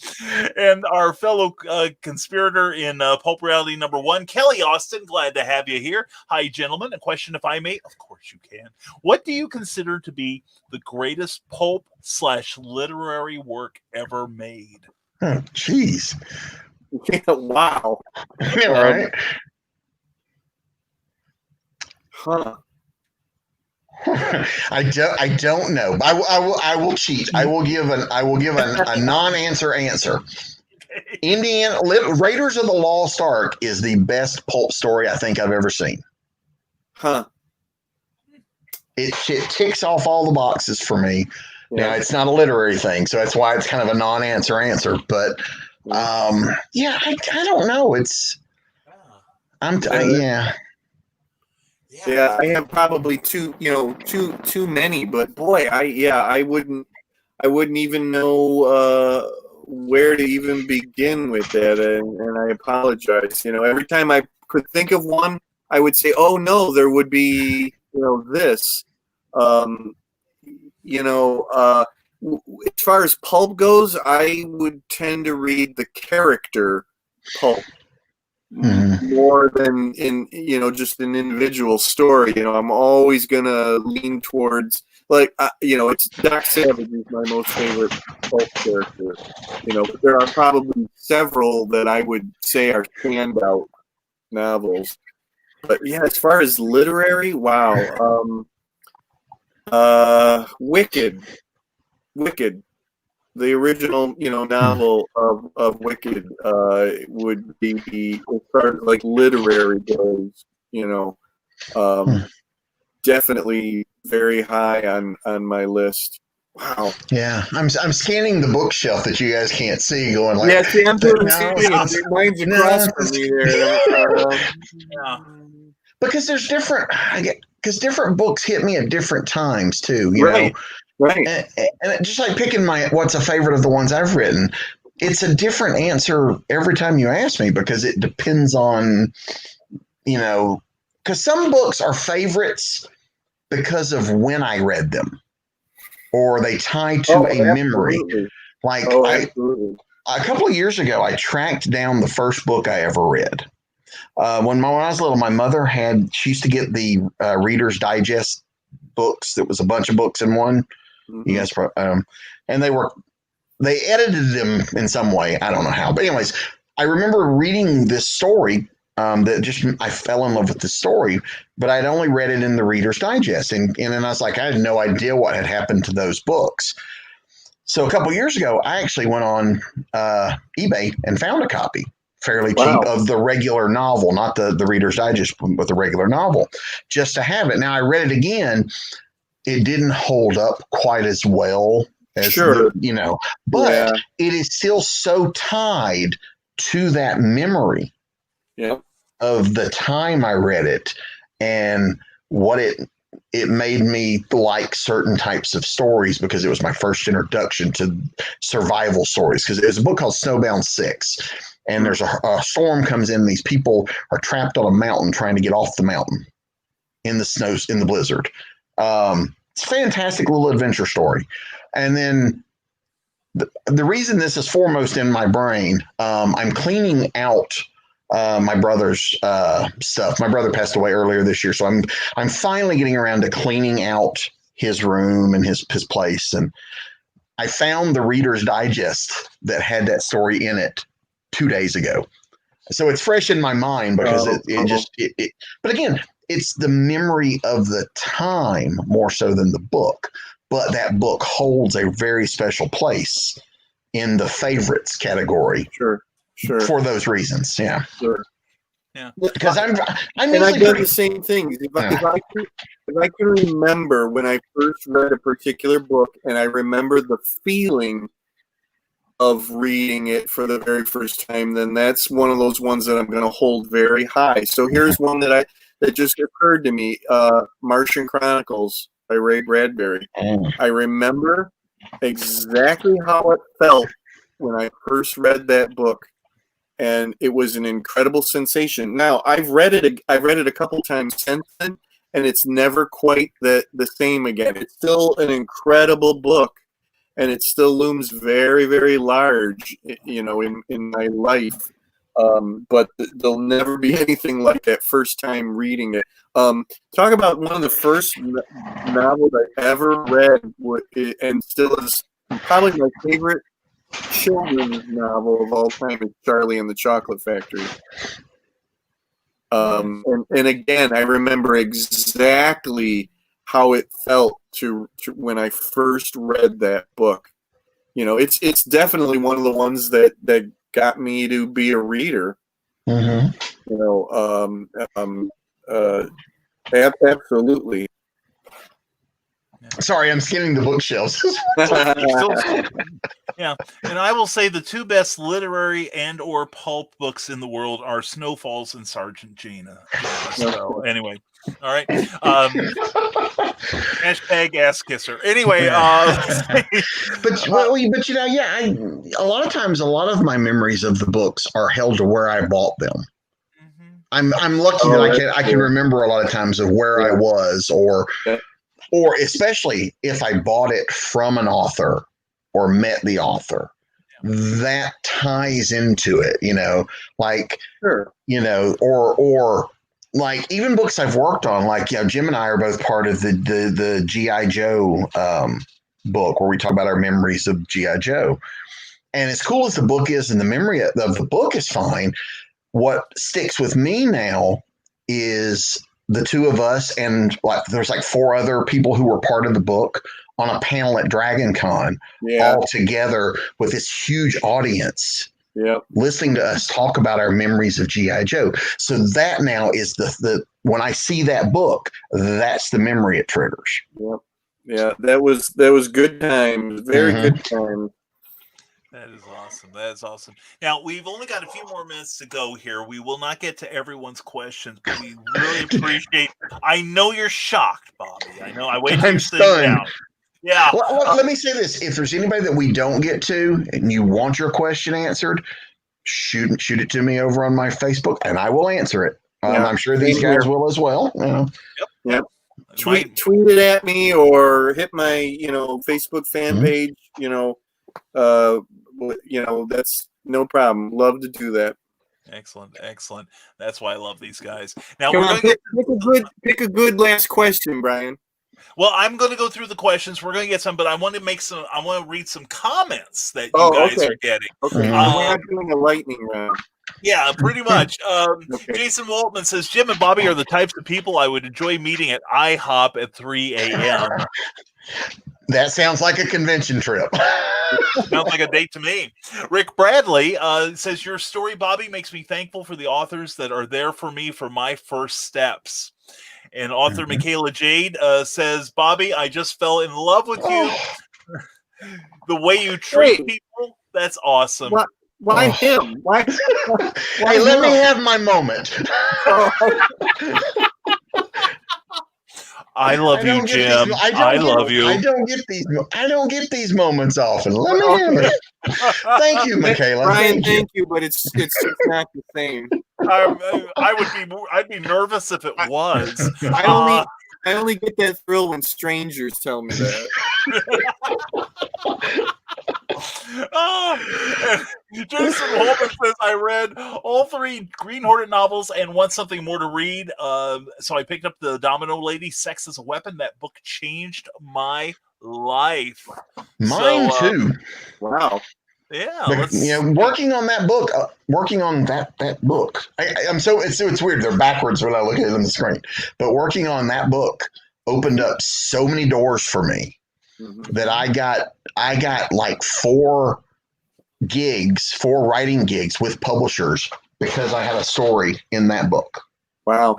[SPEAKER 3] And our fellow conspirator in Pulp Reality #1, Kelly Austin, glad to have you here. Hi, gentlemen. A question, if I may. Of course you can. What do you consider to be the greatest pulp/literary work ever made?
[SPEAKER 4] Oh, jeez.
[SPEAKER 5] Yeah, wow.
[SPEAKER 4] Yeah, right?
[SPEAKER 5] Huh.
[SPEAKER 4] I don't know. I will cheat. I will give a non-answer answer. Raiders of the Lost Ark is the best pulp story I think I've ever seen.
[SPEAKER 5] Huh.
[SPEAKER 4] It ticks off all the boxes for me.
[SPEAKER 5] Yeah.
[SPEAKER 4] Now it's not a literary thing, so that's why it's kind of a non-answer answer. But yeah, I don't know. Yeah.
[SPEAKER 5] Yeah, I have probably too many, but boy, I wouldn't even know where to even begin with that, and I apologize. Every time I could think of one, I would say, "Oh no, there would be this." As far as pulp goes, I would tend to read the character pulp more than in just an individual story. I'm always gonna lean towards it's Doc Savage is my most favorite pulp character. But there are probably several that I would say are standout novels. But yeah, as far as literary, wow, Wicked, the original, novel of Wicked would be, as far as like literary goes, definitely very high on my list. Wow.
[SPEAKER 4] Yeah, I'm scanning the bookshelf that you guys can't see. Going like,
[SPEAKER 5] Yeah, see, I'm doing the
[SPEAKER 4] no,
[SPEAKER 5] same thing. Mine's across from me there.
[SPEAKER 4] because there's different books hit me at different times too.
[SPEAKER 5] Right. Right.
[SPEAKER 4] And just like picking what's a favorite of the ones I've written, it's a different answer every time you ask me because it depends on, because some books are favorites because of when I read them or they tie to a memory. Like a couple of years ago, I tracked down the first book I ever read. When I was little, my mother she used to get the Reader's Digest books. That was a bunch of books in one. You guys, and they edited them in some way. I don't know how, but anyways, I remember reading this story I fell in love with the story, but I'd only read it in the Reader's Digest, and then I was like, I had no idea what had happened to those books. So a couple years ago, I actually went on eBay and found a copy fairly cheap of the regular novel, not the Reader's Digest, but the regular novel, just to have it. Now I read it again. It didn't hold up quite as well as but it is still so tied to that memory of the time I read it and what it made me like certain types of stories because it was my first introduction to survival stories. Because there's a book called Snowbound 6, and there's a storm comes in. These people are trapped on a mountain trying to get off the mountain in the snows, in the blizzard. It's a fantastic little adventure story. And then the reason this is foremost in my brain, I'm cleaning out my brother's stuff. My brother passed away earlier this year, so I'm finally getting around to cleaning out his room and his place. And I found the Reader's Digest that had that story in it 2 days ago. So it's fresh in my mind because but again, it's the memory of the time more so than the book. But that book holds a very special place in the favorites category.
[SPEAKER 5] Sure.
[SPEAKER 4] For those reasons. Yeah.
[SPEAKER 5] Sure.
[SPEAKER 3] Yeah.
[SPEAKER 4] Because I'm
[SPEAKER 5] and I've done the same things. If I can remember when I first read a particular book, and I remember the feeling of reading it for the very first time, then that's one of those ones that I'm going to hold very high. So here's one that just occurred to me: Martian Chronicles by Ray Bradbury. I remember exactly how it felt when I first read that book. And it was an incredible sensation. Now I've read it a couple times since then, and it's never quite the same again. It's still an incredible book, and it still looms very, very large, in my life. But there'll never be anything like that first time reading it. Talk about one of the first novels I ever read, and still is probably my favorite children's novel of all time is Charlie and the Chocolate Factory. And again, I remember exactly how it felt to when I first read that book. It's definitely one of the ones that got me to be a reader.
[SPEAKER 4] Mm-hmm.
[SPEAKER 5] Absolutely.
[SPEAKER 4] Sorry, I'm skimming the bookshelves.
[SPEAKER 3] Yeah, and I will say the two best literary and or pulp books in the world are Snowfalls and Sergeant Gina. So anyway, all right. Hashtag ass kisser. Anyway,
[SPEAKER 4] but a lot of times, a lot of my memories of the books are held to where I bought them. I'm lucky that I can remember a lot of times of where I was, or especially if I bought it from an author or met the author, that ties into it, or like even books I've worked on, like, Jim and I are both part of the G.I. Joe book where we talk about our memories of G.I. Joe. And as cool as the book is and the memory of the book is fine, what sticks with me now is the two of us, and there's 4 other people who were part of the book on a panel at Dragon Con, all together with this huge audience, listening to us talk about our memories of G.I. Joe. So that now is the when I see that book, that's the memory it triggers.
[SPEAKER 5] Yep. Yeah, that was good times, very good times.
[SPEAKER 3] That is awesome. That is awesome. Now, we've only got a few more minutes to go here. We will not get to everyone's questions, but we really appreciate. I know you're shocked, Bobby. I know. I wait till you sit down. Yeah.
[SPEAKER 4] Well, let me say this: if there's anybody that we don't get to, and you want your question answered, shoot it to me over on my Facebook, and I will answer it. I'm sure these guys will as well.
[SPEAKER 5] Yep. Tweet it at me or hit my Facebook fan page. That's no problem. Love to do that.
[SPEAKER 3] Excellent. That's why I love these guys. Now
[SPEAKER 5] pick a good last question, Brian.
[SPEAKER 3] Well, I'm going to go through the questions. We're going to get some, but I want to read some comments that you guys are getting.
[SPEAKER 5] Okay. We're doing a lightning round.
[SPEAKER 3] Yeah, pretty much. Jason Waltman says, Jim and Bobby are the types of people I would enjoy meeting at IHOP at 3 a.m.
[SPEAKER 4] That sounds like a convention trip.
[SPEAKER 3] Sounds like a date to me. Rick Bradley says, your story, Bobby, makes me thankful for the authors that are there for me for my first steps. And author Michaela Jade says, Bobby, I just fell in love with you. The way you treat people, that's awesome.
[SPEAKER 5] Why him? Why
[SPEAKER 4] hey, let me have my moment.
[SPEAKER 3] I love you, Jim. I love you.
[SPEAKER 4] I don't get these moments often. Let me have it. Thank you, Michaela.
[SPEAKER 5] Brian, thank you, but it's just not the same.
[SPEAKER 3] I'd be nervous if it was.
[SPEAKER 5] I only get that thrill when strangers tell me that.
[SPEAKER 3] And Jason Holman says, I read all 3 Green Hornet novels and want something more to read. So I picked up the Domino Lady, Sex as a Weapon. That book changed my life.
[SPEAKER 4] Mine too.
[SPEAKER 5] Wow.
[SPEAKER 3] Yeah,
[SPEAKER 4] but, working on that book, I'm so it's weird. They're backwards when I look at it on the screen. But working on that book opened up so many doors for me that I got like 4 writing gigs with publishers because I had a story in that book.
[SPEAKER 5] Wow.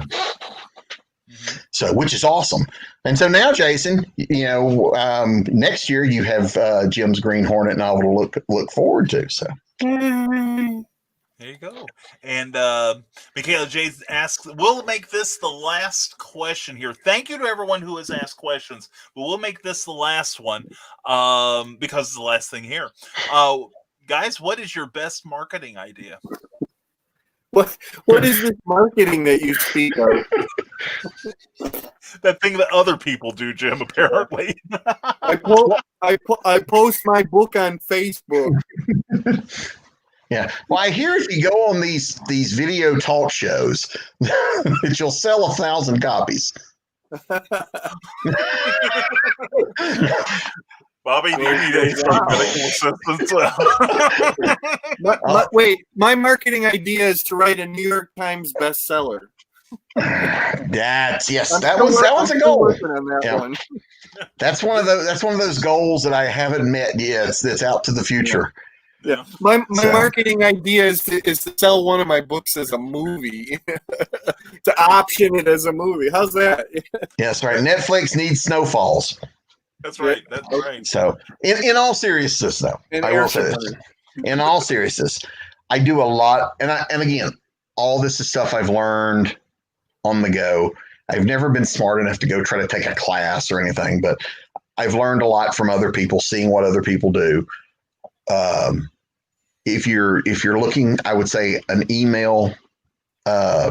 [SPEAKER 4] So, which is awesome. And so now, Jason, next year you have Jim's Green Hornet novel to look forward to. So
[SPEAKER 3] there you go. And Michaela J asks, we'll make this the last question here. Thank you to everyone who has asked questions, but we'll make this the last one because it's the last thing here. Guys, what is your best marketing idea?
[SPEAKER 5] What is this marketing that you speak of?
[SPEAKER 3] That thing that other people do, Jim, apparently.
[SPEAKER 5] I post my book on Facebook.
[SPEAKER 4] Yeah. Well, I hear if you go on these video talk shows, that you'll sell 1,000 copies.
[SPEAKER 3] Bobby, do you need a medical assistance?
[SPEAKER 5] Wait, my marketing idea is to write a New York Times bestseller.
[SPEAKER 4] That one's a goal.
[SPEAKER 5] On that one.
[SPEAKER 4] That's one of those goals that I haven't met yet. That's out to the future.
[SPEAKER 5] Yeah, my marketing idea is to sell one of my books as a movie, to option it as a movie. How's that?
[SPEAKER 4] Yes, right. Netflix needs Snowfalls.
[SPEAKER 3] That's right. That's right.
[SPEAKER 4] So, in all seriousness, though, I will say this. In all seriousness, I do a lot, and again, all this is stuff I've learned on the go. I've never been smart enough to go try to take a class or anything, but I've learned a lot from other people, seeing what other people do. If you're looking, I would say an email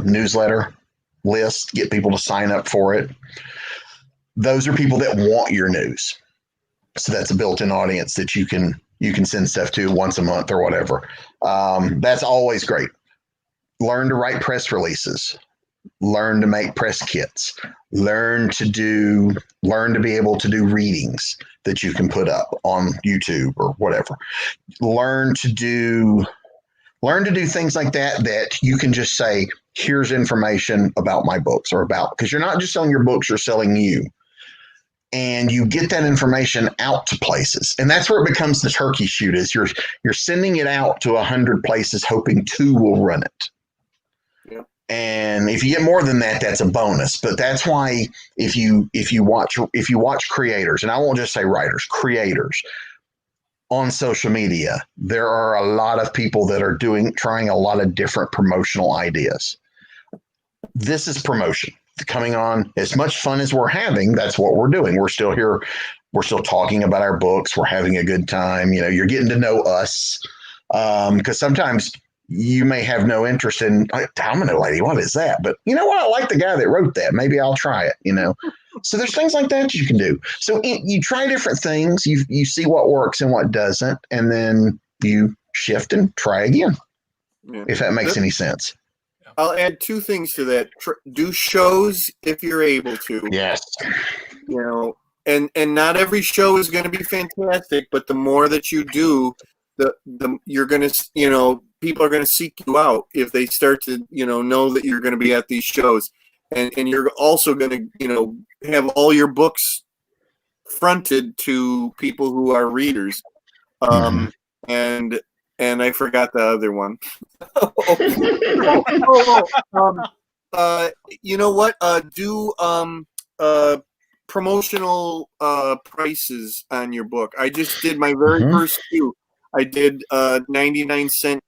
[SPEAKER 4] newsletter list, get people to sign up for it. Those are people that want your news. So that's a built-in audience that you can send stuff to once a month or whatever. That's always great. Learn to write press releases. Learn to make press kits. Learn to be able to do readings that you can put up on YouTube or whatever. Learn to do things like that you can just say, here's information about my books because you're not just selling your books, you're selling you. And you get that information out to places. And that's where it becomes the turkey shoot is you're sending it out to 100 places, hoping 2 will run it.
[SPEAKER 5] Yeah.
[SPEAKER 4] And if you get more than that, that's a bonus. But that's why if you watch creators, and I won't just say writers, creators on social media, there are a lot of people that are trying a lot of different promotional ideas. This is promotion. Coming on, as much fun as we're having, that's what we're doing. We're still here. We're still talking about our books. We're having a good time. You're getting to know us because sometimes you may have no interest in Domino Lady. What is that? But you know what? I like the guy that wrote that. Maybe I'll try it. So there's things like that you can do. So you try different things. You see what works and what doesn't, and then you shift and try again. Yeah. If that makes any sense.
[SPEAKER 5] I'll add 2 things to that. Do shows if you're able to.
[SPEAKER 4] Yes.
[SPEAKER 5] And not every show is going to be fantastic, but the more that you do, the you're going to, people are going to seek you out if they start to, know that you're going to be at these shows. And you're also going to, have all your books fronted to people who are readers. And I forgot the other one. You know what? Do promotional prices on your book. I just did my very first few. I did 99-cent,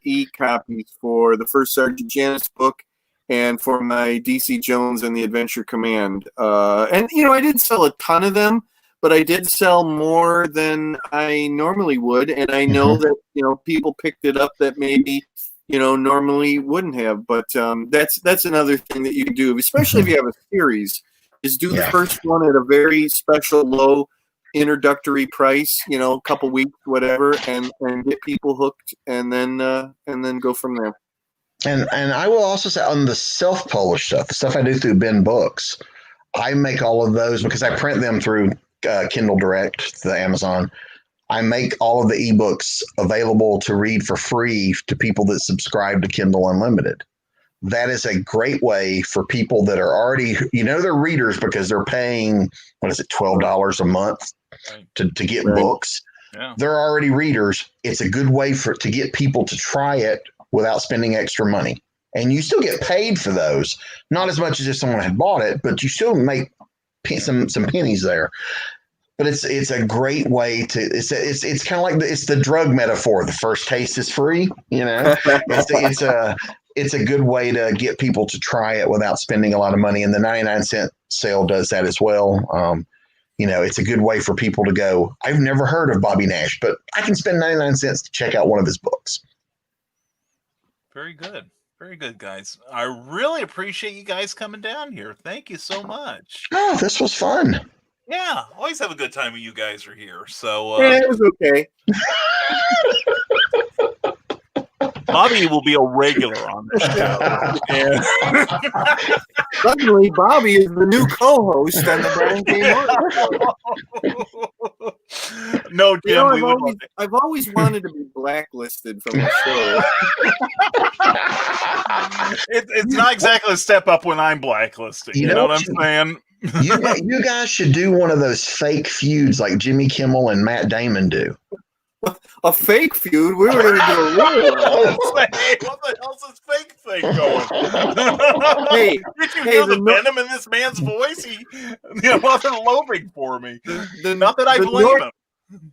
[SPEAKER 5] e-copies for the first Sergeant Janice book and for my DC Jones and the Adventure Command. And I didn't sell a ton of them, but I did sell more than I normally would, and I know that people picked it up that maybe normally wouldn't have. But that's another thing that you can do, especially if you have a series, is do the first one at a very special low introductory price, a couple weeks, whatever, and get people hooked, and then go from there.
[SPEAKER 4] And I will also say on the self-published stuff, the stuff I do through Ben Books, I make all of those because I print them through Kindle Direct, the Amazon. I make all of the ebooks available to read for free to people that subscribe to Kindle Unlimited. That is a great way for people that are already, they're readers because they're paying, $12 a month to get books.
[SPEAKER 3] Yeah.
[SPEAKER 4] They're already readers. It's a good way to get people to try it without spending extra money. And you still get paid for those, not as much as if someone had bought it, but you still make some pennies there. But it's a great way to it's kind of like it's the drug metaphor. The first taste is free. It's a good way to get people to try it without spending a lot of money. And the 99-cent sale does that as well. It's a good way for people to go, I've never heard of Bobby Nash, but I can spend 99 cents to check out one of his books.
[SPEAKER 3] Very good. Very good, guys. I really appreciate you guys coming down here. Thank you so much.
[SPEAKER 4] Oh, this was fun.
[SPEAKER 3] Yeah, always have a good time when you guys are here. So
[SPEAKER 5] it was okay.
[SPEAKER 3] Bobby will be a regular on this show.
[SPEAKER 5] Suddenly, Bobby is the new co-host on the Brian K. Morris Show.
[SPEAKER 3] No, Jim,
[SPEAKER 5] I've always wanted to be blacklisted from the show.
[SPEAKER 3] It's not exactly a step up when I'm blacklisted. You know what I'm saying?
[SPEAKER 4] You guys should do one of those fake feuds like Jimmy Kimmel and Matt Damon do.
[SPEAKER 5] A fake feud? We were going to do a real one.
[SPEAKER 3] What the hell's this fake thing going?
[SPEAKER 5] Hey,
[SPEAKER 3] did you hear the venom in this man's voice? He wasn't lobing for me. Not that I blame him.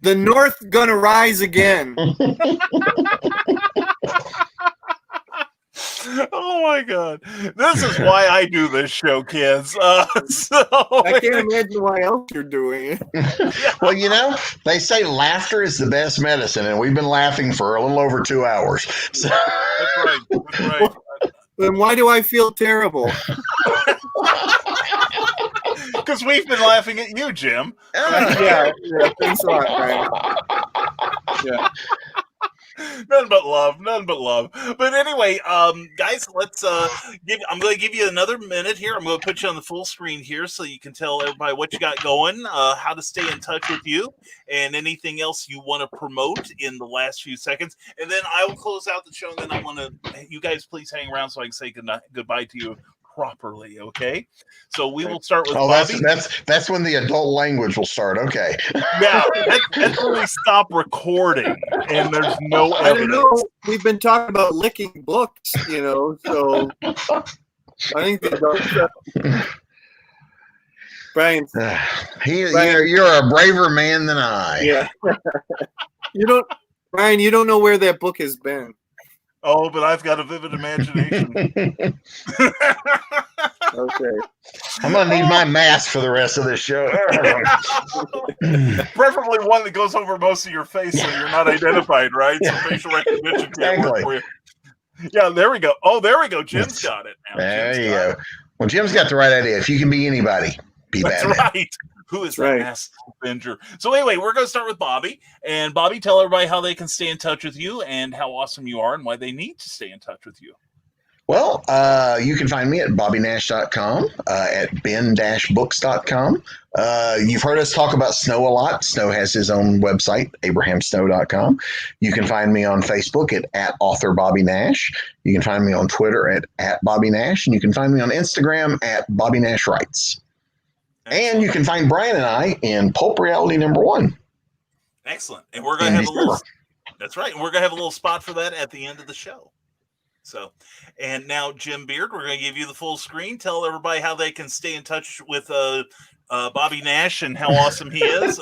[SPEAKER 5] The North gonna rise again.
[SPEAKER 3] Oh my God! This is why I do this show, kids.
[SPEAKER 5] I can't imagine why else you're doing it.
[SPEAKER 4] Well, they say laughter is the best medicine, and we've been laughing for a little over 2 hours. So.
[SPEAKER 3] That's right.
[SPEAKER 5] Then why do I feel terrible?
[SPEAKER 3] Because we've been laughing at you, Jim.
[SPEAKER 5] Yeah. Thanks a lot, Brian. Yeah.
[SPEAKER 3] None but love. But anyway, guys, let's I'm going to give you another minute here. I'm going to put you on the full screen here so you can tell everybody what you got going, how to stay in touch with you, and anything else you want to promote in the last few seconds. And then I will close out the show, and then I want you guys please hang around so I can say goodbye to you properly, okay? So we will start with Bobby.
[SPEAKER 4] That's when the adult language will start. Okay.
[SPEAKER 3] Yeah, that's when we stop recording, and there's no evidence.
[SPEAKER 5] I don't know. We've been talking about licking books, so I think they don't. Brian,
[SPEAKER 4] you're a braver man than I.
[SPEAKER 5] Yeah. Brian, you don't know where that book has been.
[SPEAKER 3] Oh, but I've got a vivid imagination.
[SPEAKER 5] Okay.
[SPEAKER 4] I'm going to need my mask for the rest of this show.
[SPEAKER 3] Preferably one that goes over most of your face so you're not identified, right? So facial recognition can't work for you. Yeah, there we go. Oh, there we go. Jim's got it now.
[SPEAKER 4] There you go. Well, Jim's got the right idea. If you can be anybody, be Batman.
[SPEAKER 3] That's right. Who is that masked Avenger? So anyway, we're going to start with Bobby. And Bobby, tell everybody how they can stay in touch with you and how awesome you are and why they need to stay in touch with you.
[SPEAKER 4] Well, you can find me at bobbynash.com, at ben-books.com. You've heard us talk about Snow a lot. Snow has his own website, abrahamsnow.com. You can find me on Facebook at author Bobby Nash. You can find me on Twitter at Bobby Nash. And you can find me on Instagram at Bobby Nash Writes. And you can find Brian and I in Pulp Reality #1.
[SPEAKER 3] Excellent. And we're going to have a little. That's right. And we're going to have a little spot for that at the end of the show. So, and now Jim Beard, we're going to give you the full screen. Tell everybody how they can stay in touch with Bobby Nash and how awesome he is.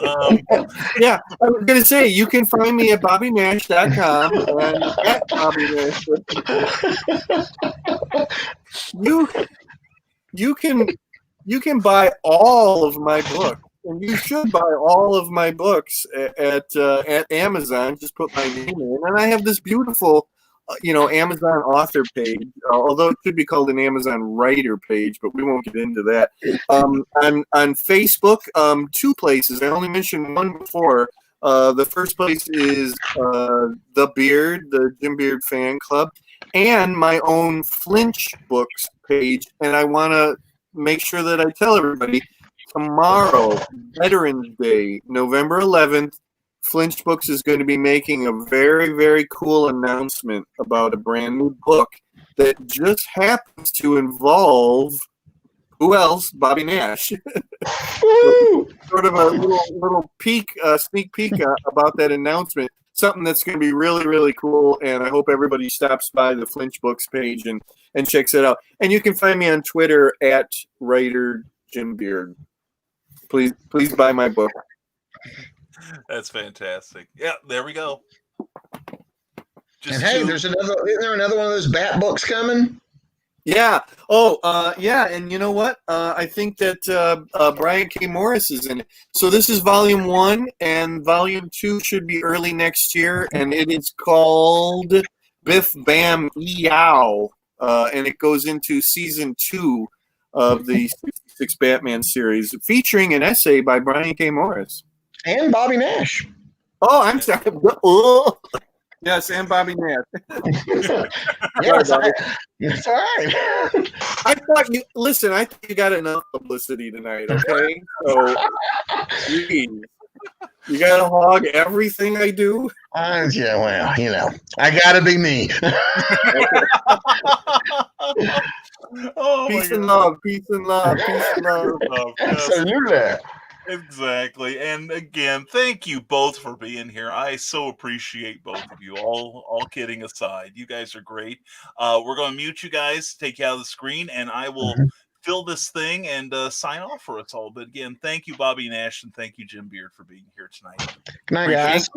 [SPEAKER 5] Yeah, I was going to say, you can find me at bobbynash.com and at Bobby Nash. You can buy all of my books, and you should buy all of my books at Amazon. Just put my name in, and I have this beautiful Amazon author page, although it should be called an Amazon writer page, but we won't get into that. On Facebook, 2 places. I only mentioned one before. The first place is the Beard, the Jim Beard fan club, and my own Flinch Books page. And I want to make sure that I tell everybody, tomorrow, Veterans Day, November 11th, Flinch Books is going to be making a very, very cool announcement about a brand new book that just happens to involve, who else? Bobby Nash. Sort of a little sneak peek about that announcement. Something that's going to be really, really cool, and I hope everybody stops by the Flinch Books page and checks it out. And you can find me on Twitter at writer Jim Beard. Please buy my book.
[SPEAKER 3] That's fantastic. Yeah, there we go.
[SPEAKER 4] And hey, isn't there another one of those Bat books coming?
[SPEAKER 5] Yeah. Oh, yeah. And you know what? I think that Brian K. Morris is in it. So this is volume 1, and volume 2 should be early next year, and it is called Biff Bam Eow, and it goes into season 2 of the 66 Batman series, featuring an essay by Brian K. Morris.
[SPEAKER 4] And Bobby Nash.
[SPEAKER 5] Oh, I'm sorry. Oh. Yes, and Bobby Nash.
[SPEAKER 4] Yes, that's all right.
[SPEAKER 5] I thought you got enough publicity tonight, okay? So, geez, you got to hog everything I do?
[SPEAKER 4] Yeah, well, I got to be me.
[SPEAKER 5] Peace and love, peace and love, peace and love.
[SPEAKER 4] Absolutely.
[SPEAKER 3] Exactly. And again, thank you both for being here. I so appreciate both of you. All kidding aside, you guys are great. We're going to mute you guys, take you out of the screen, and I will fill this thing and sign off for us all. But again, thank you, Bobby Nash, and thank you, Jim Beard, for being here tonight.
[SPEAKER 4] Good night, guys.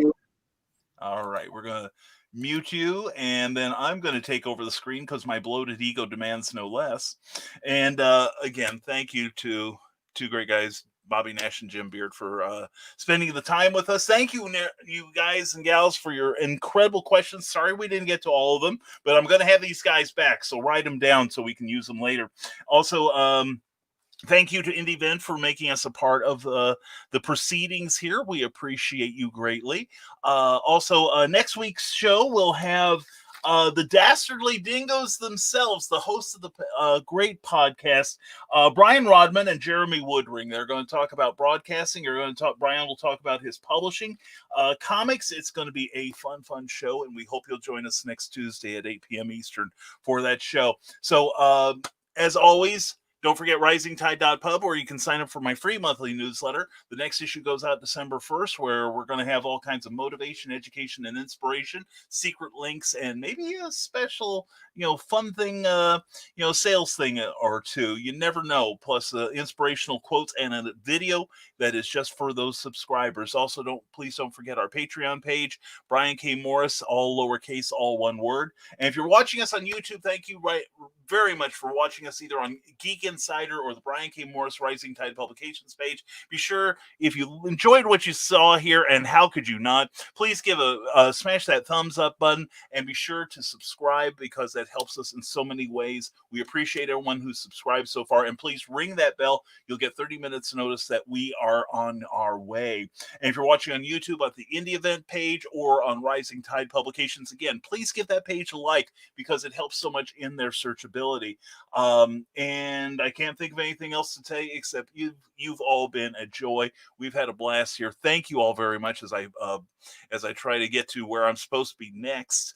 [SPEAKER 3] All right, we're going to mute you, and then I'm going to take over the screen because my bloated ego demands no less. And again, thank you to 2 great guys, Bobby Nash and Jim Beard, for spending the time with us. Thank you, you guys and gals, for your incredible questions. Sorry we didn't get to all of them, but I'm going to have these guys back, so write them down so we can use them later. Also, thank you to Indie Vent for making us a part of the proceedings here. We appreciate you greatly. Also, next week's show will have the Dastardly Dingoes themselves, the hosts of the great podcast, Brian Rodman and Jeremy Woodring. They're going to talk about broadcasting. Brian will talk about his publishing, comics. It's going to be a fun show, and we hope you'll join us next Tuesday at 8 p.m. Eastern for that show. So, as always, don't forget risingtide.pub, where you can sign up for my free monthly newsletter. The next issue goes out December 1st, where we're going to have all kinds of motivation, education, and inspiration, secret links, and maybe a special, fun thing, sales thing or 2. You never know. Plus inspirational quotes and a video that is just for those subscribers. Also, please don't forget our Patreon page, Brian K. Morris, all lowercase, all one word. And if you're watching us on YouTube, thank you very much for watching us either on Geek Insider or the Brian K. Morris Rising Tide Publications page. Be sure, if you enjoyed what you saw here, and how could you not, please give smash that thumbs up button, and be sure to subscribe, because that helps us in so many ways. We appreciate everyone who's subscribed so far, and please ring that bell. You'll get 30 minutes notice that we are on our way. And if you're watching on YouTube at the Indie Event page or on Rising Tide Publications, again, please give that page a like, because it helps so much in their searchability. And I can't think of anything else to tell you except you've all been a joy. We've had a blast here. Thank you all very much as I try to get to where I'm supposed to be next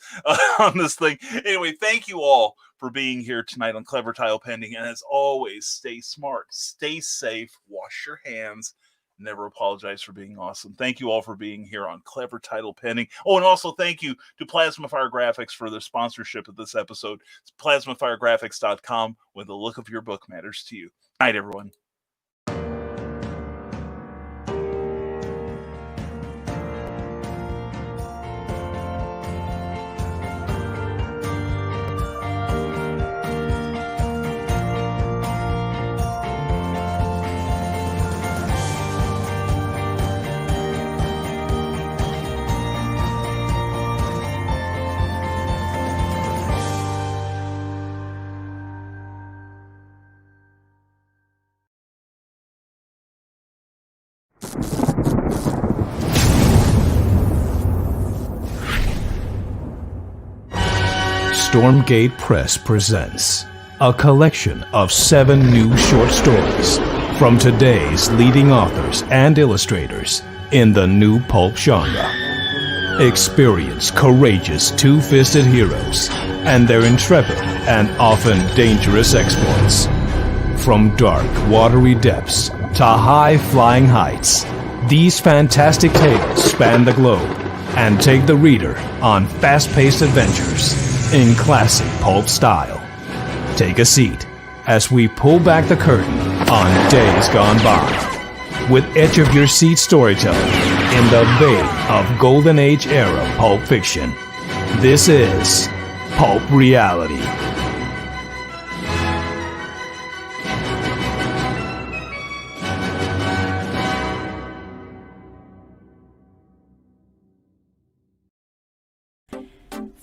[SPEAKER 3] on this thing. Anyway, thank you all for being here tonight on Clever Title Pending. And as always, stay smart, stay safe, wash your hands. Never apologize for being awesome. Thank you all for being here on Clever Title Pending. Oh, and also thank you to Plasma Fire Graphics for their sponsorship of this episode. It's plasmafiregraphics.com, when the look of your book matters to you. Night, everyone.
[SPEAKER 1] Stormgate Press presents a collection of 7 new short stories from today's leading authors and illustrators in the new pulp genre. Experience courageous two-fisted heroes and their intrepid and often dangerous exploits. From dark, watery depths to high-flying heights, these fantastic tales span the globe and take the reader on fast-paced adventures in classic pulp style. Take a seat as we pull back the curtain on days gone by with edge-of-your-seat storytelling in the vein of Golden Age era pulp fiction. This is Pulp Reality.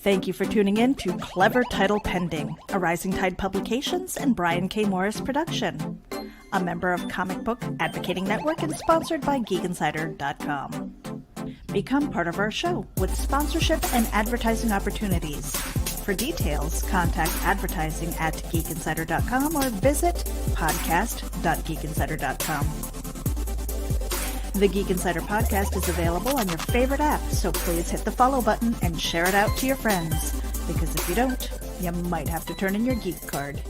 [SPEAKER 2] Thank you for tuning in to Clever Title Pending, a Rising Tide Publications and Brian K. Morris production. A member of Comic Book Advocating Network and sponsored by GeekInsider.com. Become part of our show with sponsorship and advertising opportunities. For details, contact advertising at GeekInsider.com or visit podcast.geekinsider.com. The Geek Insider podcast is available on your favorite app, so please hit the follow button and share it out to your friends. Because if you don't, you might have to turn in your geek card.